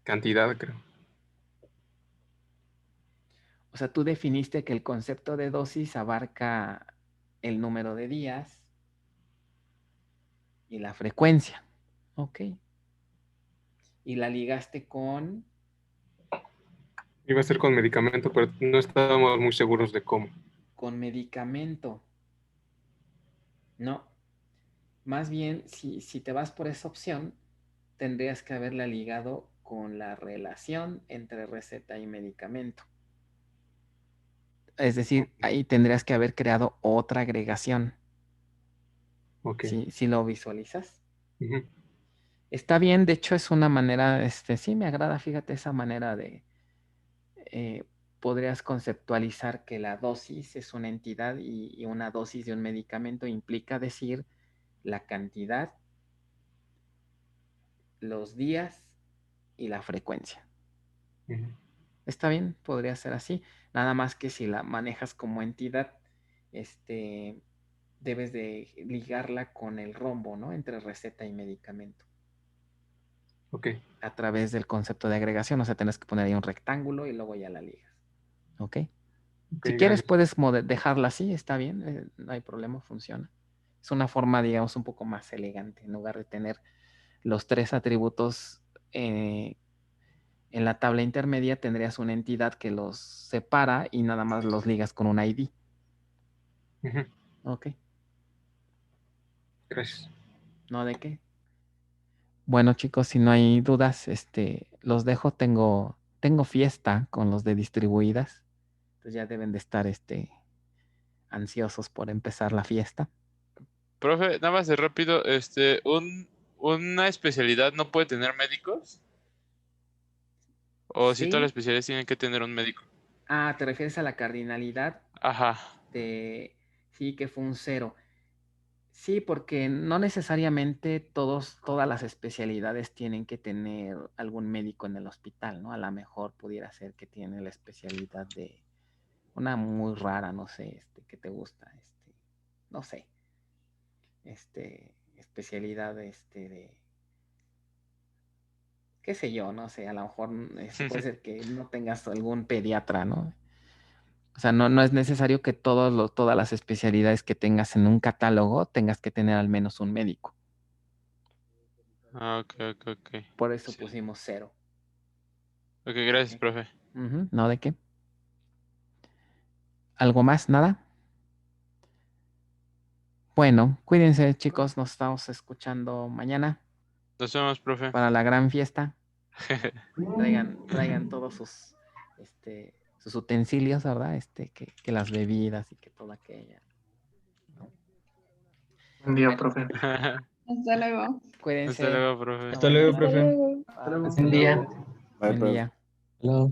S: cantidad, creo.
A: O sea, tú definiste que el concepto de dosis abarca el número de días y la frecuencia. Ok. Y la ligaste con...
S: Iba a ser con medicamento, pero no estábamos muy seguros de cómo.
A: Con medicamento. No. Más bien, si te vas por esa opción, tendrías que haberla ligado con la relación entre receta y medicamento. Es decir, ahí tendrías que haber creado otra agregación.
S: Ok.
A: ¿Sí lo visualizas? Está bien, de hecho es una manera, sí me agrada, fíjate, esa manera de... podrías conceptualizar que la dosis es una entidad y una dosis de un medicamento implica decir la cantidad, los días y la frecuencia. Está bien, podría ser así. Nada más que si la manejas como entidad, debes de ligarla con el rombo, ¿no? Entre receta y medicamento.
S: Ok.
A: A través del concepto de agregación, o sea, tienes que poner ahí un rectángulo y luego ya la ligas. ¿Ok? Si quieres, puedes dejarla así, está bien, no hay problema, funciona. Es una forma, digamos, un poco más elegante, en lugar de tener los 3 atributos en la tabla intermedia, tendrías una entidad que los separa y nada más los ligas con un ID. Ok.
S: Gracias.
A: ¿No de qué? Bueno, chicos, si no hay dudas, los dejo. Tengo fiesta con los de distribuidas. Entonces ya deben de estar ansiosos por empezar la fiesta.
D: Profe, nada más de rápido, ¿una especialidad no puede tener médicos? ¿O si todas las especialidades tienen que tener un médico?
A: Ah, ¿te refieres a la cardinalidad?
D: Ajá.
A: Sí, que fue un 0. Sí, porque no necesariamente todas las especialidades tienen que tener algún médico en el hospital, ¿no? A lo mejor pudiera ser que tiene la especialidad de una muy rara, no sé, que te gusta, no sé, especialidad, de, qué sé yo, no sé, a lo mejor puede ser que no tengas algún pediatra, ¿no? O sea, no es necesario que todas las especialidades que tengas en un catálogo tengas que tener al menos un médico.
D: Ah, ok.
A: Por eso pusimos 0.
D: Ok, gracias, profe.
A: ¿No de qué? ¿Algo más? ¿Nada? Bueno, cuídense, chicos. Nos estamos escuchando mañana.
D: Nos vemos, profe.
A: Para la gran fiesta. Traigan todos sus utensilios, ¿verdad? Que las bebidas y que toda aquella.
I: Buen día, profe.
C: Hasta luego.
A: Cuídense.
D: Hasta luego, profe.
E: Hasta luego, profe.
C: Buen día.
A: Buen día.
I: Hello.